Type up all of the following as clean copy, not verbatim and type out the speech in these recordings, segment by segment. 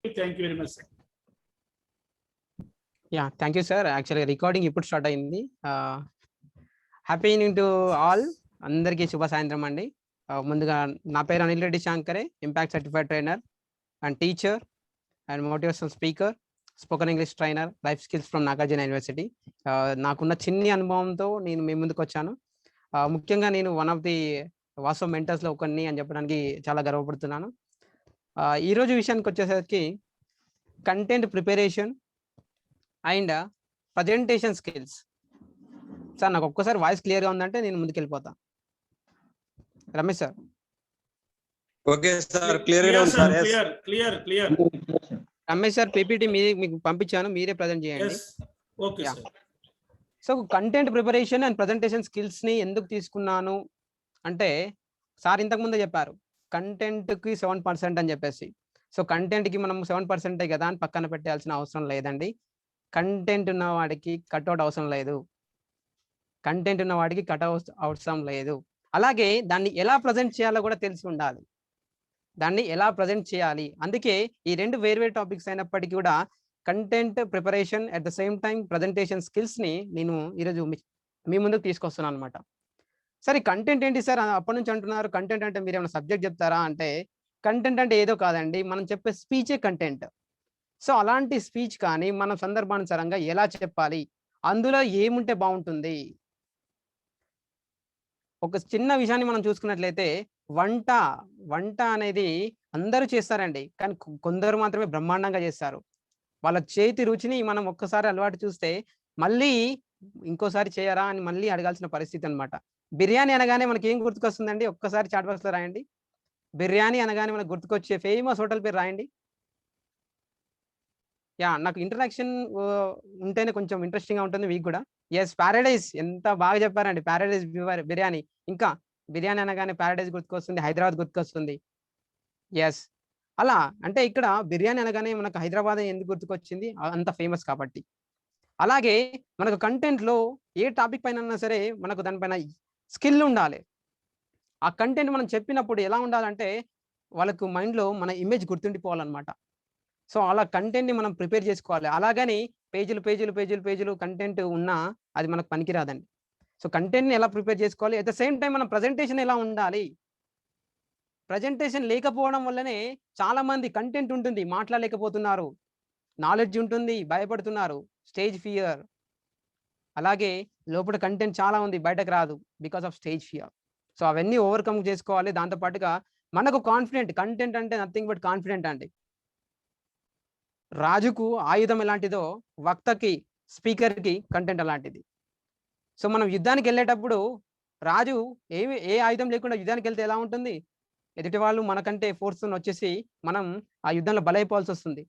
Thank you very much, sir. Yeah, thank you, sir. Actually, recording ఇప్పుడు start అయింది. Happy evening to all. అందరికీ శుభ సాయంత్రం అండి. ముందుగా నా పేరు అనిల్ రెడ్డి శాంకరే, impact certified trainer and teacher and motivational speaker, spoken English trainer, life skills from Nagarjuna university. నాకున్న చిన్ని అనుభవంతో నేను మీ ముందుకు వచ్చాను. ముఖ్యంగా నేను వన్ ఆఫ్ ది వాసో మెంటర్స్లో ఒకరిని అని చెప్పడానికి చాలా గర్వపడుతున్నాను. ఈరోజు విషయానికి వచ్చేసరికి content preparation and presentation skills. Sir నాకు ఒక్కసారి వాయిస్ క్లియర్గా ఉందంటే నేను ముందుకు వెళ్ళిపోతా. రమేష్ సార్. ఓకే సార్, క్లియర్గా ఉంది sir. Clear. Ramesh sir, PPT మీకు పంపించాను, మీరే ప్రజెంట్ చేయండి. Okay sir. So content preparation and presentation స్కిల్స్ని ఎందుకు తీసుకున్నాను అంటే, సార్ ఇంతకుముందే చెప్పారు కంటెంట్కి 7% అని చెప్పేసి. సో కంటెంట్కి మనం 7% కదా అని పక్కన పెట్టాల్సిన అవసరం లేదండి. కంటెంట్ ఉన్న వాడికి కట్అవుట్ అవసరం లేదు, కంటెంట్ ఉన్న వాడికి కట్అవుట్ అవసరం లేదు. అలాగే దాన్ని ఎలా ప్రజెంట్ చేయాలో కూడా తెలిసి ఉండాలి, దాన్ని ఎలా ప్రజెంట్ చేయాలి. అందుకే ఈ రెండు వేర్వేరు టాపిక్స్ అయినప్పటికీ కూడా content preparation at the same time presentation స్కిల్స్ని నేను ఈరోజు మీ ముందుకు తీసుకొస్తున్నాను అనమాట. సరే, కంటెంట్ ఏంటి సార్ అప్పటి నుంచి అంటున్నారు? కంటెంట్ అంటే మీరు ఏమైనా సబ్జెక్ట్ చెప్తారా అంటే, కంటెంట్ అంటే ఏదో కాదండి, మనం చెప్పే స్పీచే కంటెంట్. సో అలాంటి స్పీచ్ కానీ మనం సందర్భానుసారంగా ఎలా చెప్పాలి, అందులో ఏముంటే బాగుంటుంది. ఒక చిన్న విషయాన్ని మనం చూసుకున్నట్లయితే, వంట అనేది అందరూ చేస్తారండి, కానీ కొందరు మాత్రమే బ్రహ్మాండంగా చేస్తారు. వాళ్ళ చేతి రుచిని మనం ఒక్కసారి అలవాటు చూస్తే మళ్ళీ ఇంకోసారి చేయరా అని మళ్ళీ అడగాల్సిన పరిస్థితి అనమాట. బిర్యానీ అనగానే మనకి ఏం గుర్తుకొస్తుందండి? ఒక్కసారి చాట్ బాక్స్లో రాయండి. బిర్యానీ అనగానే మనకు గుర్తుకొచ్చే ఫేమస్ హోటల్ పేరు రాయండి. నాకు ఇంటరాక్షన్ ఉంటేనే కొంచెం ఇంట్రెస్టింగ్గా ఉంటుంది మీకు కూడా. Yes, Paradise. ఎంత బాగా చెప్పారండి, ప్యారడైజ్ బిర్యానీ. ఇంకా బిర్యానీ అనగానే ప్యారడైజ్ గుర్తుకొస్తుంది, హైదరాబాద్ గుర్తుకొస్తుంది. ఎస్, అలా అంటే ఇక్కడ బిర్యానీ అనగానే మనకు హైదరాబాద్ ఎందుకు గుర్తుకొచ్చింది? అంత ఫేమస్ కాబట్టి. అలాగే మనకు కంటెంట్లో ఏ టాపిక్ పైన ఉన్నా సరే మనకు దానిపైన స్కిల్ ఉండాలి. ఆ కంటెంట్ మనం చెప్పినప్పుడు ఎలా ఉండాలంటే వాళ్ళకు మైండ్లో మన ఇమేజ్ గుర్తుండిపోవాలన్నమాట. సో అలా కంటెంట్ని మనం ప్రిపేర్ చేసుకోవాలి. అలాగని పేజీలు కంటెంట్ ఉన్నా అది మనకు పనికిరాదండి. సో కంటెంట్ని ఎలా ప్రిపేర్ చేసుకోవాలి, అట్ ద సేమ్ టైం మనం ప్రజెంటేషన్ ఎలా ఉండాలి. ప్రజెంటేషన్ లేకపోవడం వల్లనే చాలా మంది కంటెంట్ ఉంటుంది మాట్లాడలేకపోతున్నారు, నాలెడ్జ్ ఉంటుంది భయపడుతున్నారు, స్టేజ్ ఫియర్. అలాగే లోపల కంటెంట్ చాలా ఉంది బయటకు రాదు because of stage fear. So అవన్నీ ఓవర్కమ్ చేసుకోవాలి. దాంతోపాటుగా మనకు కాన్ఫిడెంట్, కంటెంట్ అంటే నథింగ్ బట్ కాన్ఫిడెంట్ అండి. రాజుకు ఆయుధం ఎలాంటిదో వక్తకి, స్పీకర్కి కంటెంట్ అలాంటిది. సో మనం యుద్ధానికి వెళ్ళేటప్పుడు రాజు ఏ ఆయుధం లేకుండా యుద్ధానికి వెళ్తే ఎలా ఉంటుంది? ఎదుటి వాళ్ళు మనకంటే ఫోర్స్ వచ్చేసి మనం ఆ యుద్ధంలో బలైపోవాల్సి వస్తుంది.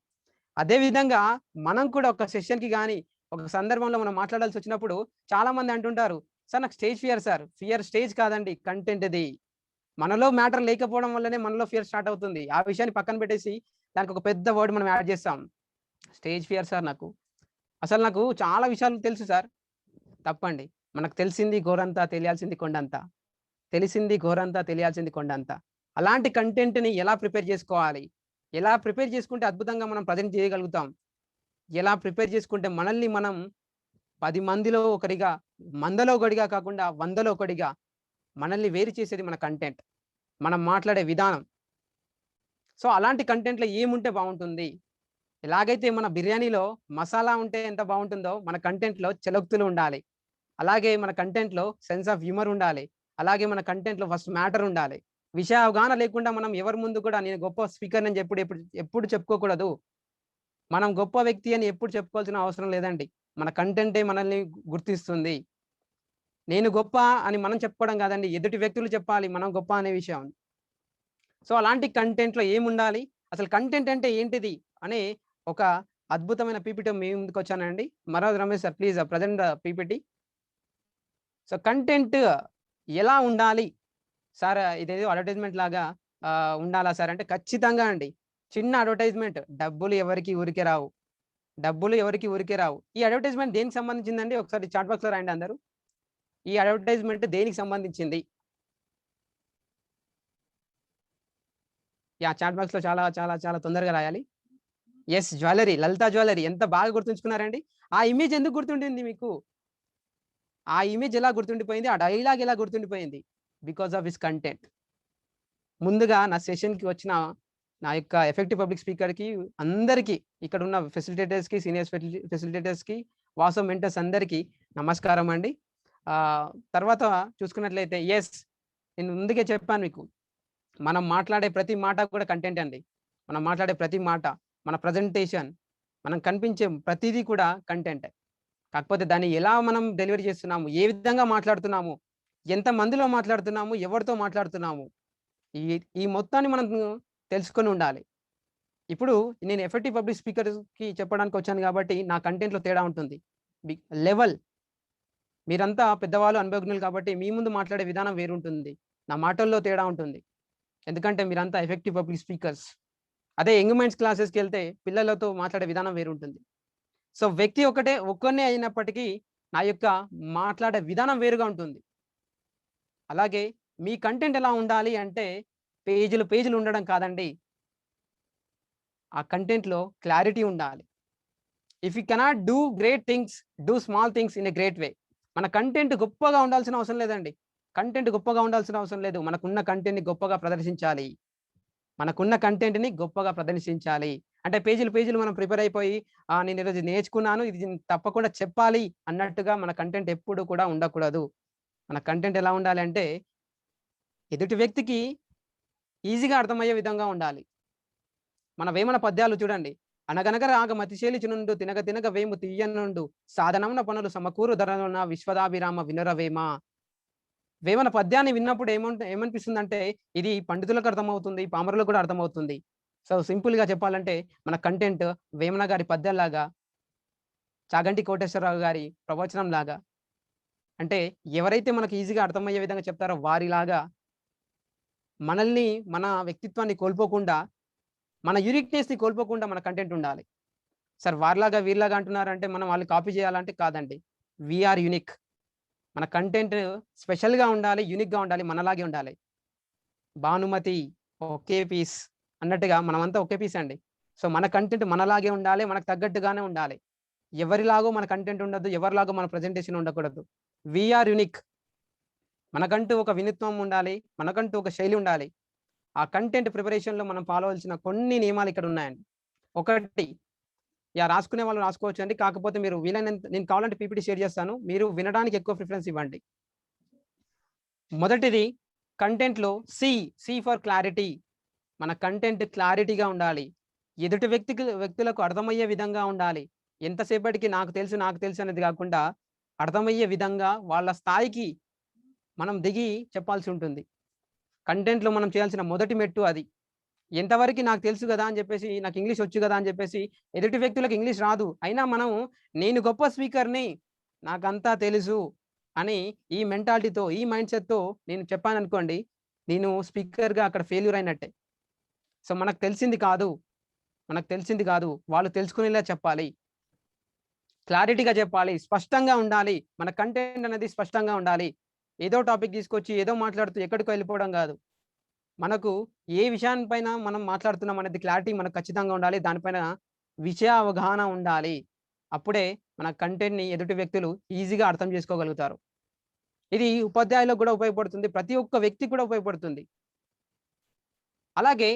అదేవిధంగా మనం కూడా ఒక సెషన్కి కానీ ఒక సందర్భంలో మనం మాట్లాడాల్సి వచ్చినప్పుడు చాలా మంది అంటుంటారు, సార్ నాకు stage fear. Sir fear stage కాదండి, కంటెంట్ ఇది. మనలో మ్యాటర్ లేకపోవడం వల్లనే మనలో ఫియర్ స్టార్ట్ అవుతుంది. ఆ విషయాన్ని పక్కన పెట్టేసి దానికి ఒక పెద్ద వర్డ్ మనం యాడ్ చేస్తాం, స్టేజ్ ఫియర్. సార్ నాకు చాలా విషయాలు తెలుసు సార్. తప్పండి. మనకు తెలిసింది గోరంతా, తెలియాల్సింది కొండంతా. తెలిసింది గోరంతా, తెలియాల్సింది కొండంతా. అలాంటి కంటెంట్ని ఎలా ప్రిపేర్ చేసుకోవాలి, ఎలా ప్రిపేర్ చేసుకుంటే అద్భుతంగా మనం ప్రజెంట్ చేయగలుగుతాం, ఎలా ప్రిపేర్ చేసుకుంటే మనల్ని మనం 10 మందిలో ఒకటిగా, మందలో ఒకటిగా కాకుండా 100లో ఒకటిగా మనల్ని వేరు చేసేది మన కంటెంట్, మనం మాట్లాడే విధానం. సో అలాంటి కంటెంట్లో ఏముంటే బాగుంటుంది? ఎలాగైతే మన బిర్యానీలో మసాలా ఉంటే ఎంత బాగుంటుందో మన కంటెంట్లో చలోక్తులు ఉండాలి. అలాగే మన కంటెంట్లో సెన్స్ ఆఫ్ హ్యూమర్ ఉండాలి. అలాగే మన కంటెంట్లో ఫస్ట్ మ్యాటర్ ఉండాలి. విషయ అవగాహన లేకుండా మనం ఎవరి ముందు కూడా నేను గొప్ప స్పీకర్ అని ఎప్పుడు చెప్పుకోకూడదు. మనం గొప్ప వ్యక్తి అని ఎప్పుడు చెప్పుకోవాల్సిన అవసరం లేదండి. మన కంటెంటే మనల్ని గుర్తిస్తుంది. నేను గొప్ప అని మనం చెప్పుకోవడం కాదండి, ఎదుటి వ్యక్తులు చెప్పాలి మనం గొప్ప అనే విషయం. సో అలాంటి కంటెంట్లో ఏముండాలి, అసలు కంటెంట్ అంటే ఏంటిది అనే ఒక అద్భుతమైన పీపీటీ మీ ముందుకు వచ్చానండి. మరోజు Ramesh sir, please present PPT. So content ఎలా ఉండాలి సార్? ఇదేదో అడ్వర్టైజ్మెంట్ లాగా ఉండాలా సార్ అంటే ఖచ్చితంగా అండి. చిన్న అడ్వర్టైజ్మెంట్, డబ్బులు ఎవరికి ఊరికే రావు. ఈ అడ్వర్టైజ్మెంట్ దేనికి సంబంధించిందండి? ఒకసారి చాట్ బాక్స్లో రాయండి అందరూ. ఈ అడ్వర్టైజ్మెంట్ దేనికి సంబంధించింది? చాట్ బాక్స్లో చాలా చాలా చాలా తొందరగా రాయాలి. ఎస్, జ్యువెలరీ, లలిత జ్యువెలరీ. ఎంత బాగా గుర్తుంచుకున్నారండి. ఆ ఇమేజ్ ఎందుకు గుర్తుండింది మీకు? ఆ ఇమేజ్ ఎలా గుర్తుండిపోయింది? ఆ డైలాగ్ ఎలా గుర్తుండిపోయింది? Because of his content. ముందుగా నా సెషన్‌కి వచ్చిన నా యొక్క ఎఫెక్టివ్ పబ్లిక్ స్పీకర్‌కి అందరికీ, ఇక్కడ ఉన్న ఫెసిలిటేటర్స్‌కి, సీనియర్ ఫెసిలిటేటర్స్‌కి, వాసవ్ మెంటర్స్ అందరికీ నమస్కారం అండి. తర్వాత చూసుకున్నట్లయితే నేను ముందుగే చెప్పాను మీకు. మనం మాట్లాడే ప్రతి మాట కూడా కంటెంట్ అండి. మనం మాట్లాడే ప్రతి మాట, మన ప్రజెంటేషన్, మనం కనిపించే ప్రతీదీ కూడా కంటెంటే. కాకపోతే దాన్ని ఎలా మనం డెలివరీ చేస్తున్నాము, ఏ విధంగా మాట్లాడుతున్నాము, ఎంత మందిలో మాట్లాడుతున్నాము, ఎవరితో మాట్లాడుతున్నాము, ఈ ఈ మొత్తాన్ని మనం తెలుసుకొని ఉండాలి. ఇప్పుడు నేను ఎఫెక్టివ్ పబ్లిక్ స్పీకర్స్‌కి చెప్పడానికి వచ్చాను కాబట్టి నా కంటెంట్‌లో తేడా ఉంటుంది. బి లెవెల్ మీరంతా పెద్దవాళ్ళు, అనుభవజ్ఞులు కాబట్టి మీ ముందు మాట్లాడే విధానం వేరుంటుంది. నా మాటల్లో తేడా ఉంటుంది. ఎందుకంటే మీరంతా ఎఫెక్టివ్ పబ్లిక్ స్పీకర్స్. అదే యంగ్ మైండ్స్ క్లాసెస్‌కెళ్తే పిల్లలతో మాట్లాడే విధానం వేరుంటుంది. సో, వ్యక్తి ఒక్కడినే అయినప్పటికీ నా యొక్క మాట్లాడే విధానం వేరుగా ఉంటుంది. అలాగే మీ కంటెంట్ ఎలా ఉండాలి అంటే పేజీలు ఉండడం కాదండి. ఆ కంటెంట్‌లో క్లారిటీ ఉండాలి. If you cannot do great things, do small things in a great way. మన కంటెంట్ గొప్పగా ఉండాల్సిన అవసరం లేదండి. కంటెంట్ గొప్పగా ఉండాల్సిన అవసరం లేదు. మనకున్న కంటెంట్‌ని గొప్పగా ప్రదర్శించాలి. మనకున్న కంటెంట్‌ని గొప్పగా ప్రదర్శించాలి. అంటే పేజీలు మనం ప్రిపేర్ అయిపోయి నేను ఈరోజు నేర్చుకున్నాను. ఇది తప్పకుండా చెప్పాలి అన్నట్టుగా మన కంటెంట్ ఎప్పుడు కూడా ఉండకూడదు. మన కంటెంట్ ఎలా ఉండాలి అంటే ఎదుటి వ్యక్తికి ఈజీగా అర్థమయ్యే విధంగా ఉండాలి. మన వేమన పద్యాలు చూడండి. అనగనగ రాగ మతిశేలిచునుండు తినగ తినగ వేము తీయనుండు సాధనమున పనులు సమకూరు ధరలున విశ్వదాభిరామ వినురవేమ. వేమన పద్యాన్ని విన్నప్పుడు ఏమనిపిస్తుందంటే ఇది పండితులకు అర్థమవుతుంది, పామరులకు కూడా అర్థమవుతుంది. సో, సింపుల్‌గా చెప్పాలంటే మన కంటెంట్ వేమన గారి పద్యాల్లాగా, చాగంటి కోటేశ్వరరావు గారి ప్రవచనంలాగా, అంటే ఎవరైతే మనకు ఈజీగా అర్థమయ్యే విధంగా చెప్తారో వారిలాగా మనల్ని, మన వ్యక్తిత్వాన్ని కోల్పోకుండా, మన యూనిక్‌నెస్‌ని కోల్పోకుండా మన కంటెంట్ ఉండాలి. సార్ వారిలాగా, వీరిలాగా అంటున్నారంటే మనం వాళ్ళని కాపీ చేయాలంటే కాదండి. We are unique. మన కంటెంట్ స్పెషల్‌గా ఉండాలి, యూనిక్‌గా ఉండాలి, మనలాగే ఉండాలి. భానుమతి ఒకే పీస్ అన్నట్టుగా మనమంతా ఒకే పీస్ అండి. సో, మన కంటెంట్ మనలాగే ఉండాలి, మనకు తగ్గట్టుగానే ఉండాలి. ఎవరిలాగో మన కంటెంట్ ఉండద్దు, ఎవరిలాగో మన ప్రెజెంటేషన్ ఉండకూడదు. We are unique. మనకంటూ ఒక వినూత్నం ఉండాలి, మనకంటూ ఒక శైలి ఉండాలి. ఆ కంటెంట్ ప్రిపరేషన్‌లో మనం ఫాలో అవ్వాల్సిన కొన్ని నియమాలు ఇక్కడ ఉన్నాయండి. ఒకటి, రాసుకునే వాళ్ళు రాసుకోవచ్చండి. కాకపోతే మీరు వీలైనంత, నేను కావాలంటే పీపీటీ షేర్ చేస్తాను. మీరు వినడానికి ఎక్కువ ప్రిఫరెన్స్ ఇవ్వండి. మొదటిది, కంటెంట్‌లో సి ఫర్ క్లారిటీ. మన కంటెంట్ క్లారిటీగా ఉండాలి. ఎదుటి వ్యక్తులకు అర్థమయ్యే విధంగా ఉండాలి. ఎంతసేపటికి నాకు తెలుసు అనేది కాకుండా అర్థమయ్యే విధంగా వాళ్ళ స్థాయికి మనం దిగి చెప్పాల్సి ఉంటుంది. కంటెంట్‌లో మనం చేయాల్సిన మొదటి మెట్టు అది. ఎంతవరకి నాకు తెలుసు గదా అని జెప్పేసి, నాకు ఇంగ్లీష్ వచ్చు గదా అని జెప్పేసి, ఎదుటి వ్యక్తులకు ఇంగ్లీష్ రాదు. అయినా మనం నేను గొప్ప స్పీకర్‌ని, నాకంతా తెలుసు అని ఈ మెంటాలిటీతో, ఈ మైండ్‌సెట్‌తో నేను చెప్పాననుకోండి, నేను స్పీకర్‌గా అక్కడ ఫెయిల్యూర్ అయినట్టే. సో, మనకు తెలిసింది కాదు. వాళ్ళు తెలుసుకునేలా చెప్పాలి. క్లారిటీగా చెప్పాలి. స్పష్టంగా ఉండాలి. మన కంటెంట్ అనేది స్పష్టంగా ఉండాలి. ఏదో టాపిక్ తీసుకొచ్చి, ఏదో మాట్లాడుతూ ఎక్కడికో వెళ్ళిపోవడం గాదు. మనకు ఏ విషయానిపైన మనం మాట్లాడుతున్నాం అనేది క్లారిటీ మనకు ఖచ్చితంగా ఉండాలి. దానిపైన విషయ అవగాహన ఉండాలి. అప్పుడే మన కంటెంట్‌ని ఎదుటి వ్యక్తులు ఈజీగా అర్థం చేసుకోగలుగుతారు. ఇది ఉపాధ్యాయులకు కూడా ఉపయోగపడుతుంది. ప్రతి ఒక్క వ్యక్తికి కూడా ఉపయోగపడుతుంది. అలాగే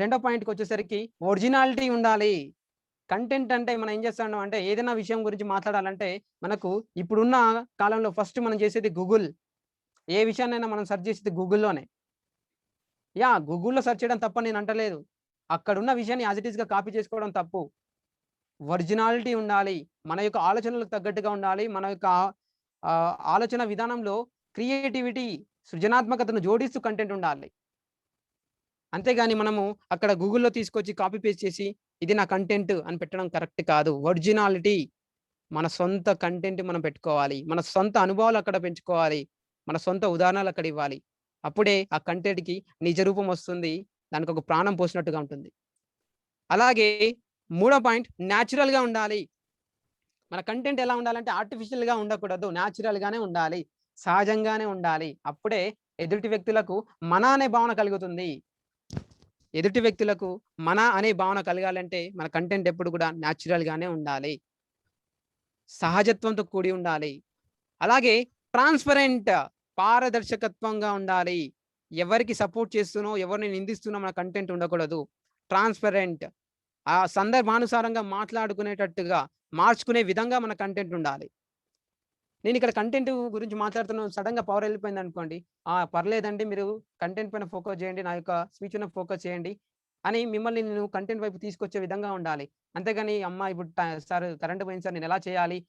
రెండో పాయింట్‌కొచ్చేసరికి ఒరిజినాలిటీ ఉండాలి. కంటెంట్ అంటే మనం ఏం చేస్తాం అంటే ఏదైనా విషయం గురించి మాట్లాడాలంటే మనకు ఇప్పుడున్న కాలంలో ఫస్ట్ మనం చేసేది గూగుల్. ఏ విషయాన్నైనా మనం సెర్చ్ చేసేది గూగుల్‌లోనే. గూగుల్‌లో సెర్చ్ చేయడం తప్పని నేను అంటలేదు. అక్కడున్న విషయాన్ని యాస్ ఇట్ ఈస్‌గా కాపీ చేసుకోవడం తప్పు. ఒరిజినాలిటీ ఉండాలి. మన యొక్క ఆలోచనలకు తగ్గట్టుగా ఉండాలి. మన యొక్క ఆలోచన విధానంలో క్రియేటివిటీ, సృజనాత్మకతను జోడిస్తూ కంటెంట్ ఉండాలి. అంతేగాని మనము అక్కడ గూగుల్‌లో తీసుకొచ్చి కాపీ పేస్ట్ చేసి ఇది నా కంటెంట్ అని పెట్టడం కరెక్ట్ కాదు. ఒరిజినాలిటీ, మన సొంత కంటెంట్ మనం పెట్టుకోవాలి. మన సొంత అనుభవాలు అక్కడ పెంచుకోవాలి. మన సొంత ఉదాహరణలు అక్కడ ఇవ్వాలి. అప్పుడే ఆ కంటెంట్‌కి నిజ రూపం వస్తుంది. దానికొక ప్రాణం పోసినట్టుగా ఉంటుంది. అలాగే మూడో పాయింట్, న్యాచురల్‌గా ఉండాలి. మన కంటెంట్ ఎలా ఉండాలంటే ఆర్టిఫిషియల్‌గా ఉండకూడదు. న్యాచురల్‌గానే ఉండాలి. సహజంగానే ఉండాలి. అప్పుడే ఎదుటి వ్యక్తులకు మన అనే భావన కలుగుతుంది. ఎదుటి వ్యక్తులకు మన అనే భావన కలగాలంటే మన కంటెంట్ ఎప్పుడు కూడా న్యాచురల్ గానే ఉండాలి, సహజత్వంతో కూడి ఉండాలి. అలాగే ట్రాన్స్పరెంట్, పారదర్శకత్వంగా ఉండాలి. ఎవరికి సపోర్ట్ చేస్తునో, ఎవరిని నిందిస్తునో మన కంటెంట్ ఉండకూడదు. ట్రాన్స్పరెంట్, ఆ సందర్భానుసారంగా మాట్లాడుకునేటట్టుగా, మార్చుకునే విధంగా మన కంటెంట్ ఉండాలి. నేను ఇక్కడ కంటెంట్ గురించి మాట్లాడుతున్నాను, సడన్‌గా పవర్ వెళ్ళిపోయిందనుకోండి. పర్లేదండి, మీరు కంటెంట్ పైన ఫోకస్ చేయండి, నా యొక్క స్పీచ్ మీద ఫోకస్ చేయండి అని మిమ్మల్ని నేను కంటెంట్ వైపు తీసుకొచ్చే విధంగా ఉండాలి. అంతేగాని అమ్మ ఇప్పుడు సార్ కరెంట్ పోయింది సార్, నేను ఎలా చేయాలి?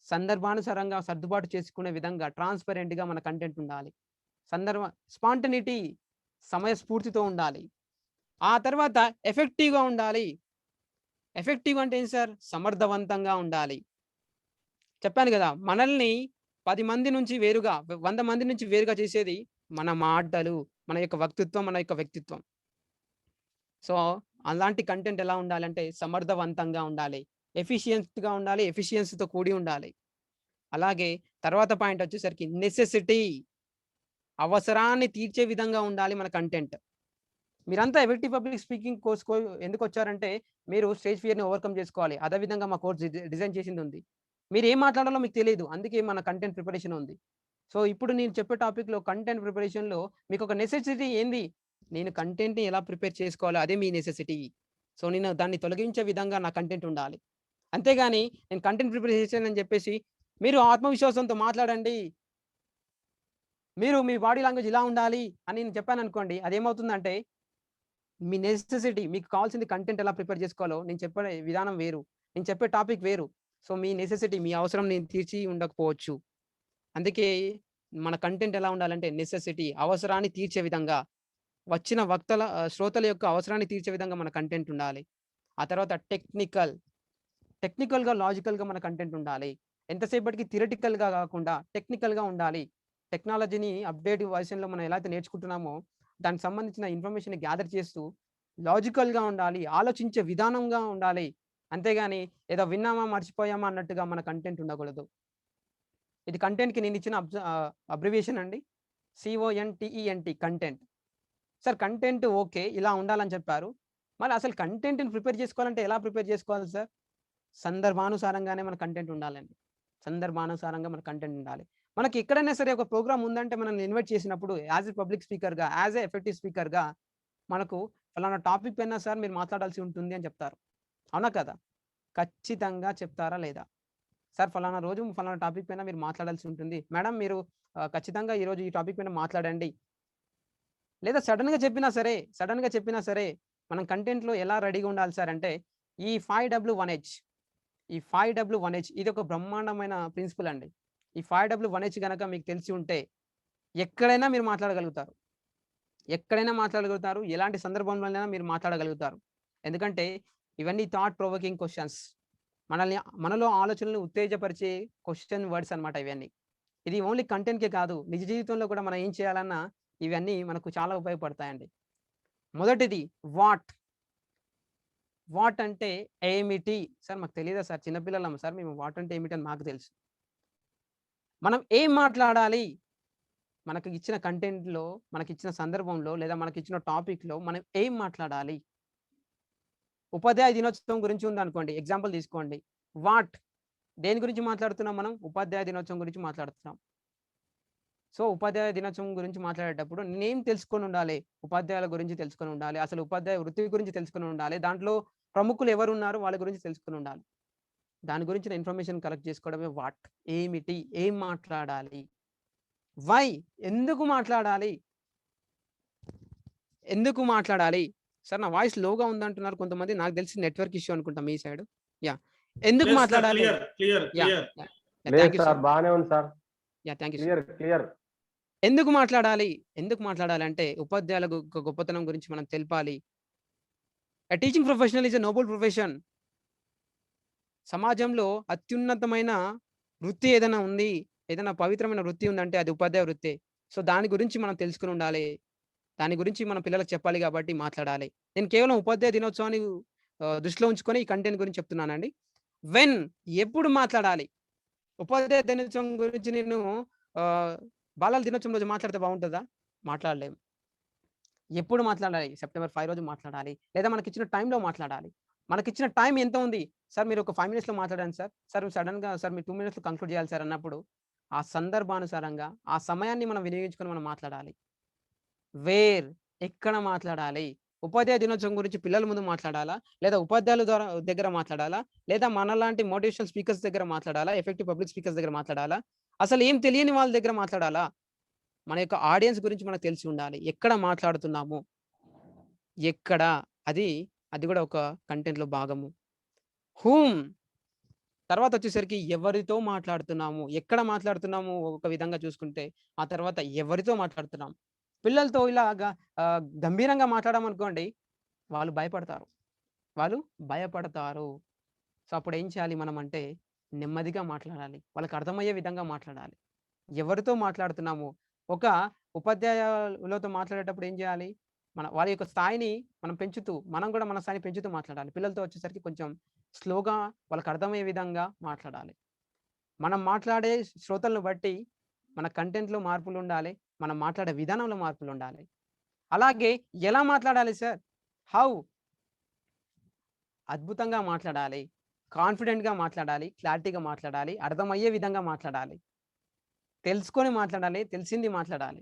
సందర్భానుసారంగా సర్దుబాటు చేసుకునే విధంగా ట్రాన్స్‌పరెంట్‌గా మన కంటెంట్ ఉండాలి. స్పాంటనిటీ, సమయస్ఫూర్తితో ఉండాలి. ఆ తర్వాత ఎఫెక్టివ్‌గా ఉండాలి. ఎఫెక్టివ్ అంటే ఏంటి సార్? సమర్థవంతంగా ఉండాలి. చెప్పాను గదా! మనల్ని 10 మంది నుంచి వేరుగా, 100 మంది నుంచి వేరుగా చేసేది మన మాటలు, మన యొక్క వక్తృత్వం, మన యొక్క వ్యక్తిత్వం. సో, అలాంటి కంటెంట్ ఎలా ఉండాలంటే సమర్థవంతంగా ఉండాలి. ఎఫిషియెంట్‌గా ఉండాలి. ఎఫిషియన్సీతో కూడి ఉండాలి. అలాగే తర్వాత పాయింట్ వచ్చేసరికి నెసెసిటీ, అవసరాన్ని తీర్చే విధంగా ఉండాలి మన కంటెంట్. మీరంతా ఎఫెక్టివ్ పబ్లిక్ స్పీకింగ్ కోర్స్‌కో ఎందుకొచ్చారంటే, మీరు స్టేజ్ ఫియర్‌ని ఓవర్‌కమ్ చేసుకోవాలి. అదే విధంగా మా కోర్స్ డిజైన్ చేసిందుంది. మీరేం మాట్లాడాలో మీకు తెలీదు. అందుకే మన కంటెంట్ ప్రిపరేషన్ ఉంది. సో, ఇప్పుడు నేను చెప్పే టాపిక్‌లో కంటెంట్ ప్రిపరేషన్‌లో మీకొక నెసెసిటీ ఏంది? నేను కంటెంట్‌ని ఎలా ప్రిపేర్ చేసుకోవాలో అదే మీ నెసెసిటీ. సో, నేను దాన్ని తొలగించే విధంగా నా కంటెంట్ ఉండాలి. అంతేగాని నేను కంటెంట్ ప్రిపేర్ చేశానని చెప్పేసి, మీరు ఆత్మవిశ్వాసంతో మాట్లాడండి, మీరు మీ బాడీ లాంగ్వేజ్ ఇలా ఉండాలి అని నేను చెప్పాననుకోండి, అదేమవుతుందంటే మీ నెసెసిటీ, మీకు కావాల్సింది కంటెంట్ ఎలా ప్రిపేర్ చేసుకోవాలో నేను చెప్పే విధానం వేరు. నేను చెప్పే టాపిక్ వేరు. సో, మీ నెసెసిటీ, మీ అవసరం నేను తీర్చి ఉండకపోవచ్చు. అందుకే మన కంటెంట్ ఎలా ఉండాలంటే నెసెసిటీ, అవసరాన్ని తీర్చే విధంగా, వచ్చిన శ్రోతల యొక్క అవసరాన్ని తీర్చే విధంగా మన కంటెంట్ ఉండాలి. ఆ తర్వాత టెక్నికల్‌గా, లాజికల్‌గా మన కంటెంట్ ఉండాలి. ఎంతసేపటికి థియరిటికల్‌గా కాకుండా టెక్నికల్‌గా ఉండాలి. టెక్నాలజీని అప్‌డేట్ వర్షన్‌లో మనం ఎలా అయితే నేర్చుకుంటున్నామో, దానికి సంబంధించిన ఇన్ఫర్మేషన్‌ని గ్యాదర్ చేస్తూ లాజికల్‌గా ఉండాలి. ఆలోచించే విధానంగా ఉండాలి. అంతేగాని ఏదో విన్నామా, మర్చిపోయామా అన్నట్టుగా మన కంటెంట్ ఉండకూడదు. ఇది కంటెంట్‌కి నేనిచ్చిన అబ్రివియేషన్ అండి. CONTENT, content. Sir content okay, ఇలా ఉండాలని చెప్పారు. మరి అసలు కంటెంట్‌ని ప్రిపేర్ చేసుకోవాలంటే ఎలా ప్రిపేర్ చేసుకోవాలి సార్? సందర్భానుసారంగానే మన కంటెంట్ ఉండాలండి. సందర్భానుసారంగా మన కంటెంట్ ఉండాలి. మనకి ఎక్కడైనా సరే ఒక ప్రోగ్రామ్ ఉందంటే మనల్ని ఇన్వైట్ చేసినప్పుడు యాస్ ఎ పబ్లిక్ స్పీకర్‌గా, యాస్ ఎ ఎఫెక్టివ్ స్పీకర్‌గా మనకు ఫలానా టాపిక్ పైన సార్ మీరు మాట్లాడాల్సి ఉంటుంది అని చెప్తారు. అవునా కదా? ఖచ్చితంగా చెప్తారా లేదా? సార్ ఫలానా రోజు ఫలానా టాపిక్ పైన మీరు మాట్లాడాల్సి ఉంటుంది. మేడం మీరు ఖచ్చితంగా ఈరోజు ఈ టాపిక్ పైన మాట్లాడండి. లేదా సడెన్‌గా చెప్పినా సరే మనం కంటెంట్‌లో ఎలా రెడీగా ఉండాలి సార్ అంటే ఈ 5W1H, ఈ 5W1H ఇది ఒక బ్రహ్మాండమైన ప్రిన్సిపల్ అండి. ఈ 5W1H గనక మీకు తెలిసి ఉంటే ఎక్కడైనా మీరు మాట్లాడగలుగుతారు. ఎక్కడైనా మాట్లాడగలుగుతారు. ఎలాంటి సందర్భంలోనైనా మీరు మాట్లాడగలుగుతారు. ఎందుకంటే ఇవన్నీ థాట్ ప్రొవోకింగ్ క్వెషన్స్. మనలో ఆలోచనలను ఉత్తేజపరిచే క్వెషన్ వర్డ్స్ అన్నమాట ఇవన్నీ. ఇది ఓన్లీ కంటెంట్‌కే కాదు, నిజ జీవితంలో కూడా మనం ఏం చేయాలన్నా ఇవన్నీ మనకు చాలా ఉపయోగపడతాయండి. మొదటిది వాట్. వాట్ అంటే ఏమిటి? సార్ మాకు తెలీదా సార్, చిన్న పిల్లలం సార్ మేము, వాట్ అంటే ఏమిటి అని మాకు తెలుసు. మనం ఏం మాట్లాడాలి? మనకు ఇచ్చిన కంటెంట్‌లో, మనకిచ్చిన సందర్భంలో లేదా మనకిచ్చిన టాపిక్‌లో మనం ఏం మాట్లాడాలి? ఉపాధ్యాయ దినోత్సవం గురించి ఉందనుకోండి, ఎగ్జాంపుల్ తీసుకోండి. వాట్, దేని గురించి మాట్లాడుతున్నాం మనం? ఉపాధ్యాయ దినోత్సవం గురించి మాట్లాడుతున్నాం. సో, ఉపాధ్యాయ దినోత్సవం గురించి మాట్లాడేటప్పుడు నేనేం తెలుసుకొని ఉండాలి? ఉపాధ్యాయుల గురించి తెలుసుకొని ఉండాలి. అసలు ఉపాధ్యాయ వృత్తి గురించి తెలుసుకొని ఉండాలి. దాంట్లో ప్రముఖులు ఎవరున్నారు? వాళ్ళ గురించి తెలుసుకొని ఉండాలి. దాని గురించిన ఇన్ఫర్మేషన్ కలెక్ట్ చేసుకోవడమే వాట్. ఏమిటి? ఏం మాట్లాడాలి? వై, ఎందుకు మాట్లాడాలి? ఎందుకు మాట్లాడాలి? సార్ నా వాయిస్ లోగా ఉందంటున్నారు కొంతమంది. నాకు తెలిసి నెట్వర్క్ ఇష్యూ అనుకుంటా మీ సైడ్. యాహ్! ఎందుకు Yes, sir, మాట్లాడాలి? clear. యాహ్! యాహ్! లేదు థాంక్ యూ సార్, సార్. బానే ఉంది sir. Yeah! Thank you sir. Clear. ఎందుకు మాట్లాడాలి? ఎందుకు మాట్లాడాలంటే ఉపాధ్యాయుల గొప్పతనం గురించి మనం తెలపాలి. A teaching professional is a noble profession. సమాజంలో అత్యున్నతమైన వృత్తి ఏదైనా ఉంది, ఏదైనా పవిత్రమైన వృత్తి ఉందంటే అది ఉపాధ్యాయ వృత్తే. సో, దాని గురించి మనం తెలుసుకొని ఉండాలి. దాని గురించి మన పిల్లలకు చెప్పాలి కాబట్టి మాట్లాడాలి. నేను కేవలం ఉపాధ్యాయ దినోత్సవాన్ని దృష్టిలో ఉంచుకొని ఈ కంటెంట్ గురించి చెప్తున్నానండి. వెన్, ఎప్పుడు మాట్లాడాలి? ఉపాధ్యాయ దినోత్సవం గురించి నేను ఆహ్, బాలల దినోత్సవం రోజు మాట్లాడితే బాగుంటదా? మాట్లాడలేము. ఎప్పుడు మాట్లాడాలి? సెప్టెంబర్ 5 రోజు మాట్లాడాలి. లేదా మనకిచ్చిన టైంలో మాట్లాడాలి. మనకిచ్చిన టైం ఎంత ఉంది? సార్ మీరు ఒక 5 మినిట్స్‌లో మాట్లాడండి సార్. సార్ సడెన్‌గా సార్ మీరు 2 మినిట్స్‌లో కంక్లూడ్ చేయాలి సార్ అన్నప్పుడు, ఆ సందర్భానుసారంగా ఆ సమయాన్ని మనం వినియోగించుకొని మనం మాట్లాడాలి. వేర్ ఎక్కడ మాట్లాడాలి? ఉపాధ్యాయ దినోత్సవం గురించి పిల్లల ముందు మాట్లాడాలా? లేదా ఉపాధ్యాయుల ద్వారా దగ్గర మాట్లాడాలా? లేదా మనలాంటి మోటివేషనల్ స్పీకర్స్ దగ్గర మాట్లాడాలా? ఎఫెక్టివ్ పబ్లిక్ స్పీకర్స్ దగ్గర మాట్లాడాలా? అసలు ఏం తెలియని వాళ్ళ దగ్గర మాట్లాడాలా? మన యొక్క ఆడియన్స్ గురించి మనకు తెలిసి ఉండాలి. ఎక్కడ మాట్లాడుతున్నాము? ఎక్కడ? అది, అది కూడా ఒక కంటెంట్‌లో భాగము. హూమ్ తర్వాతొచ్చేసరికి ఎవరితో మాట్లాడుతున్నాము? ఎక్కడ మాట్లాడుతున్నాము ఒక విధంగా చూసుకుంటే, ఆ తర్వాత ఎవరితో మాట్లాడుతున్నాం? పిల్లలతో ఇలాగా గంభీరంగా మాట్లాడామనుకోండి, వాళ్ళు భయపడతారు. వాళ్ళు భయపడతారు. సో, అప్పుడేం చేయాలి మనమంటే, నెమ్మదిగా మాట్లాడాలి. వాళ్ళకి అర్థమయ్యే విధంగా మాట్లాడాలి. ఎవరితో మాట్లాడుతున్నాము? ఒక ఉపాధ్యాయులతో మాట్లాడేటప్పుడు ఏం చేయాలి? వారి యొక్క స్థాయిని మనం పెంచుతూ, మనం కూడా మన స్థాయిని పెంచుతూ మాట్లాడాలి. పిల్లలతో వచ్చేసరికి కొంచెం స్లోగా వాళ్ళకి అర్థమయ్యే విధంగా మాట్లాడాలి. మనం మాట్లాడే శ్రోతలను బట్టి మన కంటెంట్‌లో మార్పులుండాలి. మనం మాట్లాడే విధానంలో మార్పులుండాలి. అలాగే ఎలా మాట్లాడాలి సార్? హౌ? అద్భుతంగా మాట్లాడాలి. కాన్ఫిడెంట్‌గా మాట్లాడాలి. క్లారిటీగా మాట్లాడాలి. అర్థమయ్యే విధంగా మాట్లాడాలి. తెలుసుకొని మాట్లాడాలి. తెలిసింది మాట్లాడాలి.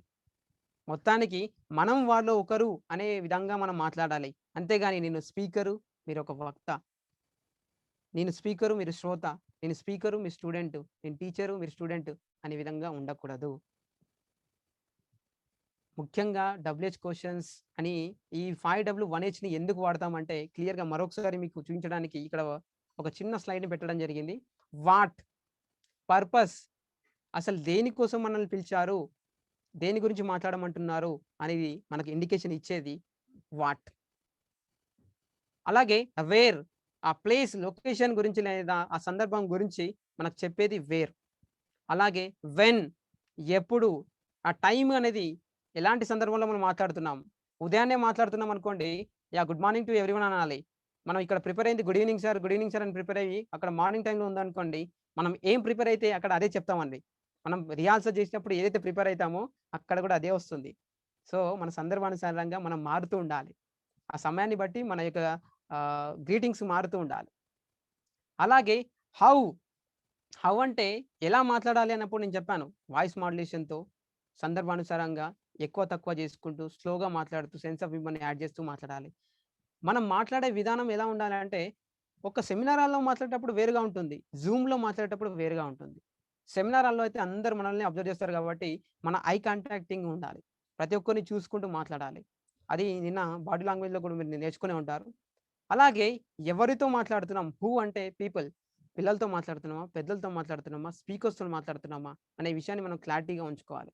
మొత్తానికి మనం వాళ్ళలో ఒకరు అనే విధంగా మనం మాట్లాడాలి. అంతేగాని నేను స్పీకరు, మీరొక వక్త. నేను స్పీకరు, మీరు శ్రోత. నేను స్పీకరు, మీరు స్టూడెంటు. నేను టీచరు, మీరు స్టూడెంటు అనే విధంగా ఉండకూడదు. ముఖ్యంగా డబ్ల్యూహెచ్ క్వెషన్స్ అని ఈ 5W1Hని ఎందుకు వాడతామంటే క్లియర్‌గా మరొకసారి మీకు చూపించడానికి ఇక్కడ ఒక చిన్న స్లైడ్‌ని పెట్టడం జరిగింది. వాట్? పర్పస్? అసలు దేనికోసం మనల్ని పిలిచారు? దేని గురించి మాట్లాడమంటున్నారు? అనేది మనకు ఇండికేషన్ ఇచ్చేది వాట్. అలాగే వేర్? ఆ ప్లేస్, లొకేషన్ గురించి లేదా ఆ సందర్భం గురించి మనకు చెప్పేది వేర్. అలాగే వెన్? ఎప్పుడు? ఆ టైమ్ అనేది ఎలాంటి సందర్భంలో మనం మాట్లాడుతున్నాం? ఉదయాన్నే మాట్లాడుతున్నాం అనుకోండి, yeah! Good morning to everyone అనాలి. మనం ఇక్కడ ప్రిపేర్ అయింది good evening sir, good evening sir అని ప్రిపేర్ అయ్యి, అక్కడ మార్నింగ్ టైమ్‌లో ఉందనుకోండి, మనం ఏం ప్రిపేర్ అయితే అక్కడ అదే చెప్తామండి. మనం రిహార్సల్ చేసినప్పుడు ఏదైతే ప్రిపేర్ అయితామో అక్కడ కూడా అదే వస్తుంది. సో, మన సందర్భానుసారంగా మనం మారుతూ ఉండాలి. ఆ సమయాన్ని బట్టి మన యొక్క గ్రీటింగ్స్ మారుతూ ఉండాలి. అలాగే హౌ? హౌ అంటే ఎలా మాట్లాడాలి అన్నప్పుడు నేను చెప్పాను. వాయిస్ మాడ్యులేషన్‌తో సందర్భానుసారంగా ఎక్కువ, తక్కువ చేసుకుంటూ, స్లోగా మాట్లాడుతూ, సెన్స్ ఆఫ్ హ్యూమర్‌ని యాడ్ చేస్తూ మాట్లాడాలి. మనం మాట్లాడే విధానం ఎలా ఉండాలంటే, ఒక సెమినార్ హాల్‌లో మాట్లాడేటప్పుడు వేరుగా ఉంటుంది. జూమ్‌లో మాట్లాడేటప్పుడు వేరుగా ఉంటుంది. సెమినార్ హాల్‌లో అయితే అందరూ మనల్ని అబ్జర్వ్ చేస్తారు కాబట్టి, మన ఐ కాంటాక్టింగ్ ఉండాలి. ప్రతి ఒక్కరిని చూసుకుంటూ మాట్లాడాలి. అది నిన్న బాడీ లాంగ్వేజ్‌లో కూడా మీరు నేర్చుకునే ఉంటారు. అలాగే ఎవరితో మాట్లాడుతున్నాం? హూ అంటే పీపుల్. పిల్లలతో మాట్లాడుతున్నామా? పెద్దలతో మాట్లాడుతున్నామా? స్పీకర్స్‌తో మాట్లాడుతున్నామా? అనే విషయాన్ని మనం క్లారిటీగా ఉంచుకోవాలి.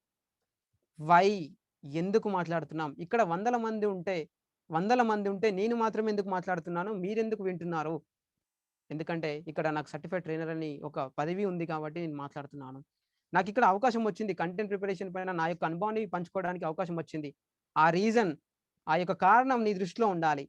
వై? ఎందుకు మాట్లాడుతున్నాం? ఇక్కడ వందల మంది ఉంటే నేను మాత్రమే ఎందుకు మాట్లాడుతున్నాను? మీరెందుకు వింటున్నారు? ఎందుకంటే ఇక్కడ నాకు సర్టిఫైడ్ ట్రైనర్ అని ఒక పదవి ఉంది కాబట్టి నేను మాట్లాడుతున్నాను. నాకిక్కడ అవకాశం వచ్చింది. కంటెంట్ ప్రిపరేషన్ పైన నా యొక్క అనుభవాన్ని పంచుకోవడానికి అవకాశం వచ్చింది. ఆ రీజన్, ఆ యొక్క కారణం నీ దృష్టిలో ఉండాలి.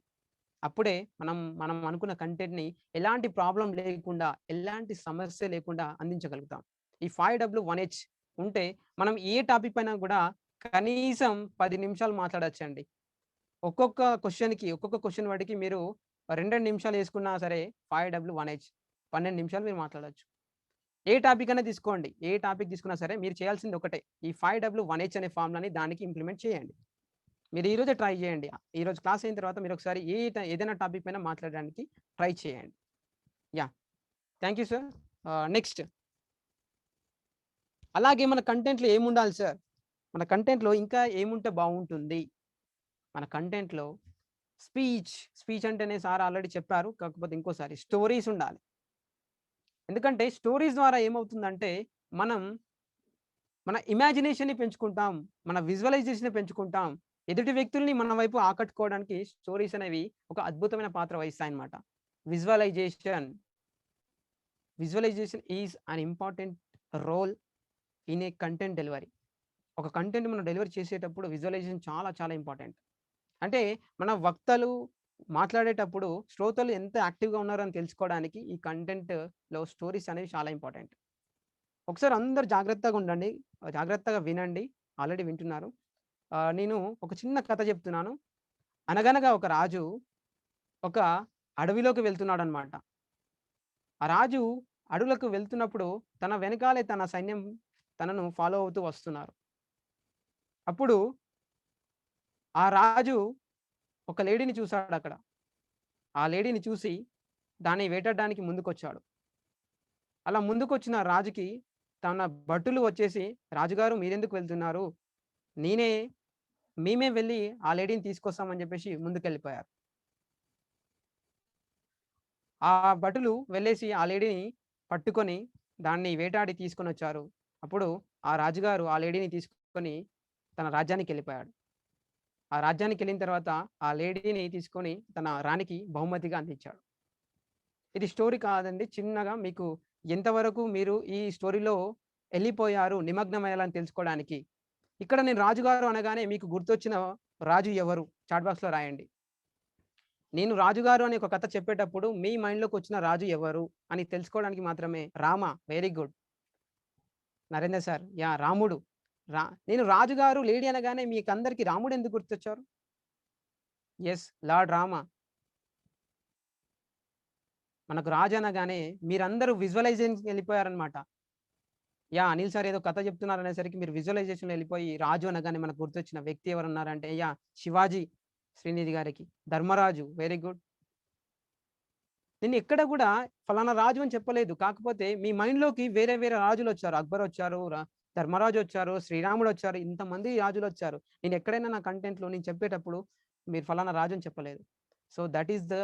అప్పుడే మనం అనుకున్న కంటెంట్‌ని ఎలాంటి ప్రాబ్లమ్ లేకుండా, ఎలాంటి సమస్య లేకుండా అందించగలుగుతాం. ఈ 5W1H ఉంటే మనం ఏ టాపిక్ పైన కూడా కనీసం 10 నిమిషాలు మాట్లాడొచ్చండి. ఒక్కొక్క క్వెషన్ వాటికి మీరు 2 నిమిషాలు యేసుకున్నా సరే 5W1H 12 నిమిషాలు మీరు మాట్లాడొచ్చు. ఏ టాపిక్ అయినా తీసుకోండి. ఏ టాపిక్ తీసుకున్నా సరే మీరు చేయాల్సింది ఒకటే. ఈ 5W1H అనే ఫార్ములాని దానికి ఇంప్లిమెంట్ చేయండి. మీరు ఈరోజే ట్రై చేయండి. ఈరోజు క్లాస్ అయిన తర్వాత మీరొకసారి ఏదైనా టాపిక్ పైన మాట్లాడడానికి ట్రై చేయండి. Yeah! Thank you sir. Next అలాగే మన కంటెంట్‌లో ఏముండాలి సార్? మన కంటెంట్‌లో ఇంకా ఏముంటే బావుంటుంది? మన కంటెంట్‌లో స్పీచ్ అంటేనే సార్ ఆల్రెడీ చెప్పారు. కాకపోతే ఇంకోసారి స్టోరీస్ ఉండాలి. ఎందుకంటే స్టోరీస్ ద్వారా ఏమవుతుందంటే మనం మన ఇమాజినేషన్‌ని పెంచుకుంటాం. మన విజువలైజేషన్‌ని పెంచుకుంటాం. ఎదుటి వ్యక్తుల్ని మన వైపు ఆకట్టుకోవడానికి స్టోరీస్ అనేవి ఒక అద్భుతమైన పాత్ర వహిస్తాయన్నమాట. Visualisation. Visualisation is an important role in a content delivery. ఒక కంటెంట్ మనం డెలివరీ చేసేటప్పుడు విజువలైజేషన్ చాలా చాలా ఇంపార్టెంట్. అంటే మన వక్తలు మాట్లాడేటప్పుడు శ్రోతలు ఎంత యాక్టివ్‌గా ఉన్నారని తెలుసుకోవడానికి ఈ కంటెంట్‌లో స్టోరీస్ అనేవి చాలా ఇంపార్టెంట్. ఒకసారి అందరూ జాగ్రత్తగా ఉండండి. జాగ్రత్తగా వినండి. ఆల్రెడీ వింటున్నారు. నేను ఒక చిన్న కథ చెప్తున్నాను. అనగనగా ఒక రాజు ఒక అడవిలోకి వెళ్తున్నాడనమాట. ఆ రాజు అడవులకు వెళ్తున్నప్పుడు తన వెనకాలే తన సైన్యం తనను ఫాలో అవుతూ వస్తున్నారు. అప్పుడు ఆ రాజు ఒక లేడీని చూసాడక్కడ. ఆ లేడీని చూసి దాన్ని వేటాడడానికి ముందుకొచ్చాడు. అలా ముందుకొచ్చిన రాజుకి తన భటులు వచ్చేసి, "రాజుగారు మీరెందుకు వెళ్తున్నారు? నేనే మేమే వెళ్లి ఆ లేడీని తీసుకొస్తాం" అని చెప్పేసి ముందుకెళ్ళిపోయారు. ఆ భటులు వెళ్ళేసి ఆ లేడీని పట్టుకొని దాన్ని వేటాడి తీసుకొనొచ్చారు. అప్పుడు ఆ రాజుగారు ఆ లేడీని తీసుకొని తన రాజ్యానికెళ్ళిపోయాడు. ఆ రాజ్యానికెళ్ళిన తర్వాత ఆ లేడీని తీసుకొని తన రాణికి బహుమతిగా అందించాడు. ఇది స్టోరీ కాదండి. చిన్నగా మీకు ఎంతవరకు మీరు ఈ స్టోరీలో ఎళ్ళిపోయారు, నిమగ్నమయ్యారని తెలుసుకోవడానికి. ఇక్కడ నేను రాజుగారు అనగానే మీకు గుర్తొచ్చిన రాజు ఎవరు? చాట్ బాక్స్‌లో రాయండి. నేను రాజుగారు అనే ఒక కథ చెప్పేటప్పుడు మీ మైండ్‌లోకొచ్చిన రాజు ఎవరు అని తెలుసుకోవడానికి మాత్రమే. Rama, very good. Narender sir, yeah! రాముడు. నేను రాజుగారు, లేడీ అనగానే మీకందరికి రాముడు ఎందుకు గుర్తొచ్చారు? Yes, lord Rama. మనకు రాజు అనగానే మీరందరూ విజువలైజేషన్‌కి ఎళ్ళిపోయారన్నమాట. యాహ్! అనిల్ సార్ ఏదో కథ చెప్తున్నారనేసరికి మీరు విజువలైజేషన్‌లో ఎళ్ళిపోయి రాజు అనగానే మనకు గుర్తొచ్చిన వ్యక్తి ఎవరున్నారంటే యాహ్! శివాజీ శ్రీనిధి గారికి. Dharmaraju, very good. నేను ఎక్కడ గూడా ఫలానా రాజు అని చెప్పలేదు. కాకపోతే మీ మైండ్‌లోకి వేరే వేరే రాజులొచ్చారు. అక్బర్ వచ్చారు, ధర్మరాజు వచ్చారు, శ్రీరాముడు వచ్చారు. ఇంతమంది రాజులొచ్చారు. నేను ఎక్కడైనా నా కంటెంట్‌లో నేను చెప్పేటప్పుడు మీరు ఫలానా రాజు అని చెప్పలేదు. So, that is the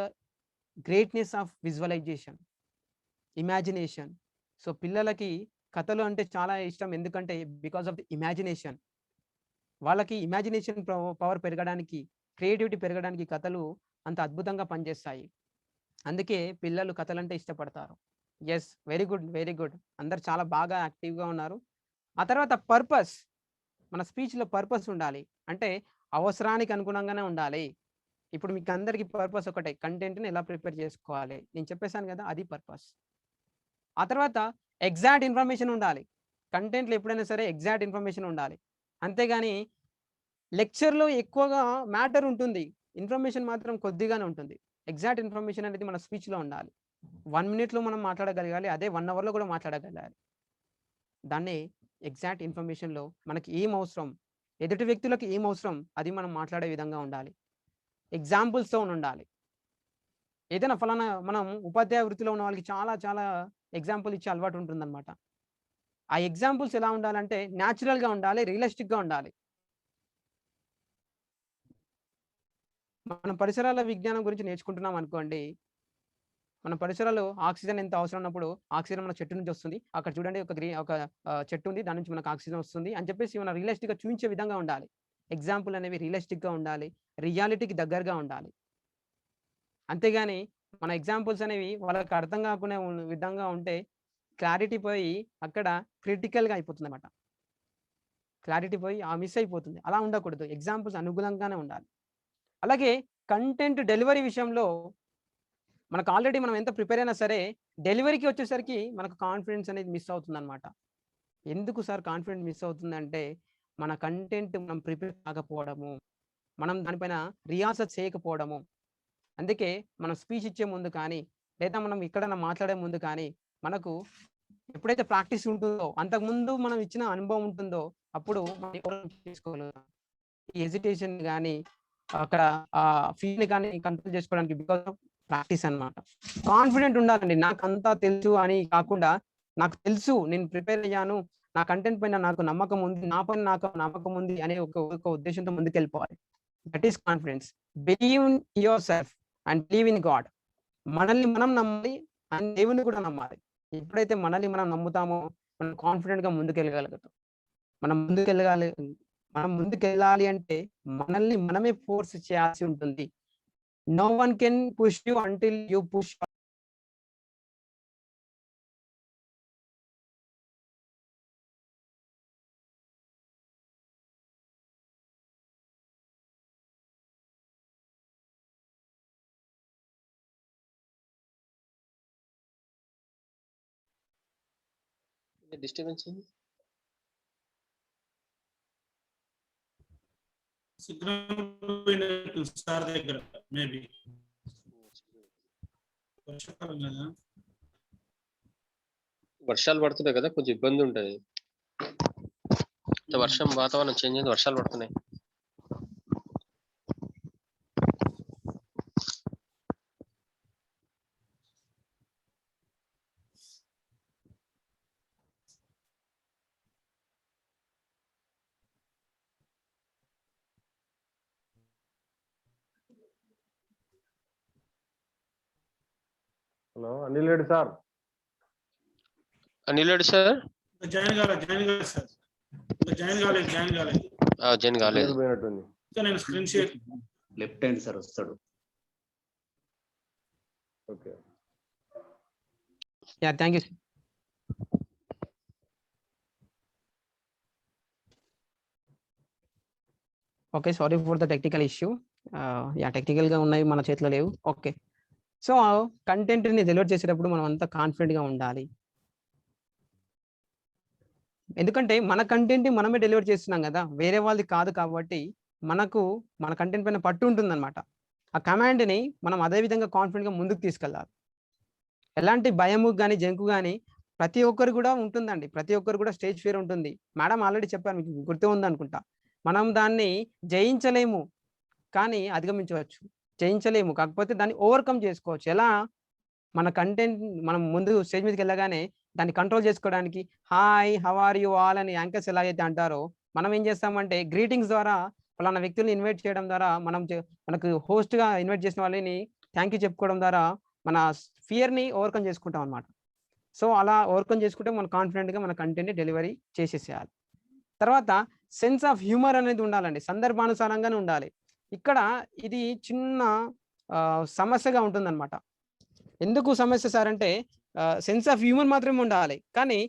greatness of visualization, imagination. So, పిల్లలకి కథలు అంటే చాలా ఇష్టం. ఎందుకంటే బికాస్ ఆఫ్ ది ఇమాజినేషన్. వాళ్ళకి ఇమాజినేషన్ పవర్ పెరగడానికి, క్రియేటివిటీ పెరగడానికి కథలు అంత అద్భుతంగా పనిచేస్తాయి. అందుకే పిల్లలు కథలంటే ఇష్టపడతారు. Yes, very good, very good. అందరూ చాలా బాగా యాక్టివ్‌గా ఉన్నారు. ఆ తర్వాత పర్పస్. మన స్పీచ్‌లో పర్పస్ ఉండాలి. అంటే అవసరానికి అనుగుణంగానే ఉండాలి. ఇప్పుడు మీకందరికి పర్పస్ ఒకటే. కంటెంట్‌ని ఎలా ప్రిపేర్ చేసుకోవాలి. నేను చెప్పేసాను గదా! అది పర్పస్. ఆ తర్వాత ఎగ్జాక్ట్ ఇన్ఫర్మేషన్ ఉండాలి. కంటెంట్‌లో ఎప్పుడైనా సరే ఎగ్జాక్ట్ ఇన్ఫర్మేషన్ ఉండాలి. అంతేగాని లెక్చర్‌లో ఎక్కువగా మ్యాటర్ ఉంటుంది. ఇన్ఫర్మేషన్ మాత్రం కొద్దిగానే ఉంటుంది. ఎగ్జాక్ట్ ఇన్ఫర్మేషన్ అనేది మన స్పీచ్‌లో ఉండాలి. 1 మినిట్‌లో మనం మాట్లాడగలగాలి. అదే 1 అవర్‌లో కూడా మాట్లాడగలగాలి. దాన్నే ఎగ్జాక్ట్ ఇన్ఫర్మేషన్‌లో మనకి ఏం అవసరం, ఎదుటి వ్యక్తులకు ఏం అవసరం, అది మనం మాట్లాడే విధంగా ఉండాలి. ఎగ్జాంపుల్స్‌తోనుండాలి. ఏదైనా ఫలానా మనం ఉపాధ్యాయ వృత్తిలో ఉన్న వాళ్ళకి చాలా చాలా ఎగ్జాంపుల్ ఇచ్చే అలవాటు ఉంటుందన్నమాట. ఆ ఎగ్జాంపుల్స్ ఎలా ఉండాలంటే నేచురల్‌గా ఉండాలి, రియలిస్టిక్‌గా ఉండాలి. మనం పరిసరాల విజ్ఞానం గురించి నేర్చుకుంటున్నాం అనుకోండి. మన పరిసరాల్లో ఆక్సిజన్ ఎంత అవసరం ఉన్నప్పుడు ఆక్సిజన్ మన చెట్టు నుంచి వస్తుంది. అక్కడ చూడండి ఒక చెట్టు ఉంది. దాని నుంచి మనకు ఆక్సిజన్ వస్తుంది అని చెప్పేసి మనం రియలిస్టిక్‌గా చూయించే విధంగా ఉండాలి. ఎగ్జాంపుల్ అనేవి రియలిస్టిక్‌గా ఉండాలి. రియాలిటీకి దగ్గరగా ఉండాలి. అంతేగాని మన ఎగ్జాంపుల్స్ అనేవి వాళ్ళకి అర్థం కాకునే విధంగా ఉంటే క్లారిటీ పోయి అక్కడ క్రిటికల్‌గా అయిపోతుందన్నమాట. క్లారిటీ పోయి మిస్ అయిపోతుంది. అలా ఉండకూడదు. ఎగ్జాంపుల్స్ అనుగుణంగానే ఉండాలి. అలాగే కంటెంట్ డెలివరీ విషయంలో మనకు ఆల్రెడీ మనం ఎంత ప్రిపేర్ అయినా సరే, డెలివరీకి వచ్చేసరికి మనకు కాన్ఫిడెన్స్ అనేది మిస్ అవుతుందన్నమాట. ఎందుకు సార్ కాన్ఫిడెన్స్ మిస్ అవుతుందంటే, మన కంటెంట్ మనం ప్రిపేర్ కాకపోవడము, మనం దానిపైన రియాసత్ చేయకపోవడము. అందుకే మనం స్పీచ్ ఇచ్చే ముందు కానీ, లేదా మనం ఎక్కడైనా మాట్లాడే ముందు కానీ, మనకు ఎప్పుడైతే ప్రాక్టీస్ ఉంటుందో, అంతకుముందు మనం ఇచ్చిన అనుభవం ఉంటుందో, అప్పుడు మనం చేసుకోగలుగుతాం. ఈ హెసిటేషన్ గాని, అక్కడ ఫీల్‌ని కానీ కంట్రోల్ చేసుకోవడానికి బికాస్ ఆఫ్ ప్రాక్టీస్ అన్నమాట. కాన్ఫిడెంట్ ఉండాలండి. నాకంతా తెలుసు అని కాకుండా, నాకు తెలుసు, నేను ప్రిపేర్ అయ్యాను, నా కంటెంట్ పైన నాకు నమ్మకం ఉంది, నా పైన నాకు నమ్మకం ఉంది అనే ఒక ఉద్దేశ్యంతో ముందుకెళ్ళిపోవాలి. That is confidence. Believe in yourself and believe in God. మనల్ని మనం నమ్మాలి అండ్ దేవుడిని కూడా నమ్మాలి. ఎప్పుడైతే మనల్ని మనం నమ్ముతామో, మనం కాన్ఫిడెంట్‌గా ముందుకెళ్ళగలుగుతాం. మనం ముందుకెళ్ళగాలి మనం ముందుకెళ్ళాలి అంటే మనల్ని మనమే ఫోర్స్ చేయాల్సి ఉంటుంది. No one can push you until you push. Disturbance ఉంది. సిగ్నల్ సార్ దగ్గర మేబీ వర్షాకాలం కదా. వర్షాలు పడుతున్నాయి కదా, కొంచెం ఇబ్బంది ఉంటది. వర్షం వాతావరణం చేంజ్ అయింది, వర్షాలు పడుతున్నాయి. Hello Anil Reddy sir. Anil Reddy sir join కాలేదు సార్. జాయిన్ కాలేదు. జైన్ కాలేదు. పోయినట్టుంది. ఇంకా నేను screen share. Left hand sir వస్తాడు. Okay. Yeah thank you. Okay, sorry for the technical issue. Yeah టెక్నికల్గా ఉన్నాయి, మన చేతిలో లేవు. ఓకే, సో కంటెంట్ని డెలివర్ చేసేటప్పుడు మనం అంతా కాన్ఫిడెంట్గా ఉండాలి. ఎందుకంటే మన కంటెంట్ మనమే డెలివర్ చేస్తున్నాం కదా, వేరే వాళ్ళది కాదు. కాబట్టి మనకు మన కంటెంట్ పైన పట్టు ఉంటుందన్నమాట. ఆ కమాండ్ని మనం అదే విధంగా కాన్ఫిడెంట్గా ముందుకు తీసుకెళ్ళాలి. ఎలాంటి భయము కానీ జంకు కానీ ప్రతి ఒక్కరు కూడా ఉంటుందండి. ప్రతి ఒక్కరు కూడా స్టేజ్ ఫియర్ ఉంటుంది. మేడం ఆల్రెడీ చెప్పారు, మీకు గుర్తు ఉందనుకుంటా. మనం దాన్ని జయించలేము కానీ అధిగమించవచ్చు. జయించలేము, కాకపోతే దాన్ని ఓవర్కమ్ చేసుకోవచ్చు. ఎలా? మన కంటెంట్ మనం ముందు స్టేజ్ మీదకి వెళ్ళగానే దాన్ని కంట్రోల్ చేసుకోవడానికి hi how are you all అని యాంకర్స్ ఎలాగైతే అంటారో, మనం ఏం చేస్తామంటే గ్రీటింగ్స్ ద్వారా పలానా వ్యక్తుల్ని ఇన్వైట్ చేయడం ద్వారా, మనకు హోస్ట్గా ఇన్వైట్ చేసిన వాళ్ళని థ్యాంక్ యూ చెప్పుకోవడం ద్వారా మన ఫియర్ని ఓవర్కమ్ చేసుకుంటాం అనమాట. సో అలా ఓవర్కమ్ చేసుకుంటే మనం కాన్ఫిడెంట్గా మన కంటెంట్ని డెలివరీ చేసేసేయాలి. తర్వాత సెన్స్ ఆఫ్ హ్యూమర్ అనేది ఉండాలండి, సందర్భానుసారంగానే ఉండాలి. ఇక్కడ ఇది చిన్న సమస్యగా ఉంటుందన్నమాట. ఎందుకు సమస్య సార్ అంటే, సెన్స్ ఆఫ్ హ్యూమర్ మాత్రమే ఉండాలి, కానీ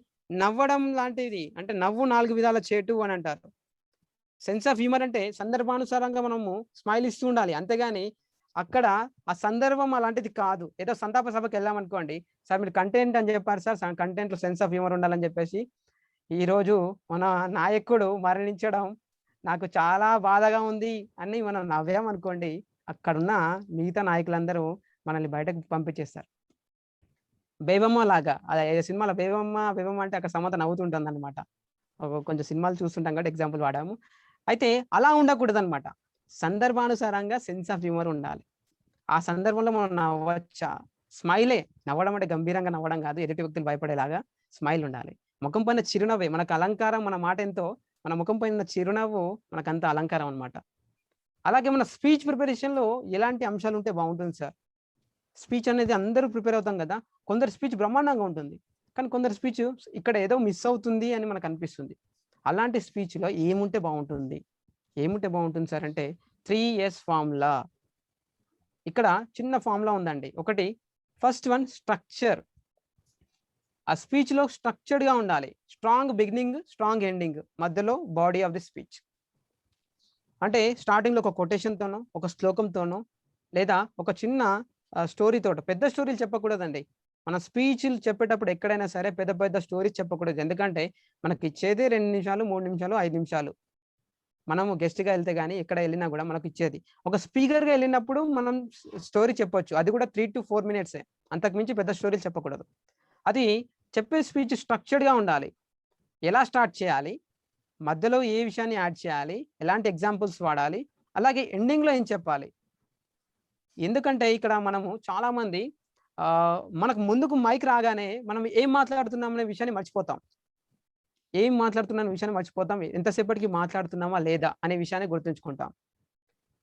నవ్వడం లాంటిది అంటే నవ్వు 4 విధాల చేటు అని అంటారు. సెన్స్ ఆఫ్ హ్యూమర్ అంటే సందర్భానుసారంగా మనము స్మైల్ ఇస్తూ ఉండాలి, అంతేగాని అక్కడ ఆ సందర్భం అలాంటిది కాదు. ఏదో సంతాప సభకి వెళ్ళామనుకోండి, సార్ మీరు కంటెంట్ అని చెప్పారు సార్, కంటెంట్లో సెన్స్ ఆఫ్ హ్యూమర్ ఉండాలని చెప్పేసి ఈరోజు మన నాయకుడు మరణించడం నాకు చాలా బాధగా ఉంది అని మనం నవ్వామనుకోండి, అక్కడున్న మిగతా నాయకులందరూ మనల్ని బయటకు పంపించేస్తారు. బేబమ్మ లాగా, అదే సినిమాలో బేబమ్మ అంటే అక్కడ సమంత నవ్వుతుంటుంది అనమాట. కొంచెం సినిమాలు చూస్తుంటాం కాబట్టి ఎగ్జాంపుల్ వాడాము. అయితే అలా ఉండకూడదు అనమాట. సందర్భానుసారంగా సెన్స్ ఆఫ్ హ్యూమర్ ఉండాలి. ఆ సందర్భంలో మనం నవ్వచ్చా, స్మైలే, నవ్వడం అంటే గంభీరంగా నవ్వడం కాదు, ఎదుటి వ్యక్తులు భయపడేలాగా స్మైల్ ఉండాలి. ముఖం పైన చిరునవ్వే మనకు అలంకారం. మన మాట ఎంతో మన ముఖం పైన చిరునవ్వు మనకంత అలంకారం అనమాట. అలాగే మన స్పీచ్ ప్రిపరేషన్లో ఎలాంటి అంశాలు ఉంటే బాగుంటుంది సార్? స్పీచ్ అనేది అందరూ ప్రిపేర్ అవుతాం కదా, కొందరు స్పీచ్ బ్రహ్మాండంగా ఉంటుంది, కానీ కొందరు స్పీచ్ ఇక్కడ ఏదో మిస్ అవుతుంది అని మనకు అనిపిస్తుంది. అలాంటి స్పీచ్లో ఏముంటే బాగుంటుంది సార్ అంటే 3S ఫార్ములా. ఇక్కడ చిన్న ఫార్ములా ఉందండి. ఒకటి, ఫస్ట్ వన్ స్ట్రక్చర్. ఆ స్పీచ్లో స్ట్రక్చర్డ్గా ఉండాలి. స్ట్రాంగ్ బిగినింగ్, స్ట్రాంగ్ ఎండింగ్, మధ్యలో బాడీ ఆఫ్ ది స్పీచ్. అంటే స్టార్టింగ్లో ఒక కొటేషన్తోనో, ఒక శ్లోకంతోనో, లేదా ఒక చిన్న స్టోరీతో. పెద్ద స్టోరీలు చెప్పకూడదండి. మన స్పీచ్లు చెప్పేటప్పుడు ఎక్కడైనా సరే పెద్ద పెద్ద స్టోరీస్ చెప్పకూడదు. ఎందుకంటే మనకి ఇచ్చేది 2 నిమిషాలు, 3 నిమిషాలు, 5 నిమిషాలు. మనము గెస్ట్గా వెళ్తే కానీ ఎక్కడ వెళ్ళినా కూడా మనకు ఇచ్చేది. ఒక స్పీకర్గా వెళ్ళినప్పుడు మనం స్టోరీ చెప్పొచ్చు, అది కూడా 3 to 4 minutes. అంతకుమించి పెద్ద స్టోరీలు చెప్పకూడదు. అది చెప్పే స్పీచ్ స్ట్రక్చర్డ్గా ఉండాలి. ఎలా స్టార్ట్ చేయాలి, మధ్యలో ఏ విషయాన్ని యాడ్ చేయాలి, ఎలాంటి ఎగ్జాంపుల్స్ వాడాలి, అలాగే ఎండింగ్లో ఏం చెప్పాలి. ఎందుకంటే ఇక్కడ మనము చాలామంది మనకు ముందుకు మైక్ రాగానే మనం ఏం మాట్లాడుతున్నాం అనే విషయాన్ని మర్చిపోతాం. ఎంతసేపటికి మాట్లాడుతున్నామా లేదా అనే విషయాన్ని గుర్తుంచుకుంటాం.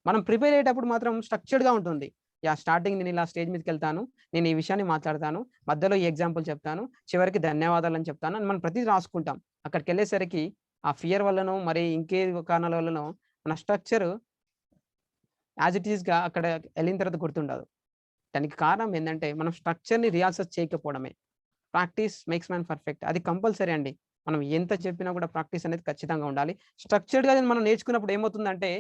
మనం ప్రిపేర్ అయ్యేటప్పుడు మాత్రం స్ట్రక్చర్డ్గా ఉంటుంది. స్టార్టింగ్ నేను ఇలా స్టేజ్ మీదకి వెళ్తాను, నేను ఈ విషయాన్ని మాట్లాడతాను, మధ్యలో ఈ ఎగ్జాంపుల్ చెప్తాను, చివరికి ధన్యవాదాలు అని చెప్తాను అని మనం ప్రతిదీ రాసుకుంటాం. అక్కడికి వెళ్ళేసరికి ఆ ఫియర్ వల్లనో మరి ఇంకే కారణాల వల్లనో మన స్ట్రక్చర్ యాజ్ ఇట్ ఈస్గా అక్కడ వెళ్ళిన తర్వాత గుర్తుండదు. దానికి కారణం ఏంటంటే మనం స్ట్రక్చర్ని రిహార్సల్ చేయకపోవడమే. ప్రాక్టీస్ మేక్స్ మ్యాన్ పర్ఫెక్ట్, అది కంపల్సరీ అండి. మనం ఎంత చెప్పినా కూడా ప్రాక్టీస్ అనేది ఖచ్చితంగా ఉండాలి. స్ట్రక్చర్డ్గా మనం నేర్చుకున్నప్పుడు ఏమవుతుందంటే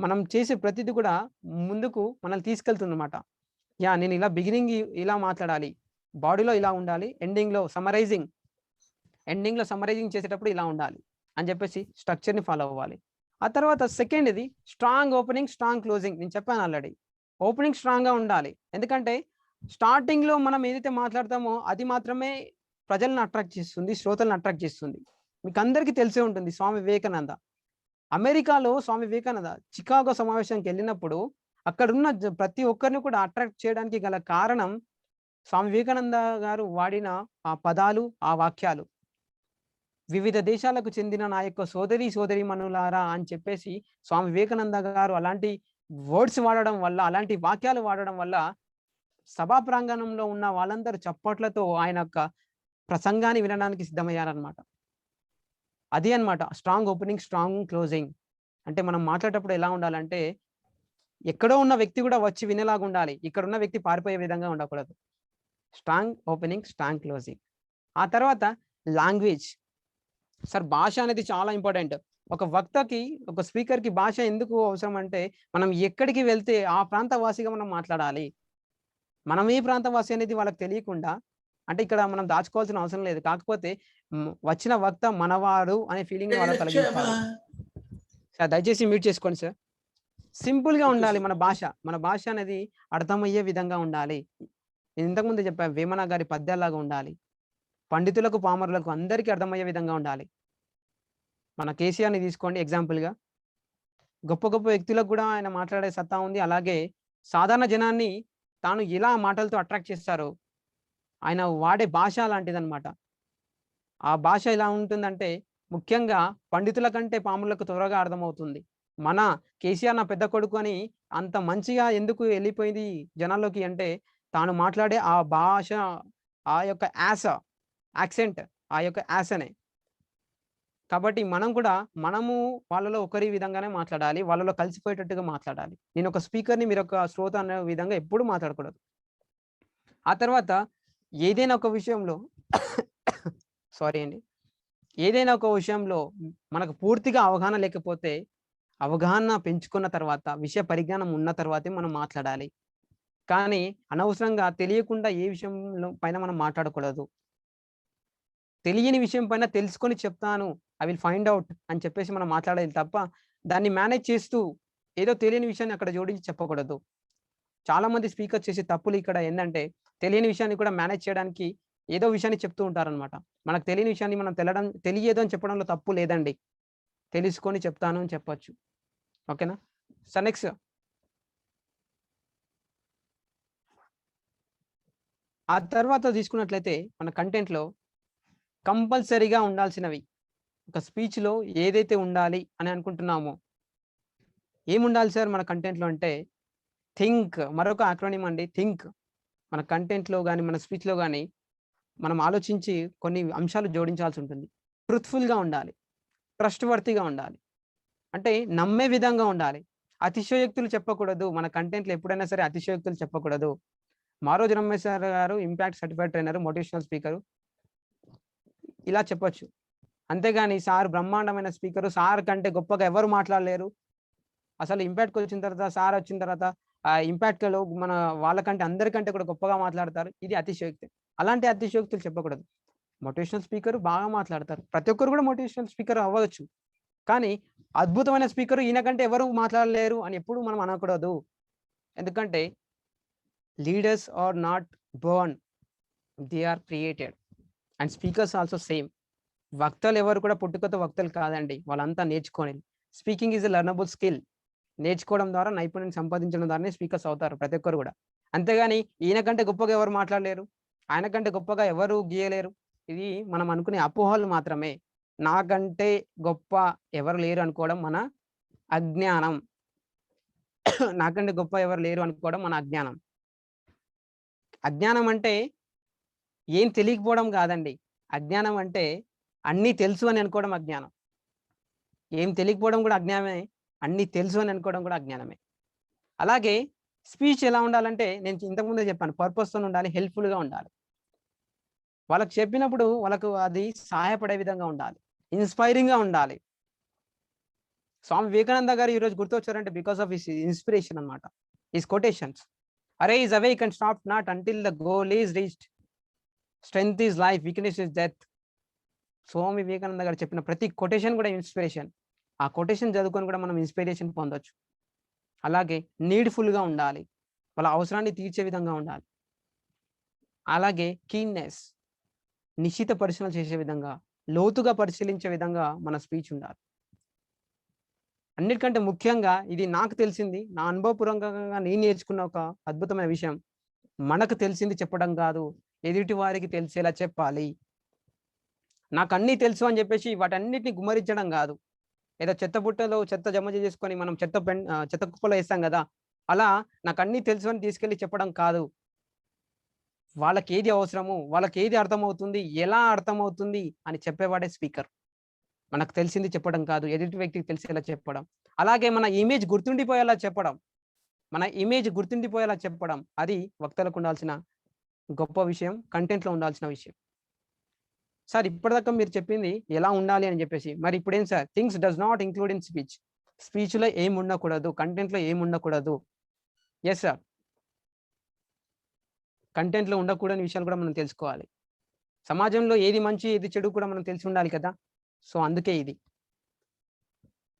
మనం చేసే ప్రతిదీ కూడా ముందుకు మనల్ని తీసుకెళ్తుంది అనమాట. నేను ఇలా బిగినింగ్ ఇలా మాట్లాడాలి, బాడీలో ఇలా ఉండాలి, ఎండింగ్లో సమరైజింగ్ చేసేటప్పుడు ఇలా ఉండాలి అని చెప్పేసి స్ట్రక్చర్ని ఫాలో అవ్వాలి. ఆ తర్వాత సెకండ్ ఇది స్ట్రాంగ్ ఓపెనింగ్ స్ట్రాంగ్ క్లోజింగ్. నేను చెప్పాను ఆల్రెడీ, ఓపెనింగ్ స్ట్రాంగ్గా ఉండాలి. ఎందుకంటే స్టార్టింగ్లో మనం ఏదైతే మాట్లాడతామో అది మాత్రమే ప్రజలను అట్రాక్ట్ చేస్తుంది, శ్రోతలను అట్రాక్ట్ చేస్తుంది. మీకు అందరికీ తెలిసే ఉంటుంది స్వామి వివేకానంద. అమెరికాలో స్వామి వివేకానంద చికాగో సమావేశానికి వెళ్ళినప్పుడు అక్కడున్న ప్రతి ఒక్కరిని కూడా అట్రాక్ట్ చేయడానికి గల కారణం స్వామి వివేకానంద గారు వాడిన ఆ పదాలు, ఆ వాక్యాలు. వివిధ దేశాలకు చెందిన నా యొక్క సోదరి మనులారా అని చెప్పేసి స్వామి వివేకానంద గారు అలాంటి వర్డ్స్ వాడడం వల్ల, అలాంటి వాక్యాలు వాడడం వల్ల సభా ప్రాంగణంలో ఉన్న వాళ్ళందరూ చప్పట్లతో ఆయన యొక్క ప్రసంగాన్ని వినడానికి సిద్ధమయ్యారనమాట. అది అన్నమాట స్ట్రాంగ్ ఓపెనింగ్ స్ట్రాంగ్ క్లోజింగ్. అంటే మనం మాట్లాడేటప్పుడు ఎలా ఉండాలంటే ఎక్కడో ఉన్న వ్యక్తి కూడా వచ్చి వినేలాగా ఉండాలి, ఇక్కడ ఉన్న వ్యక్తి పారిపోయే విధంగా ఉండకూడదు. Strong opening strong closing. ఆ తర్వాత లాంగ్వేజ్. సార్ భాష అనేది చాలా ఇంపార్టెంట్. ఒక వక్తకి, ఒక స్పీకర్కి భాష ఎందుకు అవసరం అంటే మనం ఎక్కడికి వెళ్తే ఆ ప్రాంత వాసిగా మనం మాట్లాడాలి. మనం ఏ ప్రాంత వాసి అనేది వాళ్ళకి తెలియకుండా, అంటే ఇక్కడ మనం దాచుకోవాల్సిన అవసరం లేదు. కాకపోతే వచ్చిన వక్త మనవాడు అనే ఫీలింగ్ వాళ్ళకి కలిగించాలి. సార్ దయచేసి మ్యూట్ చేసుకోండి సార్. సింపుల్గా ఉండాలి మన భాష. మన భాష అనేది అర్థమయ్యే విధంగా ఉండాలి. నేను ఇంతకుముందు చెప్పాను, వేమన గారి పద్యాల్లాగా ఉండాలి. పండితులకు పామరులకు అందరికీ అర్థమయ్యే విధంగా ఉండాలి. మన కేసీఆర్ని తీసుకోండి ఎగ్జాంపుల్గా. గొప్ప గొప్ప వ్యక్తులకు కూడా ఆయన మాట్లాడే సత్తా ఉంది. అలాగే సాధారణ జనాన్ని తాను ఎలా మాటలతో అట్రాక్ట్ చేస్తారో ఆయన వాడే భాష అలాంటిదన్నమాట. ఆ భాష ఎలా ఉంటుందంటే ముఖ్యంగా పండితుల కంటే పాములకు త్వరగా అర్థమవుతుంది. మన కేసీఆర్ నా పెద్ద కొడుకు అని అంత మంచిగా ఎందుకు వెళ్ళిపోయింది జనాల్లోకి అంటే తాను మాట్లాడే ఆ భాష, ఆ యొక్క యాక్సెంట్, ఆ యొక్క యాసనే. కాబట్టి మనం కూడా మనము వాళ్ళలో ఒకరి విధంగానే మాట్లాడాలి, వాళ్ళలో కలిసిపోయేటట్టుగా మాట్లాడాలి. నేను ఒక స్పీకర్ని, మీరు ఒక శ్రోత అనే విధంగా ఎప్పుడు మాట్లాడకూడదు. ఆ తర్వాత ఏదైనా ఒక విషయంలో సారీ అండి, ఏదైనా ఒక విషయంలో మనకు పూర్తిగా అవగాహన లేకపోతే అవగాహన పెంచుకున్న తర్వాత, విషయ పరిజ్ఞానం ఉన్న తర్వాతే మనం మాట్లాడాలి. కానీ అనవసరంగా తెలియకుండా ఏ విషయంలో పైన మనం మాట్లాడకూడదు. తెలియని విషయం పైన తెలుసుకొని చెప్తాను, ఐ విల్ ఫైండ్ అవుట్ అని చెప్పేసి మనం మాట్లాడాలి తప్ప దాన్ని మేనేజ్ చేస్తూ ఏదో తెలియని విషయాన్ని అక్కడ జోడించి చెప్పకూడదు. చాలా మంది స్పీకర్ చేసే తప్పులు ఇక్కడ ఏంటంటే తెలియని విషయాన్ని కూడా మేనేజ్ చేయడానికి ఏదో విషయాన్ని చెప్తూ ఉంటారనమాట. మనకు తెలియని విషయాన్ని మనం తెలియదు అని చెప్పడంలో తప్పు లేదండి. తెలుసుకొని చెప్తాను అని చెప్పొచ్చు. ఓకేనా సార్? నెక్స్ట్ ఆ తర్వాత తీసుకున్నట్లయితే మన కంటెంట్లో కంపల్సరీగా ఉండాల్సినవి, ఒక స్పీచ్లో ఏదైతే ఉండాలి అని అనుకుంటున్నామో ఏముండాలి సార్ మన కంటెంట్లో అంటే థింక్. మరొక యాక్రోనిమ్ అండి, థింక్. మన కంటెంట్లో కానీ మన స్పీచ్లో కానీ మనం ఆలోచించి కొన్ని అంశాలు జోడించాల్సి ఉంటుంది. ట్రూత్ఫుల్గా ఉండాలి, ట్రస్ట్ వర్తీగా ఉండాలి, అంటే నమ్మే విధంగా ఉండాలి. అతిశయోక్తులు చెప్పకూడదు మన కంటెంట్లో. ఎప్పుడైనా సరే అతిశయోక్తులు చెప్పకూడదు. మారోజు రమేశ్వర్ గారు impact certified trainer, motivational speaker, ఇలా చెప్పొచ్చు. అంతేగాని సార్ బ్రహ్మాండమైన స్పీకరు, సార్ కంటే గొప్పగా ఎవరు మాట్లాడలేరు, అసలు ఇంపాక్ట్కి వచ్చిన తర్వాత, సార్ వచ్చిన తర్వాత ఆ ఇంపాక్ట్లో మన వాళ్ళకంటే అందరికంటే కూడా గొప్పగా మాట్లాడతారు, ఇది అతిశయోక్తి. అలాంటి అతిశయోక్తులు చెప్పకూడదు. మోటివేషనల్ స్పీకర్ బాగా మాట్లాడతారు, ప్రతి ఒక్కరు కూడా మోటివేషనల్ స్పీకర్ అవ్వచ్చు. కానీ అద్భుతమైన స్పీకరు, ఈయన కంటే ఎవరు మాట్లాడలేరు అని ఎప్పుడు మనం అనకూడదు. ఎందుకంటే leaders are not born, they are created. And speakers also same. వక్తలు ఎవరు కూడా పుట్టుకతో వక్తలు కాదండి, వాళ్ళంతా నేర్చుకొని. Speaking is a learnable skill. నేర్చుకోవడం ద్వారా, నైపుణ్యం సంపాదించడం ద్వారానే స్పీకర్స్ అవుతారు ప్రతి ఒక్కరు కూడా. అంతేగాని ఈయన కంటే గొప్పగా ఎవరు మాట్లాడలేరు, ఆయన కంటే గొప్పగా ఎవరు గీయలేరు, ఇది మనం అనుకునే అపోహలు మాత్రమే. నాకంటే గొప్ప ఎవరు లేరు అనుకోవడం మన అజ్ఞానం. నాకంటే గొప్ప ఎవరు లేరు అనుకోవడం మన అజ్ఞానం. అజ్ఞానం అంటే ఏం తెలియకపోవడం కాదండి. అజ్ఞానం అంటే అన్నీ తెలుసు అని అనుకోవడం అజ్ఞానం. ఏం తెలియకపోవడం కూడా అజ్ఞానమే, అన్నీ తెలుసు అని అనుకోవడం కూడా అజ్ఞానమే. అలాగే స్పీచ్ ఎలా ఉండాలంటే నేను ఇంతకుముందే చెప్పాను, పర్పస్తో ఉండాలి, హెల్ప్ఫుల్గా ఉండాలి. వాళ్ళకి చెప్పినప్పుడు వాళ్ళకు అది సహాయపడే విధంగా ఉండాలి, ఇన్స్పైరింగ్గా ఉండాలి. స్వామి వివేకానంద గారు ఈరోజు గుర్తొచ్చారంటే బికాస్ ఆఫ్ హిస్ ఇన్స్పిరేషన్ అనమాట, his quotations. Arise is awake and stop not until the goal is reached, strength is life, weakness is death. Swami Vivekananda గారు చెప్పిన ప్రతి కొటేషన్ కూడా ఇన్స్పిరేషన్. ఆ కొటేషన్ చదువుకొని కూడా మనం ఇన్స్పిరేషన్ పొందొచ్చు. అలాగే నీడ్ఫుల్గా ఉండాలి, వాళ్ళ అవసరాన్ని తీర్చే విధంగా ఉండాలి. అలాగే కీన్నెస్, నిశ్చిత పరిశీలన చేసే విధంగా, లోతుగా పరిశీలించే విధంగా మన స్పీచ్ ఉండాలి. అన్నిటికంటే ముఖ్యంగా ఇది నాకు తెలిసింది, నా అనుభవపూర్వకంగా నేను నేర్చుకున్న ఒక అద్భుతమైన విషయం, మనకు తెలిసింది చెప్పడం కాదు, ఎదుటి వారికి తెలిసేలా చెప్పాలి. నాకు అన్నీ తెలుసు అని చెప్పేసి వాటన్నిటిని గుమ్మరించడం కాదు. ఏదో చెత్త బుట్టలో చెత్త జమ చేసుకొని మనం చెత్త కుప్పలో వేస్తాం కదా, అలా నాకు అన్నీ తెలుసు అని తీసుకెళ్ళి చెప్పడం కాదు. వాళ్ళకి ఏది అవసరము, వాళ్ళకి ఏది అర్థమవుతుంది, ఎలా అర్థమవుతుంది అని చెప్పేవాడే స్పీకర్. మనకు తెలిసింది చెప్పడం కాదు, ఎదుటి వ్యక్తికి తెలిసేలా చెప్పడం. అలాగే మన ఇమేజ్ గుర్తుండిపోయేలా చెప్పడం, అది వక్తలకు ఉండాల్సిన గొప్ప విషయం, కంటెంట్లో ఉండాల్సిన విషయం. సార్ ఇప్పటిదాకా మీరు చెప్పింది ఎలా ఉండాలి అని చెప్పేసి, మరి ఇప్పుడేం sir, things does not include in speech. స్పీచ్లో ఏం ఉండకూడదు, కంటెంట్లో ఏం ఉండకూడదు. ఎస్ సార్, కంటెంట్లో ఉండకూడని విషయాలు కూడా మనం తెలుసుకోవాలి. సమాజంలో ఏది మంచి ఏది చెడు కూడా మనం తెలిసి ఉండాలి కదా. సో అందుకే ఇది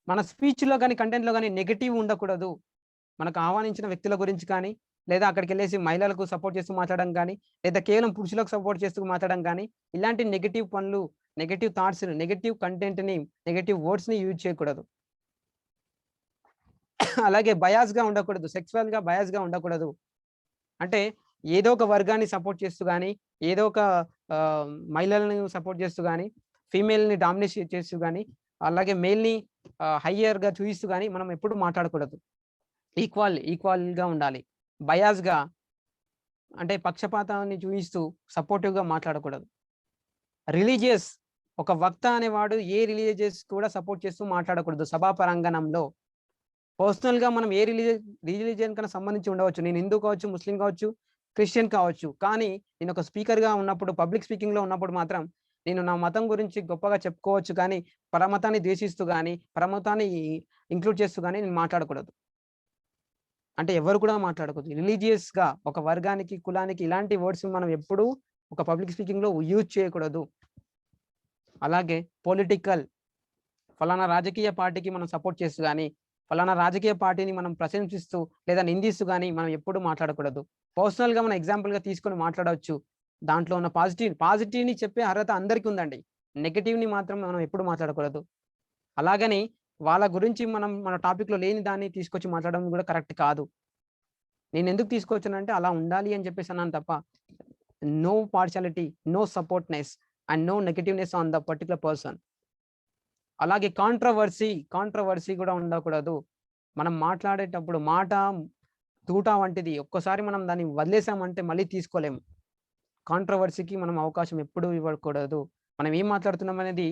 మన స్పీచ్లో కానీ కంటెంట్లో కానీ నెగటివ్ ఉండకూడదు. మనకు ఆహ్వానించిన వ్యక్తుల గురించి కానీ, లేదా అక్కడికి వెళ్ళేసి మహిళలకు సపోర్ట్ చేస్తూ మాట్లాడడం కానీ, లేదా కేవలం పురుషులకు సపోర్ట్ చేస్తూ మాట్లాడడం కానీ, ఇలాంటి నెగటివ్ పనులు, నెగటివ్ థాట్స్, నెగటివ్ కంటెంట్ని, నెగటివ్ వర్డ్స్ని యూజ్ చేయకూడదు. అలాగే బయాస్గా ఉండకూడదు, సెక్సువల్గా బయాస్గా ఉండకూడదు. అంటే ఏదో ఒక వర్గాన్ని సపోర్ట్ చేస్తూ కానీ, ఏదో ఒక మహిళలను సపోర్ట్ చేస్తూ కానీ, ఫీమేల్ని డామినేట్ చేస్తూ కానీ, అలాగే మేల్ని హయ్యర్గా చూపిస్తూ కానీ మనం ఎప్పుడు మాట్లాడకూడదు. ఈక్వల్గా ఉండాలి. బయాస్గా అంటే పక్షపాతాన్ని చూపిస్తూ సపోర్టివ్గా మాట్లాడకూడదు. రిలీజియస్, ఒక వక్త అనేవాడు ఏ రిలీజియస్ కూడా సపోర్ట్ చేస్తూ మాట్లాడకూడదు సభా ప్రాంగణంలో. పర్సనల్గా మనం ఏ రిలీజియన్ కన్నా సంబంధించి ఉండవచ్చు, నేను హిందూ కావచ్చు, ముస్లిం కావచ్చు, క్రిస్టియన్ కావచ్చు, కానీ నేను ఒక స్పీకర్గా ఉన్నప్పుడు, పబ్లిక్ స్పీకింగ్లో ఉన్నప్పుడు మాత్రం నేను నా మతం గురించి గొప్పగా చెప్పుకోవచ్చు, కానీ పరమతాన్ని ద్వేషిస్తూ కానీ, పరమతాన్ని ఇంక్లూడ్ చేస్తూ కానీ నేను మాట్లాడకూడదు. అంటే ఎవరు కూడా మాట్లాడకూడదు. రిలీజియస్గా ఒక వర్గానికి, కులానికి ఇలాంటి వర్డ్స్ మనం ఎప్పుడూ ఒక పబ్లిక్ స్పీకింగ్లో యూజ్ చేయకూడదు. అలాగే పొలిటికల్, ఫలానా రాజకీయ పార్టీకి మనం సపోర్ట్ చేస్తూ కానీ, ఫలానా రాజకీయ పార్టీని మనం ప్రశంసిస్తూ లేదా నిందిస్తూ కానీ మనం ఎప్పుడు మాట్లాడకూడదు. పర్సనల్గా మనం ఎగ్జాంపుల్గా తీసుకొని మాట్లాడవచ్చు. దాంట్లో ఉన్న పాజిటివ్ని చెప్పే అర్హత అందరికీ ఉందండి. నెగిటివ్ని మాత్రం మనం ఎప్పుడు మాట్లాడకూడదు. అలాగని వాళ్ళ గురించి మనం మన టాపిక్లో లేని దాన్ని తీసుకొచ్చి మాట్లాడడం కూడా కరెక్ట్ కాదు. నేను ఎందుకు తీసుకొచ్చానంటే అలా ఉండాలి అని చెప్పేసి అన్నాను తప్ప, no partiality, no supportness and no negativeness on the particular person. అలాగే కాంట్రవర్సీ కూడా ఉండకూడదు. మనం మాట్లాడేటప్పుడు మాట తూటా వంటిది, ఒక్కసారి మనం దాన్ని వదిలేసామంటే మళ్ళీ తీసుకోలేము. కాంట్రవర్సీకి మనం అవకాశం ఎప్పుడూ ఇవ్వకూడదు. మనం ఏం మాట్లాడుతున్నాం అనేది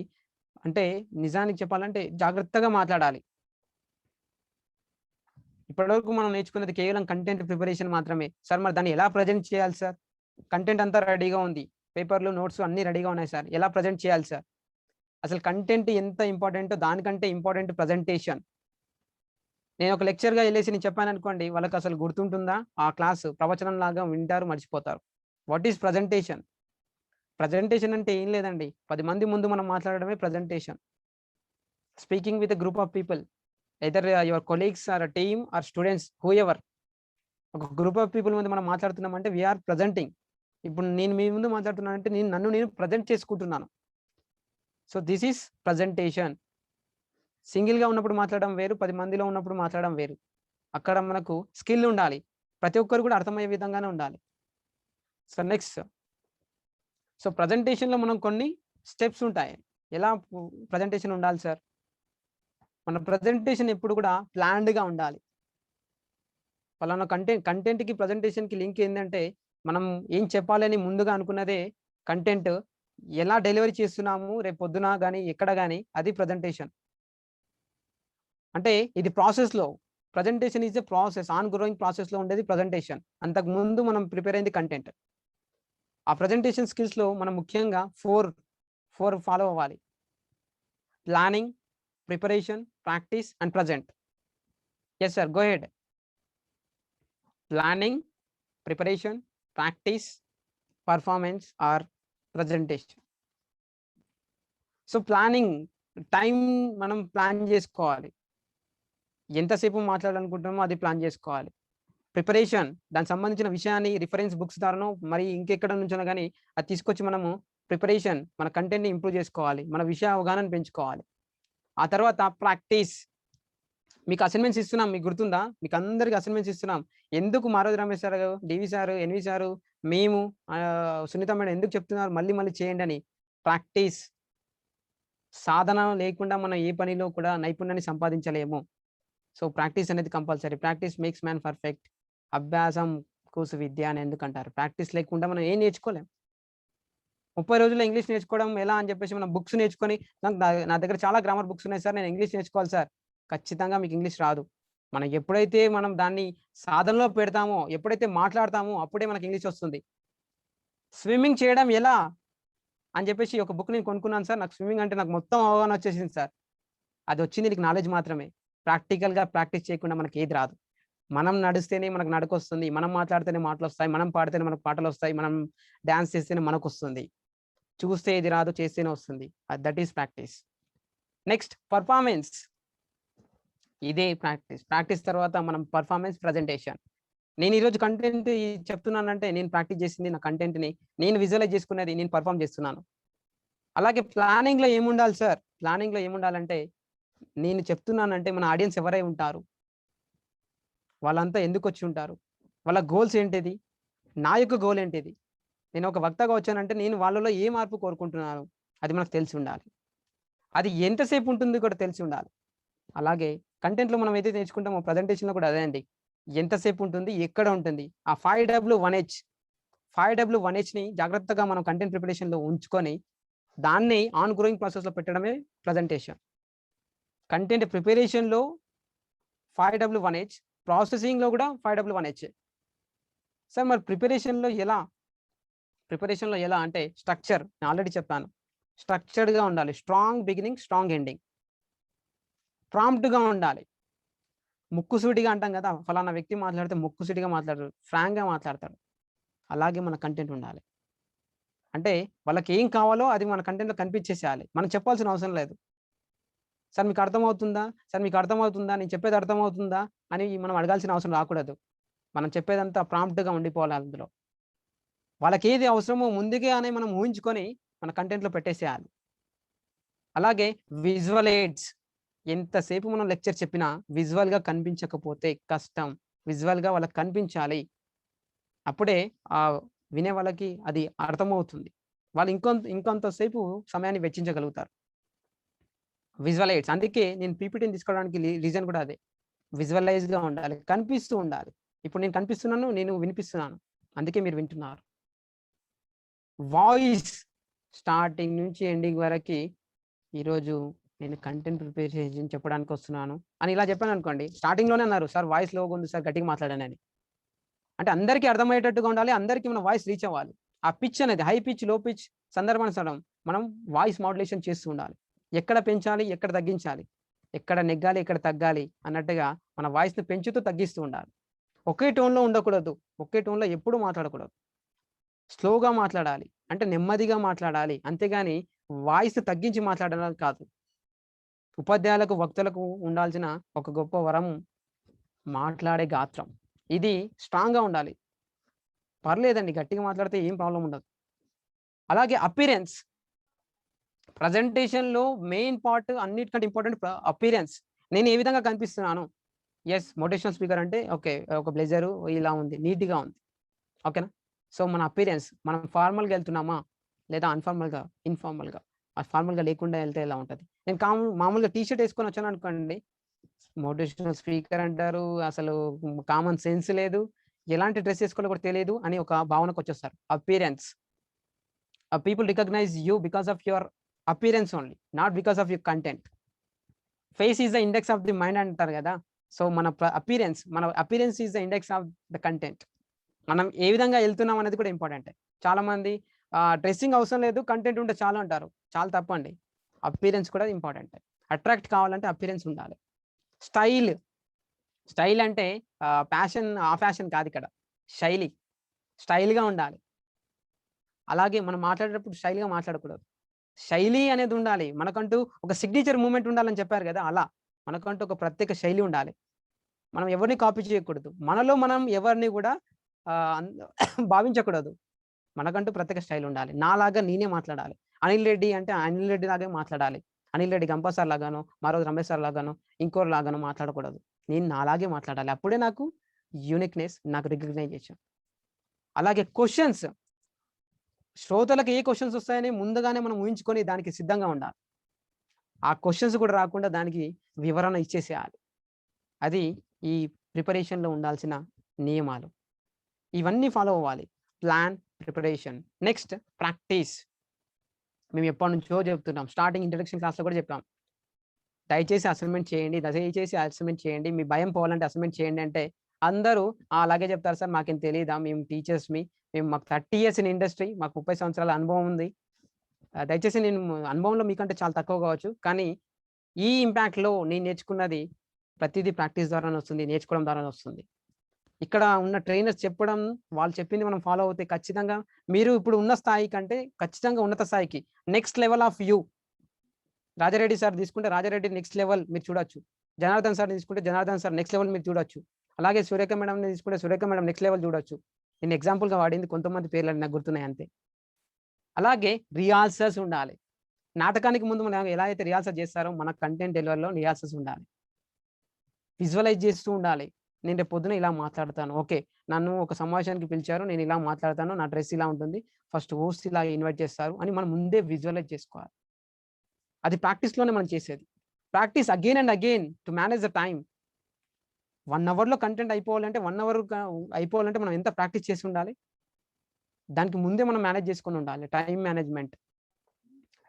అంటే నిజానికి చెప్పాలంటే జాగ్రత్తగా మాట్లాడాలి. ఇప్పటివరకు మనం నేర్చుకున్నది కేవలం కంటెంట్ ప్రిపరేషన్ మాత్రమే. సార్ మరి దాన్ని ఎలా ప్రజెంట్ చేయాలి సార్? కంటెంట్ అంతా రెడీగా ఉంది, పేపర్లు, నోట్స్ అన్నీ రెడీగా ఉన్నాయి సార్, ఎలా ప్రజెంట్ చేయాలి సార్? అసలు కంటెంట్ ఎంత ఇంపార్టెంటో దానికంటే ఇంపార్టెంట్ ప్రజెంటేషన్. నేను ఒక లెక్చర్గా వెళ్ళేసి నేను చెప్పాను అనుకోండి, వాళ్ళకి అసలు గుర్తుంటుందా? ఆ క్లాసు ప్రవచనం లాగా వింటారు, మర్చిపోతారు. What is presentation? ప్రజెంటేషన్ అంటే ఏం లేదండి, 10 మంది ముందు మనం మాట్లాడడమే presentation. Speaking with a group of people, either your colleagues or team or students, whoever. ఒక గ్రూప్ ఆఫ్ పీపుల్ ముందు మనం మాట్లాడుతున్నామంటే వీఆర్ ప్రజెంటింగ్. ఇప్పుడు నేను మీ ముందు మాట్లాడుతున్నానంటే నేను ప్రజెంట్ చేసుకుంటున్నాను. So this is presentation. సింగిల్గా ఉన్నప్పుడు మాట్లాడడం వేరు, 10 మందిలో ఉన్నప్పుడు మాట్లాడడం వేరు. అక్కడ మనకు స్కిల్ ఉండాలి, ప్రతి ఒక్కరు కూడా అర్థమయ్యే విధంగానే ఉండాలి. సో నెక్స్ట్, సో ప్రజెంటేషన్లో మనం కొన్ని స్టెప్స్ ఉంటాయి. ఎలా ప్రజెంటేషన్ ఉండాలి సార్? మన ప్రజెంటేషన్ ఎప్పుడు కూడా ప్లాన్డ్గా ఉండాలి. ఫలానా కంటెంట్కి ప్రజెంటేషన్కి లింక్ ఏంటంటే, మనం ఏం చెప్పాలని ముందుగా అనుకున్నదే కంటెంట్ ఎలా డెలివరీ చేస్తున్నాము రేపు పొద్దున కానీ ఎక్కడ కానీ, అది ప్రజెంటేషన్. అంటే ఇది ప్రాసెస్లో, presentation is a process, on growing ప్రాసెస్లో ఉండేది ప్రజెంటేషన్. అంతకు ముందు మనం ప్రిపేర్ అయింది కంటెంట్. ఆ ప్రజెంటేషన్ స్కిల్స్లో మనం ముఖ్యంగా ఫోర్ ఫాలో అవ్వాలి: planning, preparation, practice and present. Yes sir, go head. Planning, preparation, practice, performance are presentation. So planning time మనం ప్లాన్ చేసుకోవాలి. ఎంతసేపు మాట్లాడాలనుకుంటున్నామో అది ప్లాన్ చేసుకోవాలి. ప్రిపరేషన్ దానికి సంబంధించిన విషయాన్ని రిఫరెన్స్ బుక్స్ ద్వారానో మరి ఇంకెక్కడ నుంచో కానీ అది తీసుకొచ్చి మనము ప్రిపరేషన్ మన కంటెంట్ని ఇంప్రూవ్ చేసుకోవాలి. మన విషయ అవగాహనను పెంచుకోవాలి. ఆ తర్వాత ప్రాక్టీస్. మీకు అసైన్మెంట్స్ ఇస్తున్నాం, మీకు గుర్తుందా? మీకు అందరికి అసైన్మెంట్స్ ఇస్తున్నాం. ఎందుకు మారోజు రమేష్ సార్, డివి సార్, ఎన్వి సారు, మేము సునీత మేడం ఎందుకు చెప్తున్నారు మళ్ళీ మళ్ళీ చేయండి అని? ప్రాక్టీస్. సాధన లేకుండా మనం ఏ పనిలో కూడా నైపుణ్యాన్ని సంపాదించలేము. సో ప్రాక్టీస్ అనేది compulsory. Practice makes man perfect. అభ్యాసం కూసు విద్య అని ఎందుకంటారు? ప్రాక్టీస్ లేకుండా మనం ఏం నేర్చుకోలేం. 30 రోజుల్లో ఇంగ్లీష్ నేర్చుకోవడం ఎలా అని చెప్పేసి మనం బుక్స్ నేర్చుకొని నా దగ్గర చాలా గ్రామర్ బుక్స్ ఉన్నాయి సార్, నేను ఇంగ్లీష్ నేర్చుకోవాలి సార్. ఖచ్చితంగా మీకు ఇంగ్లీష్ రాదు. మనం ఎప్పుడైతే మనం దాన్ని సాధనలో పెడతామో, ఎప్పుడైతే మాట్లాడతామో అప్పుడే మనకి ఇంగ్లీష్ వస్తుంది. స్విమ్మింగ్ చేయడం ఎలా అని చెప్పేసి ఒక బుక్ నేను కొనుక్కున్నాను సార్. నాకు స్విమ్మింగ్ అంటే నాకు మొత్తం అవగాహన వచ్చేసింది సార్. అది వచ్చింది నీకు నాలెడ్జ్ మాత్రమే. ప్రాక్టికల్గా ప్రాక్టీస్ చేయకుండా మనకి ఏది రాదు. మనం నడిస్తేనే మనకు నడక వస్తుంది, మనం మాట్లాడితేనే మాటలు వస్తాయి, మనం పాడితేనే మనకు పాటలు వస్తాయి, మనం డ్యాన్స్ చేస్తేనే మనకు వస్తుంది. చూస్తే ఏది రాదు, చేస్తేనే వస్తుంది. That is practice. Next performance. ఇదే ప్రాక్టీస్. ప్రాక్టీస్ తర్వాత మనం పర్ఫార్మెన్స్, ప్రజెంటేషన్. నేను ఈరోజు కంటెంట్ చెప్తున్నానంటే నేను ప్రాక్టీస్ చేసింది నా కంటెంట్ని, నేను విజువలైజ్ చేసుకునేది, నేను పర్ఫామ్ చేస్తున్నాను. అలాగే ప్లానింగ్లో ఏముండాలి సార్? ప్లానింగ్లో ఏముండాలంటే నేను చెప్తున్నానంటే మన ఆడియన్స్ ఎవరై ఉంటారు, వాళ్ళంతా ఎందుకు వచ్చి ఉంటారు, వాళ్ళ గోల్స్ ఏంటిది, నా యొక్క గోల్ ఏంటిది, నేను ఒక వక్తగా వచ్చానంటే నేను వాళ్ళలో ఏ మార్పు కోరుకుంటున్నాను అది మనకు తెలిసి ఉండాలి. అది ఎంతసేపు ఉంటుంది కూడా తెలిసి ఉండాలి. అలాగే కంటెంట్లో మనం ఏదైతే నేర్చుకుంటామో ప్రజెంటేషన్లో కూడా అదే అండి. ఎంతసేపు ఉంటుంది, ఎక్కడ ఉంటుంది. ఆ 5W1H 5W1Hని జాగ్రత్తగా మనం కంటెంట్ ప్రిపరేషన్లో ఉంచుకొని దాన్ని ఆన్ గ్రోయింగ్ ప్రాసెస్లో పెట్టడమే ప్రజెంటేషన్. కంటెంట్ ప్రిపరేషన్లో 5W1H, ప్రాసెసింగ్లో కూడా 5W1H. సార్ మరి ప్రిపరేషన్లో ఎలా అంటే స్ట్రక్చర్. నేను ఆల్రెడీ చెప్పాను, స్ట్రక్చర్డ్గా ఉండాలి. Strong beginning, strong ending. ప్రాంప్ట్గా ఉండాలి. ముక్కుసూటిగా అంటాం కదా, ఫలానా వ్యక్తి మాట్లాడితే ముక్కుసూటిగా మాట్లాడరు, ఫ్రాంక్గా మాట్లాడతాడు. అలాగే మన కంటెంట్ ఉండాలి. అంటే వాళ్ళకి ఏం కావాలో అది మన కంటెంట్లో కనిపించేసేయాలి. మనం చెప్పాల్సిన అవసరం లేదు. సార్ మీకు అర్థమవుతుందా, సార్ మీకు అర్థమవుతుందా, నేను చెప్పేది అర్థమవుతుందా అని మనం అడగాల్సిన అవసరం రాకూడదు. మనం చెప్పేదంతా ప్రాంప్ట్గా ఉండిపోవాలి. అందులో వాళ్ళకి ఏది అవసరమో ముందుగానే మనం ఊహించుకొని మన కంటెంట్లో పెట్టేసేయాలి. అలాగే విజువల్ ఎయిడ్స్. ఎంతసేపు మనం లెక్చర్ చెప్పినా విజువల్గా కనిపించకపోతే కష్టం. విజువల్గా వాళ్ళకి కనిపించాలి. అప్పుడే ఆ వినే వాళ్ళకి అది అర్థమవుతుంది. వాళ్ళు ఇంకొంతసేపు సమయాన్ని వెచ్చించగలుగుతారు. Visual AIDS. అందుకే నేను పీపీటీని తీసుకోవడానికి రీజన్ కూడా అదే. విజువలైజ్గా ఉండాలి, కనిపిస్తూ ఉండాలి. ఇప్పుడు నేను కనిపిస్తున్నాను, నేను వినిపిస్తున్నాను, అందుకే మీరు వింటున్నారు. వాయిస్. స్టార్టింగ్ నుంచి ఎండింగ్ వరకు ఈరోజు నేను కంటెంట్ ప్రిపరేషన్ చెప్పడానికి వస్తున్నాను అని ఇలా చెప్పాను అనుకోండి, స్టార్టింగ్లోనే అన్నారు సార్ వాయిస్ లోగా ఉంది సార్, గట్టిగా మాట్లాడానని. అంటే అందరికీ అర్థమయ్యేటట్టుగా ఉండాలి, అందరికీ మన వాయిస్ రీచ్ అవ్వాలి. ఆ పిచ్ అనేది హై పిచ్, లో పిచ్ సందర్భానుసారం మనం వాయిస్ మాడ్యులేషన్ చేస్తూ ఉండాలి. ఎక్కడ పెంచాలి, ఎక్కడ తగ్గించాలి, ఎక్కడ నెగ్గాలి, ఎక్కడ తగ్గాలి అన్నట్టుగా మన వాయిస్ని పెంచుతూ తగ్గిస్తూ ఉండాలి. ఒకే టోన్లో ఉండకూడదు, ఒకే టోన్లో ఎప్పుడూ మాట్లాడకూడదు. స్లోగా మాట్లాడాలి, అంటే నెమ్మదిగా మాట్లాడాలి. అంతేగాని వాయిస్ తగ్గించి మాట్లాడాలి కాదు. ఉపాధ్యాయులకు, వక్తలకు ఉండాల్సిన ఒక గొప్ప వరం మాట్లాడే గాత్రం. ఇది స్ట్రాంగ్గా ఉండాలి. పర్లేదండి, గట్టిగా మాట్లాడితే ఏం ప్రాబ్లం ఉండదు. అలాగే అపీరెన్స్. ప్రజెంటేషన్లో మెయిన్ పార్ట్, అన్నిటికంటే ఇంపార్టెంట్ అపీరెన్స్. నేను ఏ విధంగా కనిపిస్తున్నాను. ఎస్, మోటివేషనల్ స్పీకర్ అంటే ఓకే, ఒక బ్లేజరు ఇలా ఉంది, నీట్గా ఉంది, ఓకేనా. సో మన అపీరెన్స్, మనం ఫార్మల్గా వెళ్తున్నామా లేదా ఇన్ఫార్మల్గా. ఆ ఫార్మల్గా లేకుండా వెళ్తే ఎలా ఉంటుంది. నేను మామూలుగా టీషర్ట్ వేసుకొని వచ్చాను అనుకోండి, మోటివేషనల్ స్పీకర్ అంటారు, అసలు కామన్ సెన్స్ లేదు, ఎలాంటి డ్రెస్ వేసుకోవాలో కూడా తెలియదు అని ఒక భావనకు వచ్చేస్తారు. Appearance. People recognize you because of your appearance only, not because of your content. Face is the index of the mind అంటారు కదా. సో మన appearance is the index of the content. మనం ఏ విధంగా వెళ్తున్నాం అనేది కూడా ఇంపార్టెంట్. చాలా మంది డ్రెస్సింగ్ అవసరం లేదు, కంటెంట్ ఉంటే చాలా అంటారు. చాలా తప్పండి. అపీరెన్స్ కూడా ఇంపార్టెంట్. అట్రాక్ట్ కావాలంటే అపీరెన్స్ ఉండాలి. స్టైల్ అంటే ప్యాషన్, ఆ ఫ్యాషన్ కాదు ఇక్కడ, శైలి. స్టైల్గా ఉండాలి. అలాగే మనం మాట్లాడేటప్పుడు స్టైల్గా మాట్లాడకూడదు. శైలి అనేది ఉండాలి. మనకంటూ ఒక సిగ్నేచర్ మూవ్‌మెంట్ ఉండాలని చెప్పారు కదా! అలా మనకంటూ ఒక ప్రత్యేక శైలి ఉండాలి. మనం ఎవరిని కాపీ చేయకూడదు. మనలో మనం ఎవరిని కూడా భావించకూడదు. మనకంటూ ప్రత్యేక స్టైల్ ఉండాలి. నాలాగా నేనే మాట్లాడాలి. అనిల్ రెడ్డి అంటే అనిల్ రెడ్డి లాగే మాట్లాడాలి. అనిల్ రెడ్డి గంప సార్ లాగానో, మరో రమేష్ సార్ లాగానో, ఇంకోరి లాగానో మాట్లాడకూడదు. నేను నాలాగే మాట్లాడాలి. అప్పుడే నాకు యూనిక్‌నెస్, నాకు రికగ్నైజేషన్. అలాగే క్వెషన్స్ శ్రోతలకు ఏ క్వెషన్స్ వస్తాయని ముందుగానే మనం ఊహించుకొని దానికి సిద్ధంగా ఉండాలి. ఆ క్వెషన్స్ కూడా రాకుండా దానికి వివరణ ఇచ్చేసేయాలి. అది ఈ ప్రిపరేషన్‌లో ఉండాల్సిన నియమాలు. ఇవన్నీ ఫాలో అవ్వాలి. Plan, preparation. Next practice. మేము ఎప్పటినుంచో చెప్తున్నాం. స్టార్టింగ్ ఇంట్రడక్షన్ క్లాస్‌లో కూడా చెప్పాం. దయచేసి అసైన్‌మెంట్ చేయండి. దయచేసి అసైన్‌మెంట్ చేయండి. మీ భయం పోవాలంటే అసైన్‌మెంట్ చేయండి అంటే అందరూ అలాగే చెప్తారు సార్ మాకేం తెలీదా? మేము టీచర్స్‌మి. మాకు 30 ఇయర్స్ ఇన్ ఇండస్ట్రీ. మాకు 30 సంవత్సరాల అనుభవం ఉంది. దయచేసి నేను అనుభవంలో మీకంటే చాలా తక్కువ కావచ్చు. కానీ ఈ ఇంపాక్ట్‌లో నేను నేర్చుకున్నది ప్రతీదీ ప్రాక్టీస్ ద్వారానే వస్తుంది. నేర్చుకోవడం ద్వారానే వస్తుంది. ఇక్కడ ఉన్న ట్రైనర్స్ చెప్పడం, వాళ్ళు చెప్పింది మనం ఫాలో అవుతే ఖచ్చితంగా మీరు ఇప్పుడు ఉన్న స్థాయి కంటే ఖచ్చితంగా ఉన్నత స్థాయికి next level of you. Rajareddy sir తీసుకుంటే రాజారెడ్డి నెక్స్ట్ లెవెల్ మీరు చూడొచ్చు. జనార్దన్ సార్ తీసుకుంటే జనార్దన్ సార్ నెక్స్ట్ లెవెల్ మీరు చూడొచ్చు. అలాగే సురేఖ మేడంని తీసుకుంటే సురేఖ మేడం నెక్స్ట్ లెవెల్ చూడొచ్చు. నేను ఎగ్జాంపుల్‌గా వాడింది కొంతమంది పేర్లు నాకు గుర్తున్నాయి అంతే. అలాగే రిహార్సల్స్ ఉండాలి. నాటకానికి ముందు మనం ఎలా అయితే రిహార్సల్ చేస్తారో మన కంటెంట్ డెలివరీలో రిహార్సల్స్ ఉండాలి. విజువలైజ్ చేస్తూ ఉండాలి. నేను రేపు పొద్దున ఇలా మాట్లాడతాను. ఓకే. నన్ను ఒక సమావేశానికి పిలిచారు. నేను ఇలా మాట్లాడతాను. నా డ్రెస్ ఇలా ఉంటుంది. ఫస్ట్ హోస్ట్ ఇలా ఇన్వైట్ చేస్తారు అని మనం ముందే విజువలైజ్ చేసుకోవాలి. అది ప్రాక్టీస్‌లోనే మనం చేసేది. Practice again and again to manage the time. 1 అవర్‌లో కంటెంట్ అయిపోవాలంటే 1 అవర్ అయిపోవాలంటే మనం ఎంత ప్రాక్టీస్ చేసి ఉండాలి? దానికి ముందే మనం మేనేజ్ చేసుకొని ఉండాలి. Time management.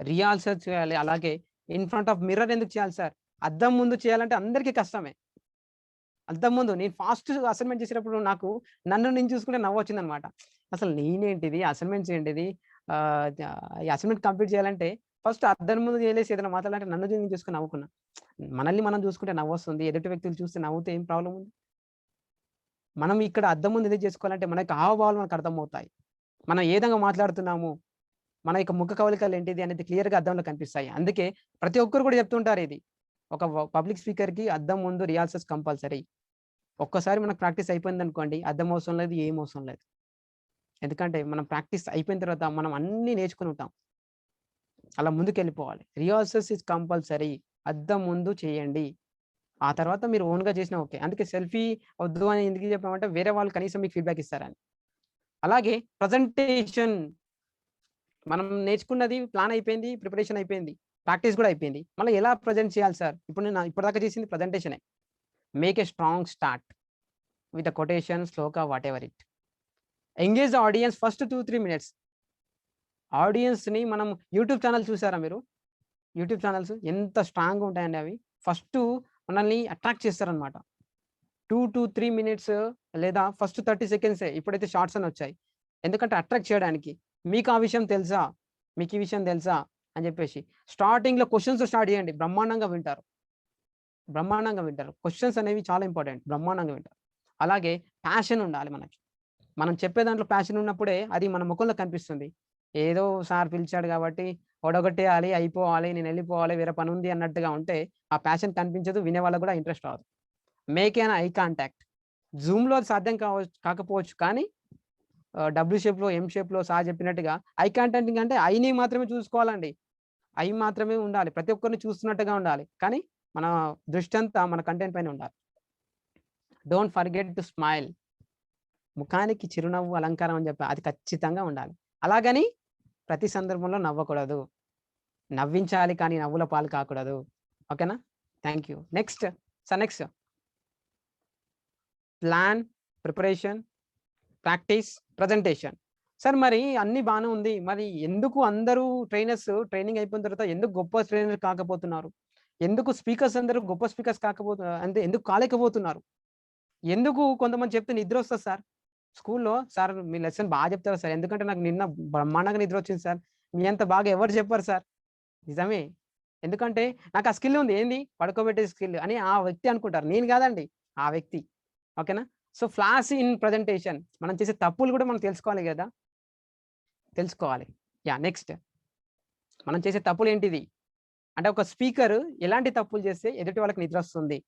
రిహార్సల్ చేయాలి. అలాగే ఇన్ ఫ్రంట్ ఆఫ్ మిర్రర్ ఎందుకు చేయాలి సార్? అద్దం ముందు చేయాలంటే అందరికీ కష్టమే. అద్దం ముందు నేను ఫాస్ట్ అసైన్‌మెంట్ చేసేటప్పుడు నాకు నన్ను నేను చూసుకుంటే నవ్వొచ్చిందనమాట. అసలు నేనేంటిది? అసైన్‌మెంట్స్ ఏంటిది? ఈ అసైన్‌మెంట్ కంప్లీట్ చేయాలంటే ఫస్ట్ అద్దం ముందు చేయలేసి ఏదైనా మాట్లాడాలంటే నన్ను నేను చూసుకొని నవ్వుకున్నా. మనల్ని మనం చూసుకుంటే నవ్వొస్తుంది. ఎదుటి వ్యక్తులు చూస్తే నవ్వుతే ఏం ప్రాబ్లమ్ ఉంది? మనం ఇక్కడ అద్దం ముందు ఎందుకు చేసుకోవాలంటే మన యొక్క హావభావాలు మనకు అర్థమవుతాయి. మనం ఏ విధంగా మాట్లాడుతున్నాము? మన యొక్క ముఖ కవళికలు ఏంటిది అనేది క్లియర్‌గా అద్దంలో కనిపిస్తాయి. అందుకే ప్రతి ఒక్కరు కూడా చెప్తుంటారు ఇది. ఒక పబ్లిక్ స్పీకర్‌కి అద్దం ముందు రిహార్సల్స్ కంపల్సరీ. ఒక్కసారి మనకు ప్రాక్టీస్ అయిపోయిందనుకోండి, అద్దం అవసరం లేదు, ఏం అవసరం లేదు. ఎందుకంటే మనం ప్రాక్టీస్ అయిపోయిన తర్వాత మనం అన్నీ నేర్చుకొని ఉంటాం. అలా ముందుకెళ్ళిపోవాలి. Rehearsals is compulsory. అద్దం ముందు చేయండి. ఆ తర్వాత మీరు ఓన్‌గా చేసినా ఓకే. అందుకే సెల్ఫీ వద్దు అని ఎందుకు చెప్పామంటే వేరే వాళ్ళు కనీసం మీకు ఫీడ్‌బ్యాక్ ఇస్తారని. అలాగే ప్రజెంటేషన్. మనం నేర్చుకున్నది ప్లాన్ అయిపోయింది, ప్రిపరేషన్ అయిపోయింది. ప్రాక్టీస్ కూడా అయిపోయింది. మళ్ళీ ఎలా ప్రెజెంట్ చేయాలి సార్? ఇప్పుడు నేను ఇప్పటిదాకా చేసింది ప్రెజెంటేషనే. Make a strong start with a quotation, shloka whatever it. Engage the audience first 2-3 minutes. ఆడియన్స్‌ని మనం యూట్యూబ్ ఛానల్ చూసారా మీరు? యూట్యూబ్ ఛానల్స్ ఎంత స్ట్రాంగ్‌గా ఉంటాయండి అవి. ఫస్టు మనల్ని అట్రాక్ట్ చేస్తారనమాట. 2-3 మినిట్స్ లేదా ఫస్ట్ 30 సెకండ్సే ఇప్పుడైతే షార్ట్స్ అని వచ్చాయి. ఎందుకంటే అట్రాక్ట్ చేయడానికి. మీకు ఆ విషయం తెలుసా? మీకు ఈ విషయం తెలుసా? అని చెప్పేసి స్టార్టింగ్‌లో క్వెషన్స్ స్టార్ట్ చేయండి. బ్రహ్మాండంగా వింటారు. బ్రహ్మాండంగా వింటారు. క్వెషన్స్ అనేవి చాలా ఇంపార్టెంట్. బ్రహ్మాండంగా వింటారు. అలాగే ప్యాషన్ ఉండాలి మనకి. మనం చెప్పే దాంట్లో ప్యాషన్ ఉన్నప్పుడే అది మన ముఖంలో కనిపిస్తుంది. ఏదో సార్ పిలిచాడు కాబట్టి ఒడగొట్టేయాలి, అయిపోవాలి, నేను వెళ్ళిపోవాలి, వేరే పని ఉంది అన్నట్టుగా ఉంటే ఆ ప్యాషన్ కనిపించదు. వినే వాళ్ళకి కూడా ఇంట్రెస్ట్ రాదు. Make an eye contact. జూమ్‌లో అది సాధ్యం కాకపోవచ్చు. కానీ డబ్ల్యూ షేప్‌లో, ఎం షేప్‌లో సార్ చెప్పినట్టుగా ఐ కాంటాక్టింగ్ అంటే ఐని మాత్రమే చూసుకోవాలండి. ఐ మాత్రమే ఉండాలి. ప్రతి ఒక్కరిని చూస్తున్నట్టుగా ఉండాలి. కానీ మన దృష్టి అంతా మన కంటెంట్ పైన ఉండాలి. Don't forget to smile. ముఖానికి చిరునవ్వు అలంకారం అని చెప్పి అది ఖచ్చితంగా ఉండాలి. అలాగని ప్రతి సందర్భంలో నవ్వకూడదు. నవ్వించాలి కానీ నవ్వుల పాలు కాకూడదు. ఓకేనా? Thank you. Next plan, preparation, practice, presentation. Sir మరి అన్నీ బానే ఉంది. మరి ఎందుకు అందరూ ట్రైనర్స్ ట్రైనింగ్ అయిపోయిన తర్వాత ఎందుకు గొప్ప ట్రైనర్ కాకపోతున్నారు? ఎందుకు స్పీకర్స్ అందరూ గొప్ప స్పీకర్స్ అంటే ఎందుకు కాలేకపోతున్నారు? ఎందుకు కొంతమంది చెప్తే నిద్రొస్తది సార్. స్కూల్‌లో సార్ మీ లెసన్ బాగా చెప్తారు సార్. ఎందుకంటే నాకు నిన్న బ్రహ్మాండంగా నిద్రొచ్చింది సార్. మీ అంత బాగా ఎవరు చెప్పరు సార్. నిజమే. ఎందుకంటే నాకు ఆ స్కిల్ ఉంది. ఏంది? పడుకోబెట్టే స్కిల్ అని ఆ వ్యక్తి అనుకుంటారు. నేను కాదండి. ఆ వ్యక్తి. ఓకేనా? So floss in presentation. మనం చేసే తప్పులు కూడా మనం తెలుసుకోవాలి గదా! తెలుసుకోవాలి. యాహ్! నెక్స్ట్ మనం చేసే తప్పులు ఏంటిది అంటే ఒక స్పీకర్ ఎలాంటి తప్పులు చేస్తే ఎదుటి వాళ్ళకి నిద్ర వస్తుంది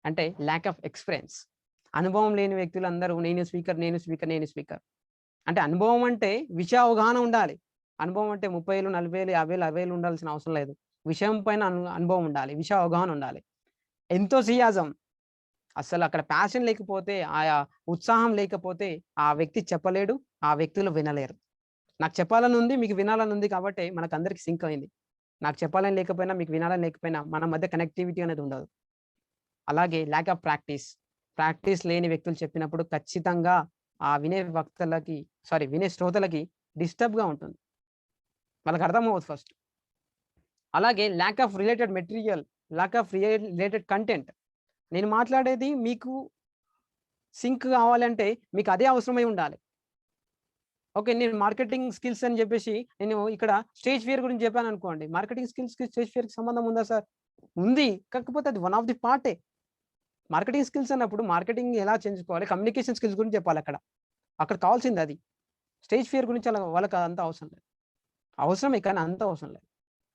అంటే ల్యాక్ ఆఫ్ ఎక్స్పీరియన్స్. అనుభవం లేని వ్యక్తులు అందరూ నేను స్పీకర్ అంటే అనుభవం అంటే విషయ అవగాహన ఉండాలి. అనుభవం అంటే 30 ఏళ్ళు 40 ఏళ్ళు 50 ఏళ్ళు 60 ఏళ్ళు ఉండాల్సిన అవసరం లేదు. విషయం పైన అనుభవం ఉండాలి, విషయ అవగాహన ఉండాలి, ఎంతోసియాజం. అసలు అక్కడ ప్యాషన్ లేకపోతే ఆయా ఉత్సాహం లేకపోతే ఆ వ్యక్తి చెప్పలేడు, ఆ వ్యక్తులు వినలేరు. నాకు చెప్పాలని ఉంది, మీకు వినాలని ఉంది కాబట్టి మనకు అందరికి సింక్ అయింది. నాకు చెప్పాలని లేకపోయినా మీకు వినాలని లేకపోయినా మన మధ్య కనెక్టివిటీ అనేది ఉండదు. అలాగే ల్యాక్ ఆఫ్ ప్రాక్టీస్ లేని వ్యక్తులు చెప్పినప్పుడు ఖచ్చితంగా ఆ వినే శ్రోతలకి డిస్టర్బ్గా ఉంటుంది, వాళ్ళకి అర్థమవుతుంది ఫస్ట్. అలాగే lack of related material, lack of related content. నేను మాట్లాడేది మీకు సింక్ కావాలంటే మీకు అదే అవసరమై ఉండాలి. ఓకే, నేను మార్కెటింగ్ స్కిల్స్ అని చెప్పేసి నేను ఇక్కడ స్టేజ్ ఫియర్ గురించి చెప్పాను అనుకోండి. మార్కెటింగ్ స్కిల్స్కి స్టేజ్ ఫియర్కి సంబంధం ఉందా సార్? ఉంది, కాకపోతే అది వన్ ఆఫ్ ది పార్టే. మార్కెటింగ్ స్కిల్స్ అన్నప్పుడు మార్కెటింగ్ ఎలా చేయించుకోవాలి, కమ్యూనికేషన్ స్కిల్స్ గురించి చెప్పాలి. అక్కడ కావాల్సింది అది. స్టేజ్ ఫియర్ గురించి వాళ్ళకి అంత అవసరం లేదు, అవసరమే కానీ అంత అవసరం లేదు.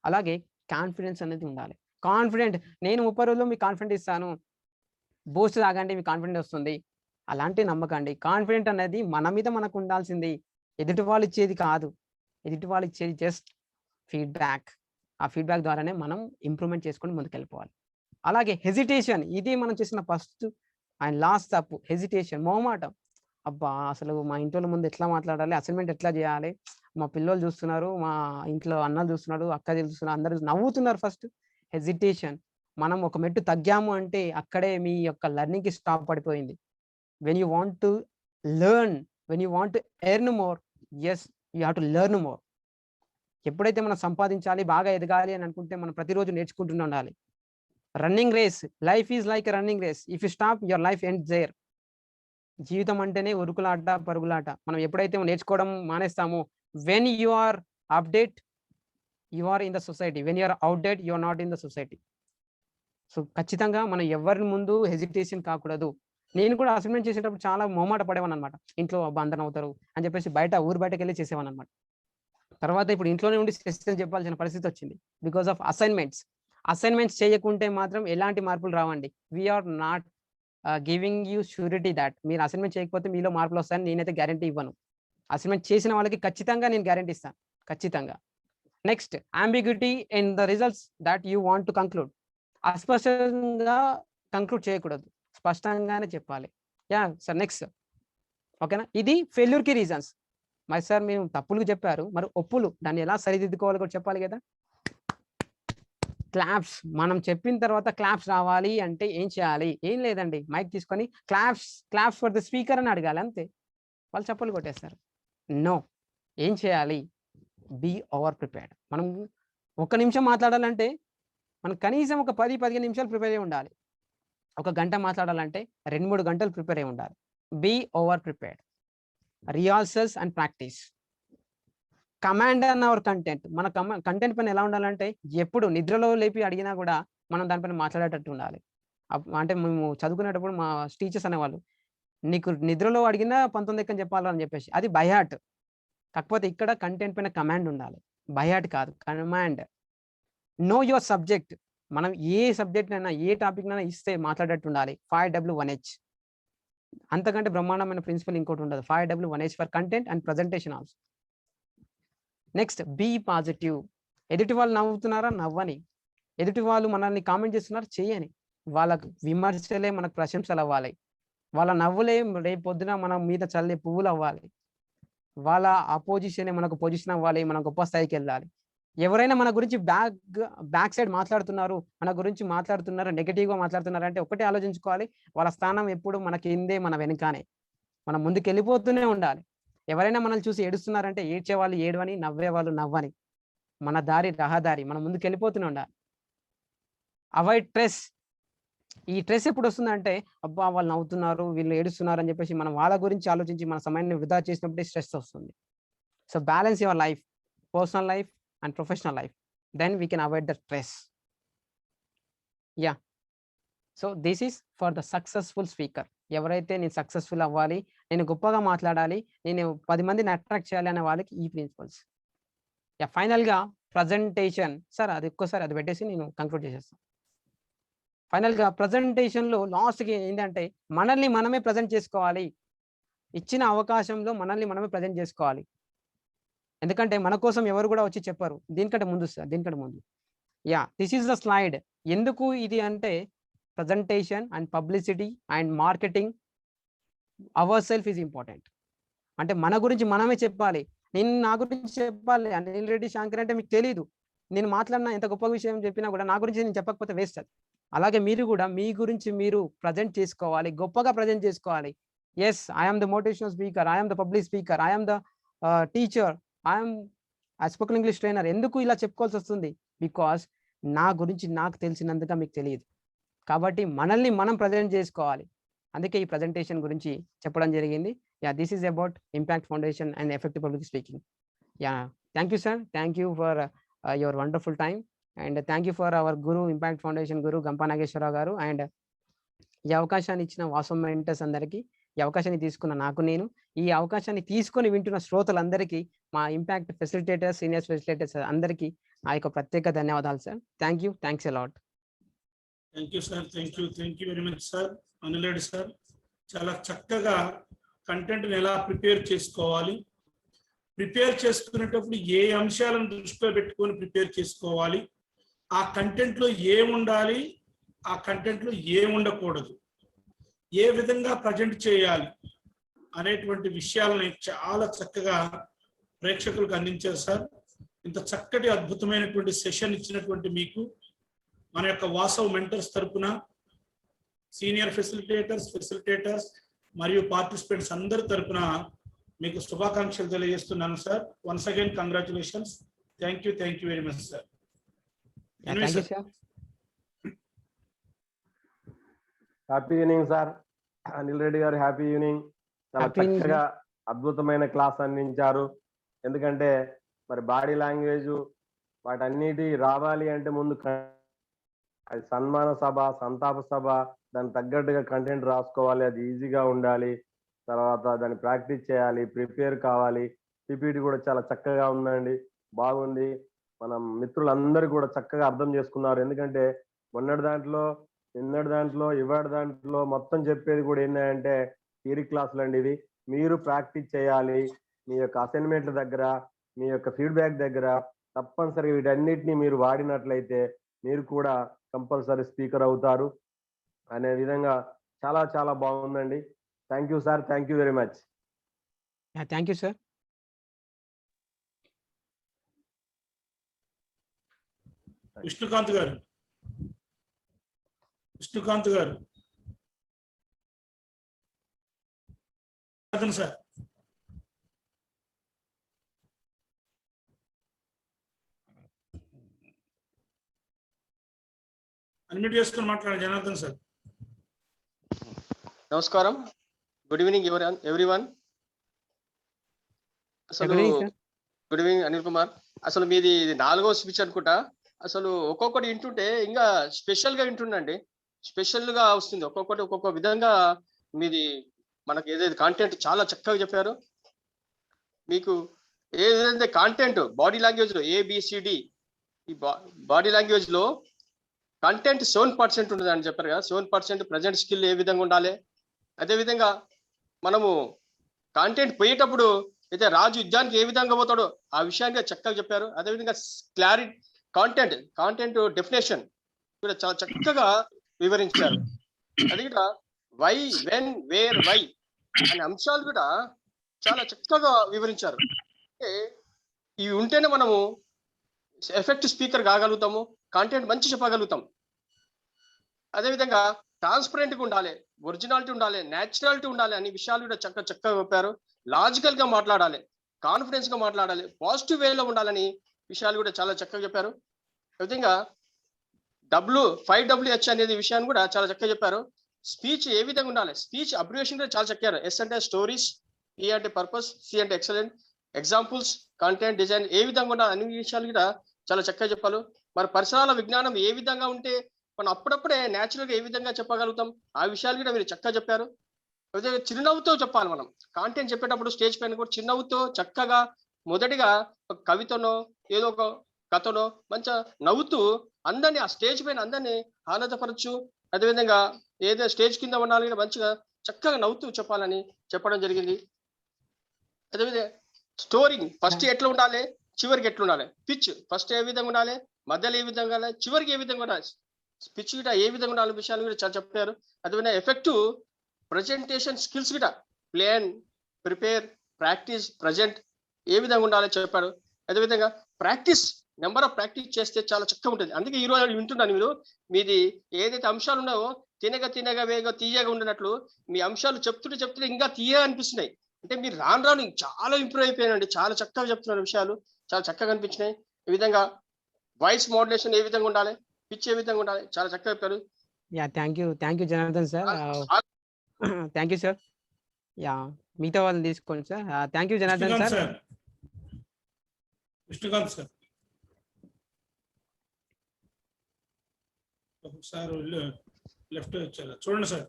అలాగే కాన్ఫిడెన్స్ అనేది ఉండాలి. కాన్ఫిడెంట్, నేను 30 రోజుల్లో మీకు కాన్ఫిడెంట్ ఇస్తాను, బూస్ట్ తాగండి మీకు కాన్ఫిడెంట్ వస్తుంది, అలాంటి నమ్మకండి. కాన్ఫిడెంట్ అనేది మన మీద మనకు ఉండాల్సింది, ఎదుటి వాళ్ళు ఇచ్చేది కాదు. ఎదుటి వాళ్ళు ఇచ్చేది జస్ట్ ఫీడ్బ్యాక్. ఆ ఫీడ్బ్యాక్ ద్వారానే మనం ఇంప్రూవ్మెంట్ చేసుకొని ముందుకెళ్ళిపోవాలి. అలాగే హెజిటేషన్, ఇది మనం చేసిన ఫస్ట్ అండ్ లాస్ట్ తప్పు. హెజిటేషన్, మొహమాటం. అబ్బా అసలు మా ఇంట్లో ముందు ఎట్లా మాట్లాడాలి, అసైన్మెంట్ ఎట్లా చేయాలి, మా పిల్లలు చూస్తున్నారు, మా ఇంట్లో అన్నలు చూస్తున్నారు, అక్క చూస్తున్నారు, అందరూ నవ్వుతున్నారు. First hesitation. మనం ఒక మెట్టు తగ్గాము అంటే అక్కడే మీ యొక్క లెర్నింగ్కి స్టాప్ పడిపోయింది. When you want to learn, when you want to earn more, yes you have to learn more. ఎప్పుడైతే మనం సంపాదించాలి, బాగా ఎదగాలి అని అనుకుంటే మనం ప్రతిరోజు నేర్చుకుంటూనే ఉండాలి. Running race, life is like running race, if you stop your life ends there. జీవితం అంటేనే ఉరుకులాట పరుగులాట. మనం ఎప్పుడైతే నేర్చుకోవడం మానేస్తామో, when you are update you are in the society, when you are outdate you are not in the society. So ఖచ్చితంగా మనం ఎవరి ముందు హెజిటేషన్ కాకూడదు. నేను కూడా అసైన్మెంట్ చేసేటప్పుడు చాలా మొహమాట పడేవాను అనమాట. ఇంట్లో అందరూ అవుతారు అని చెప్పేసి ఊరు బయటకు వెళ్ళి చేసేవాను అనమాట. తర్వాత ఇప్పుడు ఇంట్లోనే ఉండి సెషన్ చెప్పాల్సిన పరిస్థితి వచ్చింది బికాస్ ఆఫ్ అసైన్మెంట్స్ చేయకుంటే మాత్రం ఎలాంటి మార్పులు రావండి. We are not giving you surety that మీరు అసైన్మెంట్ చేయకపోతే మీలో మార్పులు వస్తాయని నేనైతే గ్యారంటీ ఇవ్వను. అసైన్మెంట్ చేసిన వాళ్ళకి ఖచ్చితంగా నేను గ్యారంటీ ఇస్తాను, ఖచ్చితంగా. Next, ambiguity in the results that you want to conclude. అస్పష్టంగా కంక్లూడ్ చేయకూడదు, స్పష్టంగానే చెప్పాలి. Yeah sir, next. ఓకేనా, ఇది ఫెయిల్యూర్కి రీజన్స్. మరి సార్ మీరు తప్పులు చెప్పారు, మరి ఒప్పులు, దాన్ని ఎలా సరిదిద్దుకోవాలో కూడా చెప్పాలి కదా. క్లాప్స్, మనం చెప్పిన తర్వాత క్లాప్స్ రావాలి అంటే ఏం చేయాలి? ఏం లేదండి, మైక్ తీసుకొని క్లాప్స్ ఫర్ ద స్పీకర్ అని అడగాలి, అంతే. వాళ్ళు చప్పలు కొట్టేస్తారు. నో, ఏం చేయాలి? Be over prepared. మనం 1 నిమిషం మాట్లాడాలంటే మనం కనీసం ఒక 10-15 నిమిషాలు ప్రిపేర్ అయి ఉండాలి. 1 గంట మాట్లాడాలంటే 2-3 గంటలు ప్రిపేర్ అయి ఉండాలి. Be over prepared. Rehearsals and practice. Command on our content. మన కంటెంట్ పైన ఎలా ఉండాలంటే ఎప్పుడు నిద్రలో లేపి అడిగినా కూడా మనం దానిపైన మాట్లాడేటట్టు ఉండాలి. అంటే మేము చదువుకునేటప్పుడు మా టీచర్స్ అనేవాళ్ళు, నీకు నిద్రలో అడిగినా 19 ఎక్కని చెప్పాలని చెప్పేసి. అది బై హార్ట్. కాకపోతే ఇక్కడ కంటెంట్ పైన కమాండ్ ఉండాలి, బై హార్ట్ కాదు, కమాండ్. Know your subject. మనం ఏ సబ్జెక్ట్ అయినా ఏ టాపిక్ అయినా ఇస్తే మాట్లాడేటట్టు ఉండాలి. 5W1H. అంతకంటే బ్రహ్మాండమైన ప్రిన్సిపల్ ఇంకోటి ఉండదు. 5W1H for content and presentation also. Next, be positive. ఎదుటి వాళ్ళు నవ్వుతున్నారా, నవ్వని. ఎదుటి వాళ్ళు మనల్ని కామెంట్ చేస్తున్నారు, చేయని. వాళ్ళకు విమర్శలే మనకు ప్రశంసలు అవ్వాలి. వాళ్ళ నవ్వులే రేపు పొద్దున మన మీద చల్లే పువ్వులు అవ్వాలి. వాళ్ళ అపోజిషనే మనకు పొజిషన్ అవ్వాలి, మన గొప్ప స్థాయికి వెళ్ళాలి. ఎవరైనా మన గురించి బ్యాక్ సైడ్ మాట్లాడుతున్నారు, మన గురించి మాట్లాడుతున్నారు, నెగిటివ్గా మాట్లాడుతున్నారు అంటే ఒకటే ఆలోచించుకోవాలి, వాళ్ళ స్థానం ఎప్పుడు మన కిందే, మన వెనుకానే. మనం ముందుకు వెళ్ళిపోతూనే ఉండాలి. ఎవరైనా మనల్ని చూసి ఏడుస్తున్నారంటే ఏడ్చే వాళ్ళు ఏడవని, నవ్వే వాళ్ళు నవ్వని. మన దారి రహదారి, మనం ముందుకు వెళ్ళిపోతూనే ఉండాలి. Avoid stress. ఈ స్ట్రెస్ ఎప్పుడు వస్తుందంటే, అబ్బా వాళ్ళు నవ్వుతున్నారు, వీళ్ళు ఏడుస్తున్నారు అని చెప్పేసి మనం వాళ్ళ గురించి ఆలోచించి మన సమయాన్ని వృధా చేసినప్పుడే స్ట్రెస్ వస్తుంది. So balance your life, personal life and professional life, then we can avoid the stress. Yeah, so this is for the successful speaker. ఎవరైతే నేను సక్సెస్ఫుల్ అవ్వాలి, నేను గొప్పగా మాట్లాడాలి, నేను 10 మందిని అట్రాక్ట్ చేయాలి అనే వాళ్ళకి ఈ ప్రిన్సిపల్స్. ఫైనల్గా ప్రజెంటేషన్ సార్, అది ఒక్కసారి అది పెట్టేసి నేను కంక్లూడ్ చేసేస్తాను. ఫైనల్గా ప్రజెంటేషన్లో లాస్ట్కి ఏంటంటే మనల్ని మనమే ప్రజెంట్ చేసుకోవాలి. ఇచ్చిన అవకాశంలో మనల్ని మనమే ప్రజెంట్ చేసుకోవాలి. ఎందుకంటే మన కోసం ఎవరు కూడా వచ్చి చెప్పరు. దీనికంటే ముందు సార్, దీనికంటే ముందు దిస్ ఈస్ ద స్లైడ్. ఎందుకు ఇది అంటే presentation and publicity and marketing our self is important. అంటే మన గురించి మనమే చెప్పాలి. నేను నా గురించి చెప్పాలి, అనిల్ రెడ్డి శంకర్ అంటే మీకు తెలియదు. నేను మాట్లాడినా ఎంత గొప్ప విషయం చెప్పినా కూడా నా గురించి నేను చెప్పకపోతే వేస్ట్ అది. అలాగే మీరు కూడా మీ గురించి మీరు ప్రజెంట్ చేసుకోవాలి, గొప్పగా ప్రజెంట్ చేసుకోవాలి. Yes, I'm the motivational speaker, I'm the public speaker, I'm the teacher, I'm spoken English trainer. ఎందుకు ఇలా చెప్పుకోవాల్సి వస్తుంది? బికాస్ నా గురించి నాకు తెలిసినందుగా మీకు తెలియదు. కాబట్టి మనల్ని మనం ప్రజెంట్ చేసుకోవాలి. అందుకే ఈ ప్రజెంటేషన్ గురించి చెప్పడం జరిగింది. This is about impact foundation and effective public speaking. Thank you sir, thank you for your wonderful time and thank you for our guru, impact foundation guru Gampa Nageswararao గారు. అండ్ ఈ అవకాశాన్ని ఇచ్చిన వాసవ్ మెంటర్స్ అందరికీ, ఈ అవకాశాన్ని తీసుకున్న నాకు నేను, ఈ అవకాశాన్ని తీసుకొని వింటున్న శ్రోతలందరికీ, మా ఇంపాక్ట్ ఫెసిలిటేటర్స్, సీనియర్ ఫెసిలిటేటర్స్ అందరికీ నా యొక్క ప్రత్యేక ధన్యవాదాలు sir. Thank you, thanks a lot. Thank you sir, thank you very much sir. Anil Reddy sir చాలా చక్కగా కంటెంట్ని ఎలా ప్రిపేర్ చేసుకోవాలి, ప్రిపేర్ చేసుకునేటప్పుడు ఏ అంశాలను దృష్టిలో పెట్టుకొని ప్రిపేర్ చేసుకోవాలి, ఆ కంటెంట్లో ఏముండాలి, ఆ కంటెంట్లో ఏముండకూడదు, ఏ విధంగా ప్రజెంట్ చేయాలి అనేటువంటి విషయాలని చాలా చక్కగా ప్రేక్షకులకు అందించారు సార్. ఇంత చక్కటి అద్భుతమైనటువంటి సెషన్ ఇచ్చినటువంటి మీకు మన యొక్క వాసవ్ మెంటర్స్ తరపున, సీనియర్ ఫెసిలిటేటర్స్ మరియు పార్టిసిపెంట్స్ అందరి తరపున మీకు శుభాకాంక్షలు తెలియజేస్తున్నాను sir. Once again congratulations. Thank you very much sir. Happy evening sir. Anil Reddy గారు హ్యాపీ ఈవినింగ్. చాలా చక్కగా అద్భుతమైన క్లాస్ అందించారు. ఎందుకంటే మరి బాడీ లాంగ్వేజ్ వాటన్నిటి రావాలి అంటే ముందు అది సన్మాన సభ, సంతాప సభ, దానికి తగ్గట్టుగా కంటెంట్ రాసుకోవాలి, అది ఈజీగా ఉండాలి, తర్వాత దాన్ని ప్రాక్టీస్ చేయాలి, ప్రిపేర్ కావాలి. పిపిటి కూడా చాలా చక్కగా ఉందండి, బాగుంది. మనం మిత్రులందరూ కూడా చక్కగా అర్థం చేసుకున్నారు. ఎందుకంటే మొన్నటి దాంట్లో, నిన్నటి దాంట్లో, ఇవాటి దాంట్లో మొత్తం చెప్పేది కూడా ఏంటంటే థియరీ క్లాసులు అండి. ఇవి మీరు ప్రాక్టీస్ చేయాలి. మీ యొక్క అసైన్మెంట్ల దగ్గర, మీ యొక్క ఫీడ్బ్యాక్ దగ్గర తప్పనిసరిగా వీటన్నిటిని మీరు వాడినట్లయితే మీరు కూడా కంపల్సరీ స్పీకర్ అవుతారు అనే విధంగా చాలా చాలా బాగుందండి. Thank you sir, thank you very much. Thank you sir. Vishnukant గారు సార్. అన్మ్యూట్ చేసుకొని మాట్లాడండి జనార్దన్ సార్. నమస్కారం, గుడ్ ఈవినింగ్ ఎవ్రీవన్. అసలు గుడ్ ఈవినింగ్ అనిల్ కుమార్. అసలు మీది 4వ స్పీచ్ అనుకుంటా. అసలు ఒక్కొక్కటి వింటుంటే ఇంకా స్పెషల్ గా వింటుండండి, స్పెషల్ గా వస్తుంది. ఒక్కొక్క విధంగా మీది మనకి ఏదైతే కాంటెంట్ చాలా చక్కగా చెప్పారు. మీకు ఏదైతే కాంటెంట్ బాడీ లాంగ్వేజ్ లో ABCD, ఈ బాడీ లాంగ్వేజ్ లో కంటెంట్ 7% ఉంటుంది అని చెప్పారు కదా. 7% ప్రజెంట్ స్కిల్ ఏ విధంగా ఉండాలి. అదేవిధంగా మనము కాంటెంట్ పోయేటప్పుడు అయితే రాజు యుద్ధానికి ఏ విధంగా పోతాడో ఆ విషయాన్ని చక్కగా చెప్పారు. అదేవిధంగా క్లారిటీ, కాంటెంట్ డెఫినేషన్ కూడా చాలా చక్కగా వివరించారు. అది కూడా వై, వెన్, వేర్, వై అనే అంశాలు కూడా చాలా చక్కగా వివరించారు. అంటే ఇవి ఉంటేనే మనము ఎఫెక్టివ్ స్పీకర్ కాగలుగుతాము, కాంటెంట్ మంచి చెప్పగలుగుతాం. అదేవిధంగా ట్రాన్స్పరెంట్గా ఉండాలి, ఒరిజినాలిటీ ఉండాలి, న్యాచురాలిటీ ఉండాలి అనే విషయాలు కూడా చక్కగా చెప్పారు. లాజికల్ గా మాట్లాడాలి, కాన్ఫిడెన్స్ గా మాట్లాడాలి, పాజిటివ్ వేలో ఉండాలని విషయాలు కూడా చాలా చక్కగా చెప్పారు. విధంగా 5WH అనేది విషయాన్ని కూడా చాలా చక్కగా చెప్పారు. స్పీచ్ ఏ విధంగా ఉండాలి, స్పీచ్ అబ్రివేషన్ కూడా చాలా చక్కారు. S అంటే స్టోరీస్, E అంటే పర్పస్, C అంటే ఎక్సలెంట్, ఎగ్జాంపుల్స్, కంటెంట్, డిజైన్ ఏ విధంగా ఉండాలి అన్ని విషయాలు కూడా చాలా చక్కగా చెప్పారు. మరి పరిసరాల విజ్ఞానం ఏ విధంగా ఉంటే మనం అప్పుడప్పుడే న్యాచురల్ గా ఏ విధంగా చెప్పగలుగుతాం ఆ విషయాలు కూడా మీరు చక్కగా చెప్పారు. చిరునవ్వుతో చెప్పాలి. మనం కాంటెంట్ చెప్పేటప్పుడు స్టేజ్ పైన కూడా చిరునవ్వుతో చక్కగా, మొదటిగా ఒక కవితనో ఏదో ఒక కథలో మంచిగా నవ్వుతూ అందరినీ ఆ స్టేజ్ పైన అందరినీ ఆనందపరచు, అదేవిధంగా ఏదో స్టేజ్ కింద ఉండాలి మంచిగా చక్కగా నవ్వుతూ చెప్పాలని చెప్పడం జరిగింది. అదేవిధంగా స్టోరింగ్ ఫస్ట్ ఎట్లా ఉండాలి, చివరికి ఎట్లా ఉండాలి, పిచ్ ఫస్ట్ ఏ విధంగా ఉండాలి, మధ్యలో ఏ విధంగా ఉండాలి, చివరికి ఏ విధంగా ఉండాలి, పిచ్ గిట ఏ విధంగా ఉండాలి విషయాలు కూడా చాలా చెప్పారు. అదేవిధంగా ఎఫెక్టివ్ ప్రజెంటేషన్ స్కిల్స్ గిట ప్లాన్, ప్రిపేర్, ప్రాక్టీస్, ప్రజెంట్ ఏ విధంగా ఉండాలో చెప్పాడు. అదేవిధంగా ప్రాక్టీస్, నెంబర్ ఆఫ్ ప్రాక్టీస్ చేస్తే చాలా చక్కగా ఉంటుంది. అందుకే ఈ రోజు వింటున్నాను, మీరు మీది ఏదైతే అంశాలు ఉన్నాయో తినగా తినగా వేగ తీయగా ఉండినట్లు మీ అంశాలు చెప్తుంటే ఇంకా తీయగా అనిపిస్తున్నాయి. అంటే మీరు రాను చాలా ఇంప్రూవ్ అయిపోయానండి, చాలా చక్కగా చెప్తున్నారు విషయాలు, చాలా చక్కగా అనిపించినాయి. ఈ విధంగా వాయిస్ మోడ్యులేషన్ ఏ విధంగా ఉండాలి, పిచ్ ఏ విధంగా ఉండాలి, చాలా చక్కగా చెప్పారు. Yeah thank you Janardhan sir. Thank you sir. Yeah మిగతా వాళ్ళని తీసుకోండి sir. Thank you Janardhan Vishnukant sir. Sir, Vishnukant sir ఒకసారి లెఫ్ట్ వచ్చారు చూడండి sir.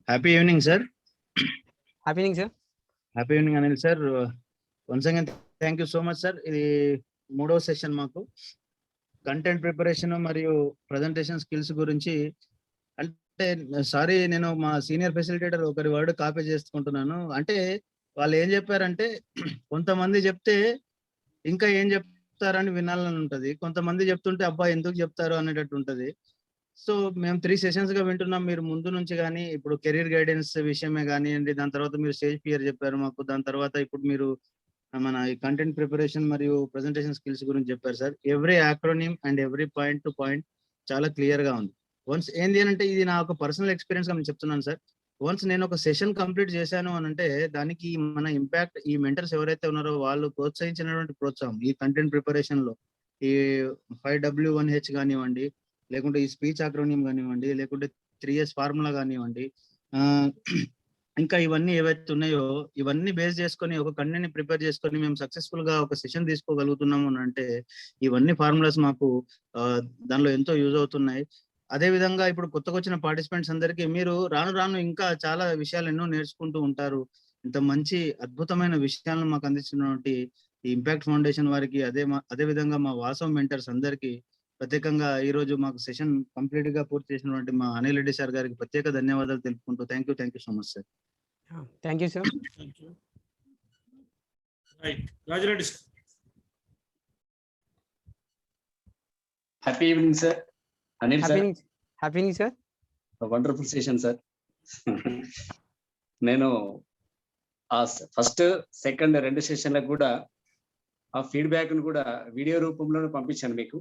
Happy evening sir. Happy evening sir. Happy evening Anil sir. Once again thank you so much sir. ఇది 3వ session మాకు content preparation మరియు ప్రజెంటేషన్ స్కిల్స్ గురించి. అంటే సారీ, నేను మా సీనియర్ ఫెసిలిటేటర్ ఒకరి వర్డ్ కాపీ చేసుకుంటున్నాను. అంటే వాళ్ళు ఏం చెప్పారంటే కొంతమంది చెప్తే ఇంకా ఏం చెప్తారని వినాలని ఉంటది, కొంతమంది చెప్తుంటే అబ్బా ఎందుకు చెప్తారు అనేటట్టు ఉంటది. సో మేము 3 సెషన్స్ గా వింటున్నాం. మీరు ముందు నుంచి కానీ ఇప్పుడు కెరీర్ గైడెన్స్ విషయమే కానివ్వండి, దాని తర్వాత మీరు స్టేజ్ ఫియర్ చెప్పారు మాకు, దాని తర్వాత ఇప్పుడు మీరు మన కంటెంట్ ప్రిపరేషన్ మరియు ప్రెజెంటేషన్ స్కిల్స్ గురించి చెప్పారు sir. Every acronym and every point to point చాలా క్లియర్ గా ఉంది. వన్స్ ఏంది అని అంటే, ఇది నా ఒక పర్సనల్ ఎక్స్పీరియన్స్ గా నేను చెప్తున్నాను సార్. వన్స్ నేను ఒక సెషన్ కంప్లీట్ చేశాను అని అంటే దానికి మన ఇంపాక్ట్ ఈ మెంటర్స్ ఎవరైతే ఉన్నారో వాళ్ళు ప్రోత్సహించినటువంటి ప్రోత్సాహం ఈ కంటెంట్ ప్రిపరేషన్ లో, ఈ 5W1H కానివ్వండి, లేకుంటే ఈ స్పీచ్ అక్రోనియం కానివ్వండి, లేకుంటే 3S ఫార్ములా కానివ్వండి, ఇంకా ఇవన్నీ ఏవైతే ఉన్నాయో ఇవన్నీ బేస్ చేసుకొని ఒక కంటెంట్ ని ప్రిపేర్ చేసుకొని మేము సక్సెస్ఫుల్ గా ఒక సెషన్ తీసుకోగలుగుతున్నాము అని అంటే ఇవన్నీ ఫార్ములాస్ మాకు దానిలో ఎంతో యూజ్ అవుతున్నాయి. అదే విధంగా ఇప్పుడు కొత్తగా వచ్చిన పార్టిసిపెంట్స్ అందరికీ మీరు రాను రాను ఇంకా చాలా విషయాలు ఎన్నో నేర్చుకుంటూ ఉంటారు. ఇంత మంచి అద్భుతమైన విషయాలను మాకు అందిస్తున్నటువంటి ఈ ఇంపాక్ట్ ఫౌండేషన్ వారికి, అదే విధంగా మా వాసవ్ మెంటర్స్ అందరికీ ప్రత్యేకంగా ఈ రోజు మాకు సెషన్ కంప్లీట్ గా పూర్తి చేసినటువంటి మా అనిల్ రెడ్డి సార్ గారికి ప్రత్యేక ధన్యవాదాలు తెలుపుకుంటూ thank you so much sir. Thank you sir. Thank you. Right, Rajireddy sir. Happy evening sir. Anil sir, happy evening sir. Wonderful session sir. నేను ఆ ఫస్ట్ సెకండ్ 2 సెషన్లకు కూడా ఆ ఫీడ్బ్యాక్ ను కూడా వీడియో రూపంలో పంపించాను మీకు.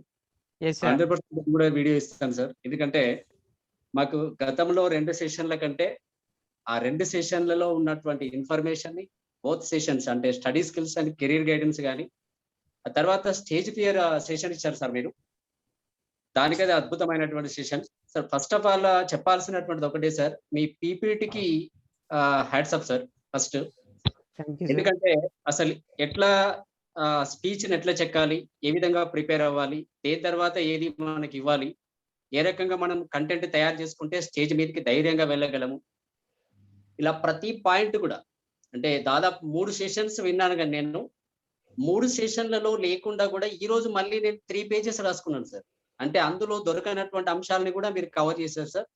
100% కూడా వీడియో ఇస్తాను సార్. ఎందుకంటే మాకు గతంలో 2 సెషన్ల కంటే ఆ 2 సెషన్లలో ఉన్నటువంటి ఇన్ఫర్మేషన్ ని బోత్ సెషన్స్ అంటే study skills and career guidance కానీ, ఆ తర్వాత స్టేజ్ ఫియర్ సెషన్ ఇచ్చారు సార్ మీరు. దానికదే అద్భుతమైనటువంటి session sir. First of all చెప్పాల్సినటువంటిది ఒకటే సార్, మీ పీపీటీకి హ్యాట్స్ అప్ సార్ ఫస్ట్. ఎందుకంటే అసలు ఎట్లా స్పీచ్ ని ఎట్లా చెక్కాలి, ఏ విధంగా ప్రిపేర్ అవ్వాలి, దేని తర్వాత ఏది మనకి ఇవ్వాలి, ఏ రకంగా మనం కంటెంట్ తయారు చేసుకుంటే స్టేజ్ మీదకి ధైర్యంగా వెళ్ళగలము, ఇలా ప్రతి పాయింట్ కూడా. అంటే దాదాపు 3 సెషన్స్ విన్నాను కానీ నేను 3 సెషన్లలో లేకుండా కూడా ఈ రోజు మళ్ళీ నేను 3 పేజెస్ రాసుకున్నాను సార్. అంటే అందులో దొరకనటువంటి అంశాలని కూడా మీరు కవర్ చేశారు సార్.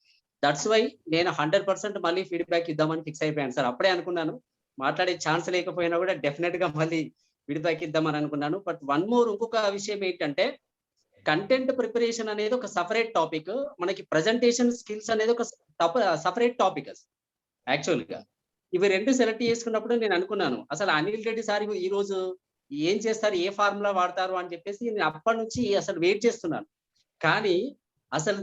దట్స్ వై నేను 100% మళ్ళీ ఫీడ్బ్యాక్ ఇద్దామని ఫిక్స్ అయిపోయాను సార్. అప్పుడే అనుకున్నాను మాట్లాడే ఛాన్స్ లేకపోయినా కూడా డెఫినెట్ గా మళ్ళీ ఫీడ్బ్యాక్ ఇద్దామని అనుకున్నాను. బట్ వన్ మోర్ ఇంకొక విషయం ఏంటంటే, కంటెంట్ ప్రిపరేషన్ అనేది ఒక సపరేట్ టాపిక్, మనకి ప్రజెంటేషన్ స్కిల్స్ అనేది ఒక సపరేట్ టాపిక్ యాక్చువల్ గా. ఇవి 2 సెలెక్ట్ చేసుకున్నప్పుడు నేను అనుకున్నాను అసలు అనిల్ రెడ్డి సార్ ఈ రోజు ఏం చేస్తారు, ఏ ఫార్ములా వాడతారు అని చెప్పేసి నేను అప్పటి నుంచి అసలు వెయిట్ చేస్తున్నాను. కానీ అసలు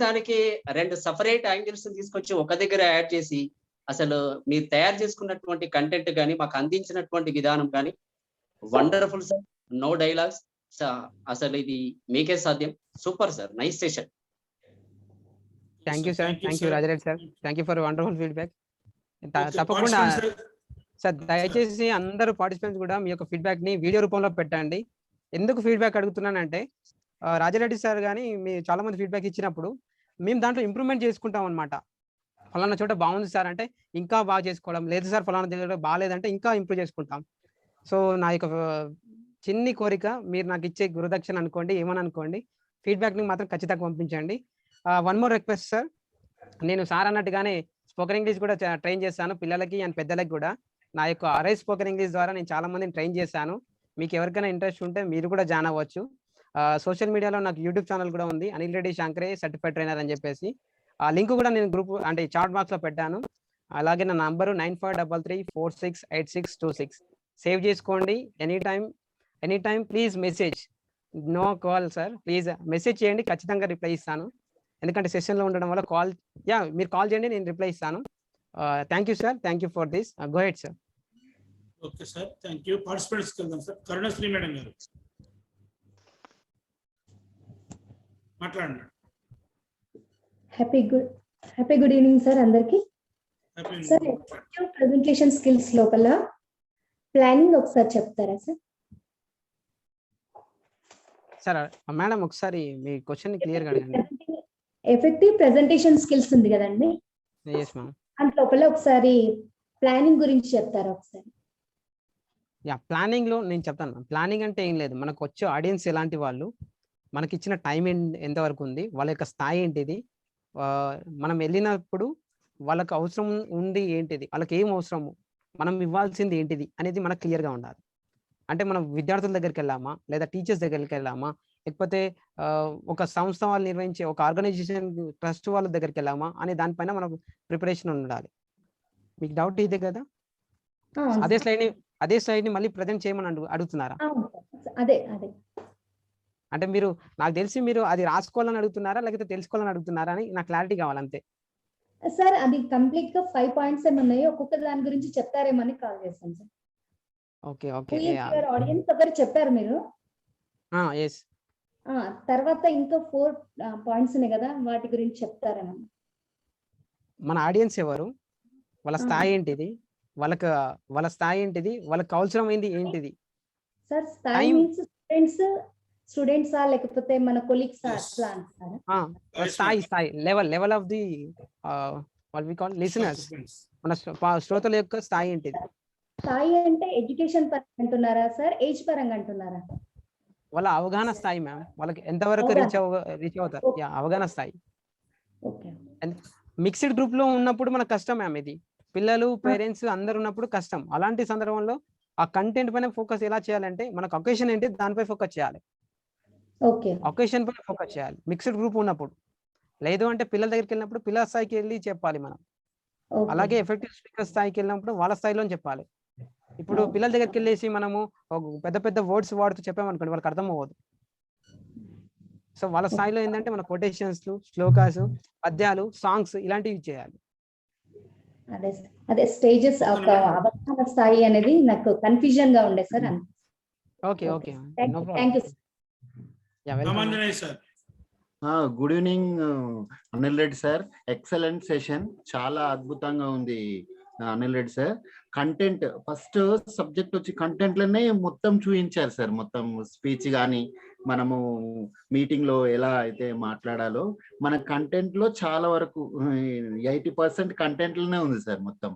దానికి 2 సపరేట్ యాంగిల్స్ తీసుకొచ్చి ఒక దగ్గర యాడ్ చేసి అసలు మీరు తయారు చేసుకున్నటువంటి కంటెంట్ కానీ మాకు అందించినటువంటి విధానం కానీ వండర్ఫుల్ సార్. నో డైలాగ్స్, అసలు ఇది మీకే సాధ్యం. Super sir, nice session. Thank you sir. Thank you Raja Reddy sir. Thank you for wonderful feedback. తప్పకుండా సార్ దయచేసి అందరూ పార్టిసిపెంట్స్ కూడా మీ యొక్క ఫీడ్బ్యాక్ ని వీడియో రూపంలో పెట్టండి. ఎందుకు ఫీడ్బ్యాక్ అడుగుతున్నానంటే, రాజరెడ్డి సార్ కానీ మీ చాలా మంది ఫీడ్బ్యాక్ ఇచ్చినప్పుడు మేము దాంట్లో ఇంప్రూవ్మెంట్ చేసుకుంటాం అనమాట. ఫలానా చోట బాగుంది సార్ అంటే ఇంకా బాగా చేసుకోవడం, లేదు సార్ ఫలానా దగ్గర బాగాలేదంటే ఇంకా ఇంప్రూవ్ చేసుకుంటాం. సో నా యొక్క చిన్ని కోరిక, మీరు నాకు ఇచ్చే గురుదక్షిణ అనుకోండి, ఏమని అనుకోండి, ఫీడ్బ్యాక్ని మాత్రం ఖచ్చితంగా పంపించండి. వన్ మోర్ రిక్వెస్ట్ సార్, నేను సార్ అన్నట్టుగానే స్పోకెన్ ఇంగ్లీష్ కూడా ట్రైన్ చేస్తాను పిల్లలకి అండ్ పెద్దలకి కూడా. నా యొక్క అరైజ్ స్పోకెన్ ఇంగ్లీష్ ద్వారా నేను చాలా మందిని ట్రైన్ చేశాను. మీకు ఎవరికైనా ఇంట్రెస్ట్ ఉంటే మీరు కూడా జాయిన్ అవ్వచ్చు. సోషల్ మీడియాలో నాకు యూట్యూబ్ ఛానల్ కూడా ఉంది, అనిల్ రెడ్డి శాంకరే సర్టిఫైడ్ ట్రైనర్ అని చెప్పేసి. ఆ లింక్ కూడా నేను గ్రూప్ అంటే చాట్ బాక్స్ లో పెట్టాను. అలాగే నా నంబరు 9533468626. సేవ్ చేసుకోండి. Any time please message, no call sir. Please message చేయండి, ఖచ్చితంగా రిప్లై ఇస్తాను. ఎందుకంటే సెషన్లో ఉండడం వల్ల కాల్, మీరు కాల్ చేయండి, నేను రిప్లై ఇస్తాను. Thank you sir, thank you for this. Go head sir. Okay sir, thank you. పార్టిసిపెంట్స్కి వెళ్దాం సార్. కరుణశ్రీ మేడం గారు మాట్లాడండి. హ్యాపీ గుడ్ ఈవినింగ్ సార్ అందరికి. హ్యాపీ సార్ ప్రెజెంటేషన్ స్కిల్స్ లోపల ప్లానింగ్ ఒకసారి చెప్తారా సార్? సార్ మేడం ఒకసారి మీ క్వశ్చన్ క్లియర్ గా అడగండి. ఎఫెక్టివ్ ప్రెజెంటేషన్ స్కిల్స్ ఉంది కదండి, ఎస్ మ్యామ్. అంత లోపల ఒకసారి ప్లానింగ్ గురించి చెప్తారా ఒకసారి? ప్లానింగ్ లో నేను చెప్తాను మ్యామ్. ప్లానింగ్ అంటే ఏం లేదు, మనకు వచ్చే ఆడియన్స్ ఎలాంటి వాళ్ళు, మనకి ఇచ్చిన టైం ఎంతవరకు ఉంది, వాళ్ళ యొక్క స్థాయి ఏంటిది, మనం వెళ్ళినప్పుడు వాళ్ళకి అవసరం ఉంది ఏంటిది, వాళ్ళకి ఏం అవసరము, మనం ఇవ్వాల్సింది ఏంటిది అనేది మనకు క్లియర్గా ఉండాలి. అంటే మనం విద్యార్థుల దగ్గరికి వెళ్ళామా, లేదా టీచర్స్ దగ్గరికి వెళ్ళామా, లేకపోతే ఒక సంస్థ వాళ్ళు నిర్వహించే ఒక ఆర్గనైజేషన్ ట్రస్ట్ వాళ్ళ దగ్గరికి వెళ్ళామా అనే దానిపైన మనకు ప్రిపరేషన్ ఉండాలి. మీకు డౌట్ ఇదే కదా? అదే స్లైడ్ ని మళ్ళీ ప్రజెంట్ చేయమని అడుగుతున్నారా? అదే అంటే మీరు, నాకు తెలిసి మీరు అది రాసుకోవాలని అడుగుతున్నారా లేకపోతే తెలుసుకోవాలని అడుగుతున్నారా అని నాకు క్లారిటీ కావాలంతే. సార్ అది కంప్లీట్ గా 5 పాయింట్స్ ఏమన్నాయో ఒక్కొక్క దాని గురించి చెప్తారేమని కాల్ చేశాను సార్. ఓకే ఆడియన్స్ ఒకరు చెప్పారు మీరు. ఎస్. తర్వాత ఇంకా 4 పాయింట్స్ ఉన్నాయి కదా, వాటి గురించి చెప్తారేమని. మన ఆడియన్స్ ఎవరు, వాళ్ళ స్థాయి ఏంటిది, వాళ్ళ స్థాయి ఏంటిది, వాళ్ళకి అవసరం ఏంటిది. సార్ స్థాయి మీన్స్ స్టూడెంట్స్ లేకపోతే మన కొలీగ్స్ అట్లా అంటారా? స్థాయి level of the what we call listeners, మన శ్రోతల యొక్క స్థాయి ఏంటిది. స్థాయి అంటే ఎడ్యుకేషన్ పరంగా అంటున్నారా సార్, ఏజ్ పరంగా అంటున్నారా? వాళ్ళ అవగాహన స్థాయి మ్యామ్, వాళ్ళకి ఎంతవరకు రీచ్ అవుతారు, అవగాహన స్థాయి. మిక్స్డ్ గ్రూప్ లో ఉన్నప్పుడు మనకు కష్టం మ్యామ్. ఇది పిల్లలు పేరెంట్స్ అందరు ఉన్నప్పుడు కష్టం. అలాంటి సందర్భంలో ఆ కంటెంట్ పైన ఫోకస్ ఎలా చేయాలంటే, మనకు ఒకేషన్ ఏంటి దానిపై ఫోకస్ చేయాలి, ఒకేషన్ పైన ఫోకస్ చేయాలి మిక్స్డ్ గ్రూప్ ఉన్నప్పుడు. లేదు అంటే పిల్లల దగ్గరికి వెళ్ళినప్పుడు పిల్లల స్థాయికి వెళ్ళి చెప్పాలి మనం. అలాగే ఎఫెక్టివ్ స్పీకర్ స్థాయికి వెళ్ళినప్పుడు వాళ్ళ స్థాయిలో చెప్పాలి. ఇప్పుడు పిల్లల దగ్గరికి వెళ్ళేసి మనము పెద్ద పెద్ద వర్డ్స్ వాడుతూ చెప్పామనుకోండి, వాళ్ళకి అర్థం అవ్వదు. సో వాళ్ళ స్థాయిలో ఏంటంటే మన కొటేషన్స్, శ్లోకాస్, పద్యాలు, సాంగ్స్ ఇలాంటివి చేయాలి. అదే స్టేజెస్ ఒక అవగాహన స్థాయి అనేది నాకు కన్ఫ్యూజన్ గా ఉండే sir. Okay thank you sir. Good evening Anil Reddy sir. Excellent session, చాలా అద్భుతంగా ఉంది Anil Reddy sir. Content first subject వచ్చి కంటెంట్ లోనే మొత్తం చూపించారు సార్. మొత్తం స్పీచ్ కానీ మనము మీటింగ్ లో ఎలా అయితే మాట్లాడాలో మన కంటెంట్ లో చాలా వరకు 80% కంటెంట్ లోనే ఉంది సార్. మొత్తం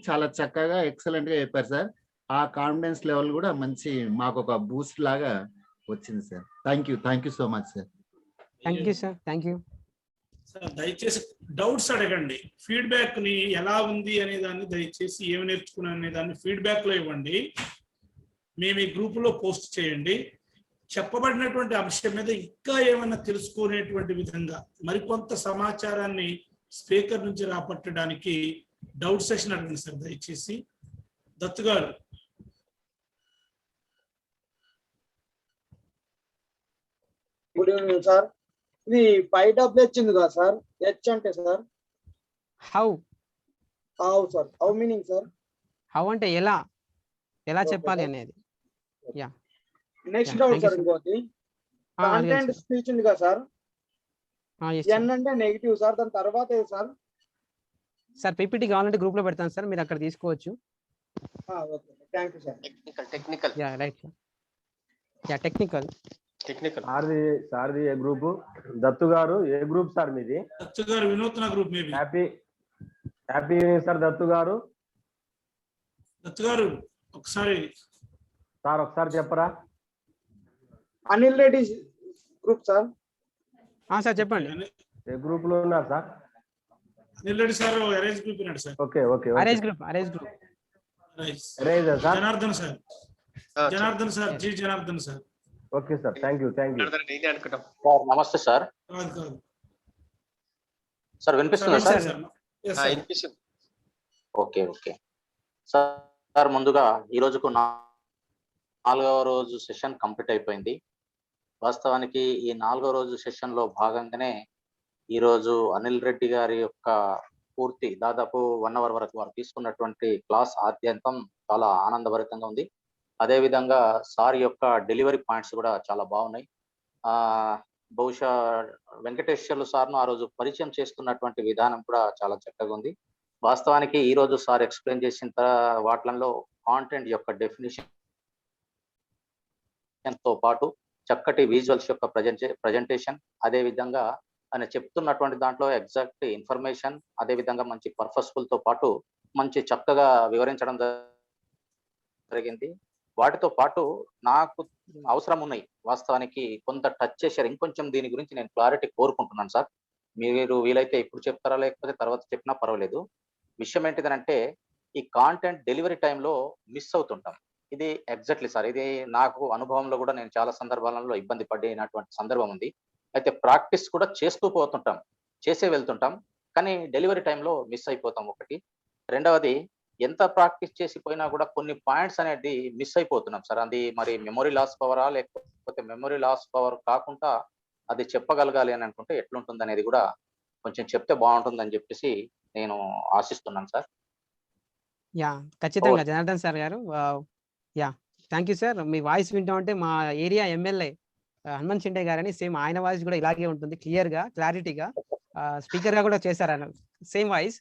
చాలా చక్కగా ఎక్సలెంట్ గా చెప్పారు సార్. ఆ కాన్ఫిడెన్స్ లెవెల్ కూడా మంచి మాకు ఒక బూస్ట్ లాగా వచ్చింది sir. Thank you so much sir. Thank you sir. Thank you sir. దయచేసి డౌట్స్ అడగండి. ఫీడ్బ్యాక్ ని ఎలా ఉంది అనే దాన్ని దయచేసి ఏమి నేర్చుకున్నాను అనే దాన్ని ఫీడ్బ్యాక్ లో ఇవ్వండి. మేము ఈ గ్రూప్ లో పోస్ట్ చేయండి. చెప్పబడినటువంటి అంశం మీద ఇంకా ఏమైనా తెలుసుకునేటువంటి విధంగా మరికొంత సమాచారాన్ని స్పీకర్ నుంచి రాబట్టడానికి డౌట్ సెషన్ అడగండి సార్ దయచేసి. దత్తు గారు. Good evening sir. ఇది 5WH ఉంది కదా సార్, హెచ్ అంటే sir how sir, how meaning sir? How అంటే ఎలా చెప్పాలి అనేది. నెక్స్ట్ డౌట్ సార్, ఇంకోటి కంటెంట్ స్పీచ్ ఉంది కదా సార్, ఎన్ అంటే నెగిటివ్ సార్, దాని తర్వాత ఏది సార్? సార్ పీపీటీ కావాలంటే గ్రూప్ లో పెడతాను సార్, మీరు అక్కడ తీసుకోవచ్చు. Okay, thank you sir. Technical right sir. Technical సార్ది ఏ గ్రూప్? దత్తు గారు ఏ గ్రూప్ సార్ మీది? Dattu garu Vinutna group. Maybe happy evening sir Dattu garu. Dattu garu ఒకసారి సార్ ఒకసారి చెప్పరా? Anil Reddy group sir. Sir చెప్పండి. ఏ గ్రూప్ లో ఉన్నారు sir? Anil Reddy sir orange group ఉన్నాడు sir. Okay okay orange group Janardhan sir, Janardhan sir, G Janardhan sir. Okay sir, thank you. Sir నమస్తే సార్. సార్ వినిపిస్తుందా సార్? ఓకే ఓకే సార్, ముందుగా ఈ రోజుకు 4వ రోజు సెషన్ కంప్లీట్ అయిపోయింది. వాస్తవానికి ఈ 4వ రోజు సెషన్ లో భాగంగానే ఈ రోజు అనిల్ రెడ్డి గారి యొక్క పూర్తి దాదాపు 1 అవర్ వరకు వారు తీసుకున్నటువంటి క్లాస్ ఆద్యంతం చాలా ఆనందభరితంగా ఉంది. అదే విధంగా సార్ యొక్క డెలివరీ పాయింట్స్ కూడా చాలా బాగున్నాయి. బహుశా వెంకటేశ్వర్లు సార్ను ఆ రోజు పరిచయం చేస్తున్నటువంటి విధానం కూడా చాలా చక్కగా ఉంది. వాస్తవానికి ఈ రోజు సార్ ఎక్స్ప్లెయిన్ చేసిన వాటిలో కాంటెంట్ యొక్క డెఫినిషన్ తో పాటు చక్కటి విజువల్స్ యొక్క ప్రజెంటేషన్, అదే విధంగా ఆయన చెప్తున్నటువంటి దాంట్లో ఎగ్జాక్ట్ ఇన్ఫర్మేషన్, అదే విధంగా మంచి పర్పస్ఫుల్ తో పాటు మంచి చక్కగా వివరించడం జరిగింది. వాటితో పాటు నాకు అవసరం ఉన్నాయి, వాస్తవానికి కొంత టచ్ చేశారు. ఇంకొంచెం దీని గురించి నేను క్లారిటీ కోరుకుంటున్నాను సార్. మీరు వీలైతే ఇప్పుడు చెప్తారా లేకపోతే తర్వాత చెప్పినా పర్వాలేదు. విషయం ఏంటిదనంటే ఈ కాంటెంట్ డెలివరీ టైంలో మిస్ అవుతుంటాం. ఇది ఎగ్జాక్ట్లీ సార్, ఇది నాకు అనుభవంలో కూడా నేను చాలా సందర్భాలలో ఇబ్బంది పడినటువంటి సందర్భం ఉంది. అయితే ప్రాక్టీస్ కూడా చేస్తూ పోతుంటాం, చేసే వెళ్తుంటాం, కానీ డెలివరీ టైంలో మిస్ అయిపోతాం. ఒకటి. రెండవది, ఎంత ప్రాక్టీస్ చేసిపోయినా కూడా కొన్ని పాయింట్స్ అనేది మిస్ అయిపోతున్నాం సార్. అది మరి మెమొరీ లాస్ పవరా లేకపోతే మెమొరీ లాస్ పవర్ కాకుండా అది చెప్పగలగాలి అని అనుకుంటే ఎట్లుంటుంది అనేది కూడా కొంచెం చెప్తే బాగుంటుందని చెప్పేసి నేను ఆశిస్తున్నాను సార్. ఖచ్చితంగా Janardhan sir garu. Thank you sir. మీ వాయిస్ వింటామంటే మా ఏరియా ఎమ్మెల్యే హనుమంత్ షిండే గారని సేమ్ ఆయన వాయిస్ కూడా ఇలాగే ఉంటుంది, క్లియర్ గా, క్లారిటీగా. స్పీకర్ గా కూడా చేశారు ఆయన, సేమ్ వాయిస్.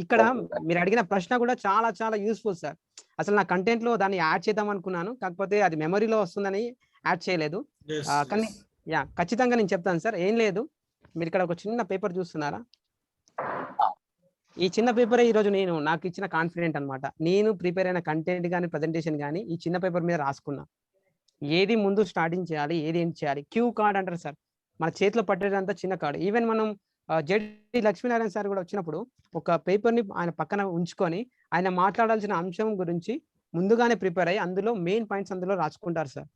ఇక్కడ మీరు అడిగిన ప్రశ్న కూడా చాలా చాలా యూస్ఫుల్ సార్. అసలు నా కంటెంట్ లో దాన్ని యాడ్ చేద్దాం అనుకున్నాను, కాకపోతే అది మెమరీలో వస్తుందని యాడ్ చేయలేదు. కానీ ఖచ్చితంగా నేను చెప్తాను సార్. ఏం లేదు, మీరు ఇక్కడ ఒక చిన్న పేపర్ చూస్తున్నారా? ఈ చిన్న పేపర్ ఈ రోజు నాకు ఇచ్చిన కాన్ఫిడెంట్ అన్నమాట. నేను ప్రిపేర్ అయిన కంటెంట్ కానీ ప్రజెంటేషన్ కానీ ఈ చిన్న పేపర్ మీద రాసుకున్నా. ఏది ముందు స్టార్టింగ్ చేయాలి, ఏది ఏం చేయాలి. క్యూ కార్డ్ అంటారు సార్, మన చేతిలో పట్టేదంతా చిన్న కార్డు. ఈవెన్ మనం జెడి లక్ష్మీనారాయణ సార్ కూడా వచ్చినప్పుడు ఒక పేపర్ని ఆయన పక్కన ఉంచుకొని ఆయన మాట్లాడాల్సిన అంశం గురించి ముందుగానే ప్రిపేర్ అయ్యి అందులో మెయిన్ పాయింట్స్ అందులో రాసుకుంటారు సార్.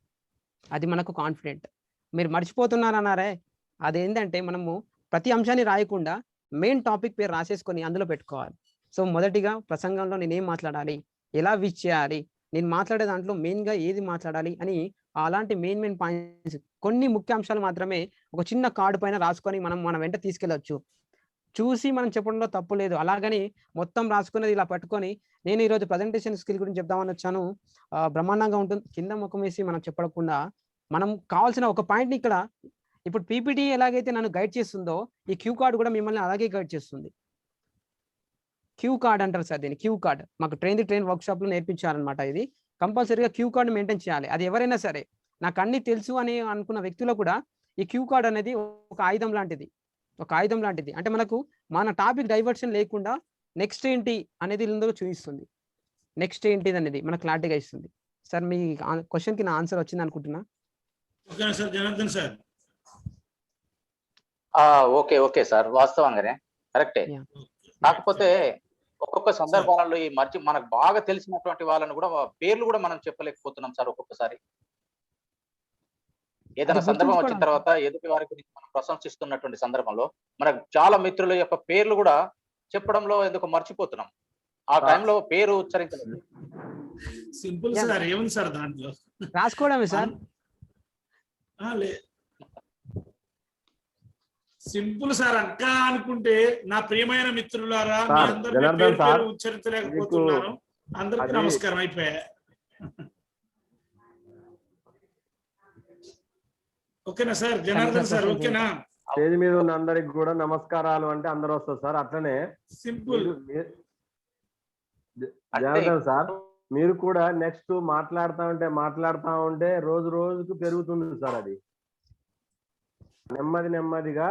అది మనకు కాన్ఫిడెంట్. మీరు మర్చిపోతున్నారన్నారే, అదేంటంటే మనము ప్రతి అంశాన్ని రాయకుండా మెయిన్ టాపిక్ పేరు రాసేసుకొని అందులో పెట్టుకోవాలి. సో మొదటిగా ప్రసంగంలో నేనేం మాట్లాడాలి, ఎలా విచ్ చేయాలి, నేను మాట్లాడే దాంట్లో మెయిన్గా ఏది మాట్లాడాలి అని అలాంటి మెయిన్ పాయింట్స్ కొన్ని ముఖ్యాంశాలు మాత్రమే ఒక చిన్న కార్డు పైన రాసుకొని మన వెంట తీసుకెళ్ళొచ్చు. చూసి మనం చెప్పడంలో తప్పు లేదు. అలాగని మొత్తం రాసుకున్నది ఇలా పట్టుకొని నేను ఈరోజు ప్రజెంటేషన్ స్కిల్ గురించి చెప్దామని వచ్చాను, బ్రహ్మాండంగా ఉంటుంది. కింద ముఖం వేసి మనం చెప్పకుండా మనం కావాల్సిన ఒక పాయింట్ని ఇక్కడ ఇప్పుడు పీపీటీ ఎలాగైతే నన్ను గైడ్ చేస్తుందో ఈ క్యూ కార్డ్ కూడా మిమ్మల్ని అలాగే గైడ్ చేస్తుంది. క్యూ కార్డ్ అంటారు సార్ దీన్ని. క్యూ కార్డ్ మాకు ట్రైన్ వర్క్షాప్ లో నేర్పించారనమాట. ఇది కంపల్సరీగా క్యూ కార్డ్ మెయింటైన్ చేయాలి. అది ఎవరైనా సరే, నాకు అన్ని తెలుసు అని అనుకున్న వ్యక్తులు కూడా ఈ క్యూ కార్డ్ అనేది ఒక ఆయుధం లాంటిది, అంటే మనకు మన టాపిక్ డైవర్షన్ లేకుండా నెక్స్ట్ ఏంటి అనేది ఇందులో చూపిస్తుంది. నెక్స్ట్ ఏంటిది అనేది మనకు క్లారిటీగా ఇస్తుంది. సార్ మీ క్వశ్చన్ కి నా ఆన్సర్ వచ్చింది అనుకుంటున్నా. ఓకే సార్, వాస్తవంగానే కరెక్టే. కాకపోతే ఒక్కొక్క సందర్భాలలో ఈ మనకు బాగా తెలిసినటువంటి వాళ్ళని కూడా పేర్లు కూడా మనం చెప్పలేకపోతున్నాం సార్. ఒక్కొక్కసారి ఏదైనా సందర్భం వచ్చిన తర్వాత ఎదుటి వారి గురించి మనం ప్రశంసిస్తున్నటువంటి సందర్భంలో మనకు చాలా మిత్రుల యొక్క పేర్లు కూడా చెప్పడంలో ఎందుకు మర్చిపోతున్నాం. ఆ టైంలో పేరు ఉచ్చరించలేదు. సింపుల్ సార్, ఏముంది సార్ దాంట్లో, రాసుకోవడమే సార్. Simple sir. అక్క అనుకుంటే నా ప్రియమైన మిత్రులారా, మీ అందరినీ పేరు పేరు ఉచ్చరించలేకపోతున్నాను. అందరికీ నమస్కారం. అయిపోయా. ఓకేనా సార్? జనార్దన్ సార్ ఓకేనా? స్టేజ్ మీద ఉన్న అందరికి కూడా నమస్కారాలు అంటే అందరూ వస్తారు సార్. అట్లనే సింపుల్. జనార్దన్ సార్, మీరు కూడా నెక్స్ట్ మాట్లాడుతా ఉంటే రోజు రోజుకు పెరుగుతుంది సార్. అది నెమ్మదిగా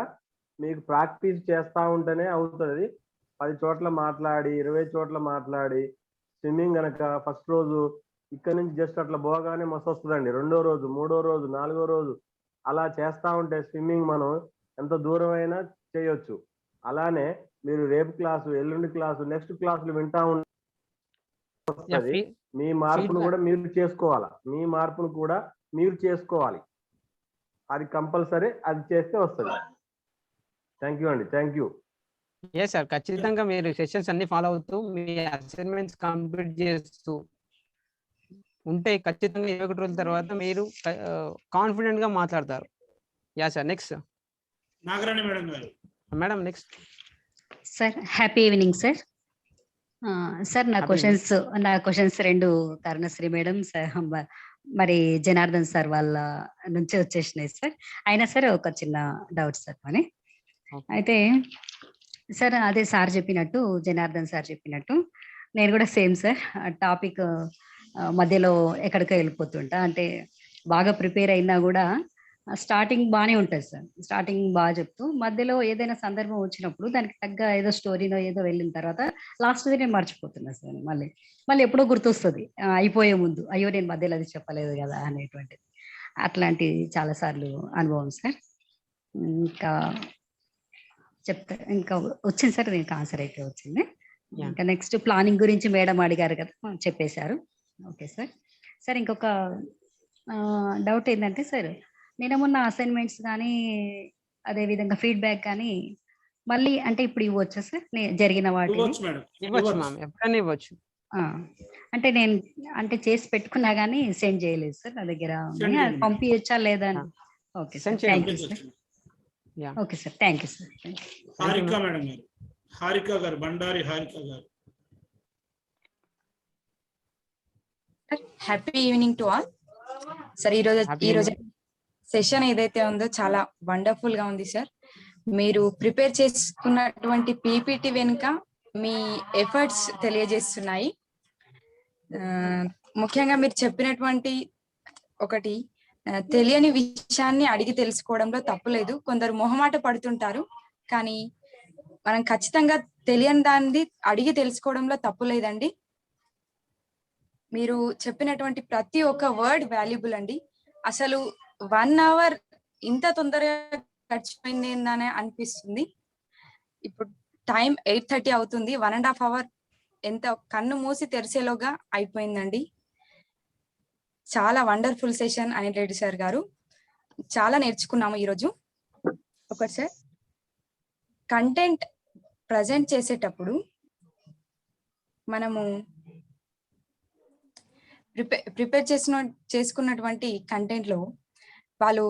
మీకు ప్రాక్టీస్ చేస్తా ఉంటేనే అవుతుంది. 10 చోట్ల మాట్లాడి 20 చోట్ల మాట్లాడి స్విమ్మింగ్ గనక ఫస్ట్ రోజు ఇక్కడ నుంచి జస్ట్ అట్లా పోగానే మస్తు వస్తుందండి. రెండో రోజు, మూడో రోజు, నాలుగో రోజు అలా చేస్తా ఉంటే స్విమ్మింగ్ మనం ఎంత దూరమైనా చేయొచ్చు. అలానే మీరు రేపు క్లాసు, ఎల్లుండి క్లాసు, నెక్స్ట్ క్లాసులు వింటా ఉంటుంది. మీ మార్పును కూడా మీరు చేసుకోవాలా, మీ మార్పును కూడా మీరు చేసుకోవాలి. అది కంపల్సరీ, అది చేస్తే వస్తుంది. థ్యాంక్ యూ అండి, థ్యాంక్ యూ. ఎస్ సార్, ఖచ్చితంగా మీరు సెషన్స్ అన్ని ఫాలో అవుతూ మీ అసైన్మెంట్స్ కంప్లీట్ చేస్తూ ఉంటే ఖచ్చితంగా 21 రోజుల తర్వాత మీరు కాన్ఫిడెంట్ గా మాట్లాడతారు. Yeah sir, next Nagarani madam garu. Madam next. Sir happy evening sir. Sir నా క్వశ్చన్స్ రెండు కరుణశ్రీ మేడం సార్ మరి జనార్దన్ సార్ వాళ్ళ నుంచి వచ్చేసినాయి సార్. అయినా సరే ఒక చిన్న డౌట్ సార్ అని. అయితే సార్ అదే సార్ చెప్పినట్టు, జనార్దన్ సార్ చెప్పినట్టు నేను కూడా సేమ్ సార్ టాపిక్ మధ్యలో ఎక్కడికో వెళ్ళిపోతుంటా. అంటే బాగా ప్రిపేర్ అయినా కూడా స్టార్టింగ్ బాగానే ఉంటుంది సార్, స్టార్టింగ్ బాగా చెప్తూ మధ్యలో ఏదైనా సందర్భం వచ్చినప్పుడు దానికి తగ్గ ఏదో స్టోరీనో ఏదో వెళ్ళిన తర్వాత లాస్ట్ నేను మర్చిపోతున్నా సార్. మళ్ళీ ఎప్పుడో గుర్తొస్తుంది అయిపోయే ముందు, అయ్యో నేను మధ్యలో అది చెప్పలేదు కదా అనేటువంటిది. అట్లాంటి చాలా సార్లు అనుభవం సార్. ఇంకా ఇంకా వచ్చింది సార్, దీనికి ఆన్సర్ అయితే వచ్చింది. ఇంకా నెక్స్ట్ ప్లానింగ్ గురించి మేడం అడిగారు కదా, చెప్పేశారు. Okay sir. సార్ ఇంకొక డౌట్ ఏంటంటే సార్, నిన్న అసైన్మెంట్స్ కానీ అదే విధంగా ఫీడ్బ్యాక్ కానీ మళ్ళీ అంటే ఇప్పుడు ఇవ్వచ్చా సార్ జరిగిన వాటిని? ఇవ్వచ్చు. అంటే నేను అంటే చేసి పెట్టుకున్నా కానీ సెండ్ చేయలేదు సార్, నా దగ్గర పంపించచ్చా లేదా? Okay sir, thank you sir. Okay sir, thank you sir. Harika madam గారు, హారిక గారు, బండారి హారిక గారు. Happy evening to all sir. ఈరోజు సెషన్ ఏదైతే ఉందో చాలా వండర్ఫుల్ గా ఉంది సార్. మీరు ప్రిపేర్ చేసుకున్నటువంటి పీపీటీ వెనుక మీ ఎఫర్ట్స్ తెలియజేస్తున్నాయి. ముఖ్యంగా మీరు చెప్పినటువంటి ఒకటి, తెలియని విషయాన్ని అడిగి తెలుసుకోవడంలో తప్పులేదు. కొందరు మొహమాట పడుతుంటారు, కానీ మనం ఖచ్చితంగా తెలియని దాన్ని అడిగి తెలుసుకోవడంలో తప్పులేదండి. మీరు చెప్పినటువంటి ప్రతి ఒక్క వర్డ్ వాల్యుబుల్ అండి. అసలు 1 hour ఇంత తొందరగా గడిచిపోయింది ఏందనే అనిపిస్తుంది. ఇప్పుడు టైం 8:30 అవుతుంది. 1.5 hour ఎంత కన్ను మూసి తెరిసేలోగా అయిపోయిందండి. చాలా wonderful session Anil Reddy sir గారు. చాలా నేర్చుకున్నాము ఈరోజు. ఒకటి సార్, కంటెంట్ ప్రజెంట్ చేసేటప్పుడు మనము ప్రిపేర్ చేసుకున్నటువంటి కంటెంట్ లో వాళ్ళు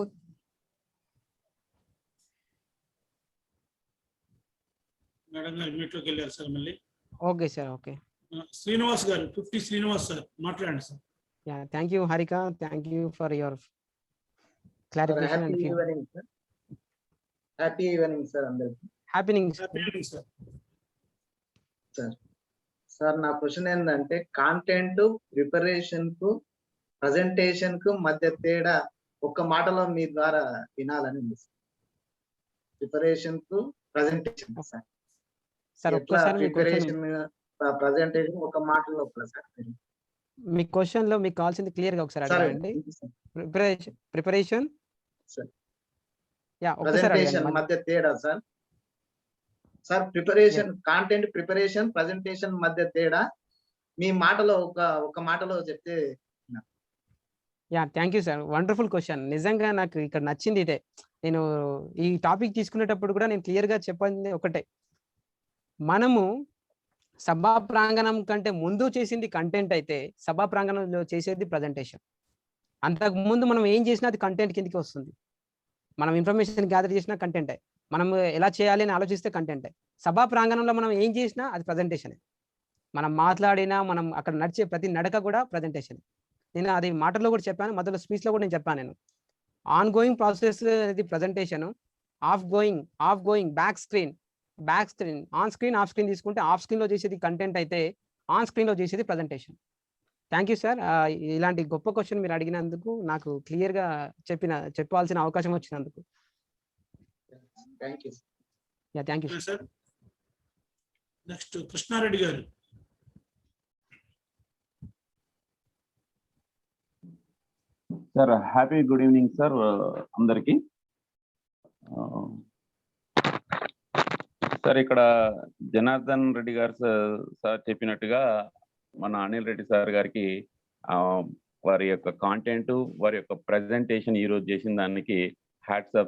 మేడం గారు మీట్లోకి వెళ్ళారు సార్ మళ్ళీ. Okay sir, okay. Srinivas garu, 50 Srinivas sir మాట్లాడండి sir. Yeah, thank you Harika, thank you for your clarification and feedback. Happy evening sir అందరికి. Happy evening sir. సార్ నా క్వశ్చన్ ఏంటంటే, కాంటెంట్ ప్రిపరేషన్ కు ప్రజెంటేషన్ కు మధ్య తేడా ఒక్క మాటలో మీ ద్వారా వినాలని ఉంది. ప్రిపరేషన్ కు ప్రజెంటేషన్ సార్, ప్రిపరేషన్ ప్రజెంటేషన్ ఒక మాటలో సార్. మీ క్వశ్చన్ లో మీకు కావాల్సింది క్లియర్ గా ఒకసారి అడగండి. ప్రిపరేషన్ ప్రజెంటేషన్ మధ్య తేడా sir. Sir preparation, content preparation presentation మధ్య తేడా మీ మాటలో ఒక మాటలో చెప్తే. Yeah, thank you sir, wonderful question. నిజంగా నాకు ఇక్కడ నచ్చింది ఇదే. నేను ఈ టాపిక్ తీసుకునేటప్పుడు కూడా నేను క్లియర్ గా చెప్పాల్సింది ఒకటే, మనము సభా ప్రాంగణం కంటే ముందు చేసింది కంటెంట్ అయితే సభా ప్రాంగణంలో చేసేది ప్రజెంటేషన్. అంతకు ముందు మనం ఏం చేసినా అది కంటెంట్ కిందకి వస్తుంది. మనం ఇన్ఫర్మేషన్ గ్యాదర్ చేసినా కంటెంటే, మనం ఎలా చేయాలి అని ఆలోచిస్తే కంటెంటే. సభా ప్రాంగణంలో మనం ఏం చేసినా అది ప్రజెంటేషనే. మనం మాట్లాడినా, మనం అక్కడ నడిచే ప్రతి నడక కూడా ప్రజెంటేషన్. నేను అది మాటల్లో కూడా చెప్పాను, మొదటి స్పీచ్లో కూడా నేను చెప్పాను. నేను ఆన్ గోయింగ్ ప్రాసెస్ అనేది presentation, of going back screen, on screen, off screen తీసుకుంటే ఆఫ్ స్క్రీన్లో చేసేది కంటెంట్ అయితే ఆన్ స్క్రీన్లో చేసేది ప్రజెంటేషన్. థ్యాంక్ యూ సార్, ఇలాంటి గొప్ప క్వశ్చన్ మీరు అడిగినందుకు, నాకు క్లియర్గా చెప్పాల్సిన అవకాశం వచ్చినందుకు. Thank you sir. Next Krishna Reddy garu. Sir happy good evening sir అందరికి. సార్ ఇక్కడ జనార్దన్ రెడ్డి గారు సార్ చెప్పినట్టుగా మన అనిల్ రెడ్డి సార్ గారికి వారి యొక్క కాంటెంట్, వారి యొక్క ప్రెజెంటేషన్ ఈ రోజు చేసిన దానికి హ్యాట్స్ ఆఫ్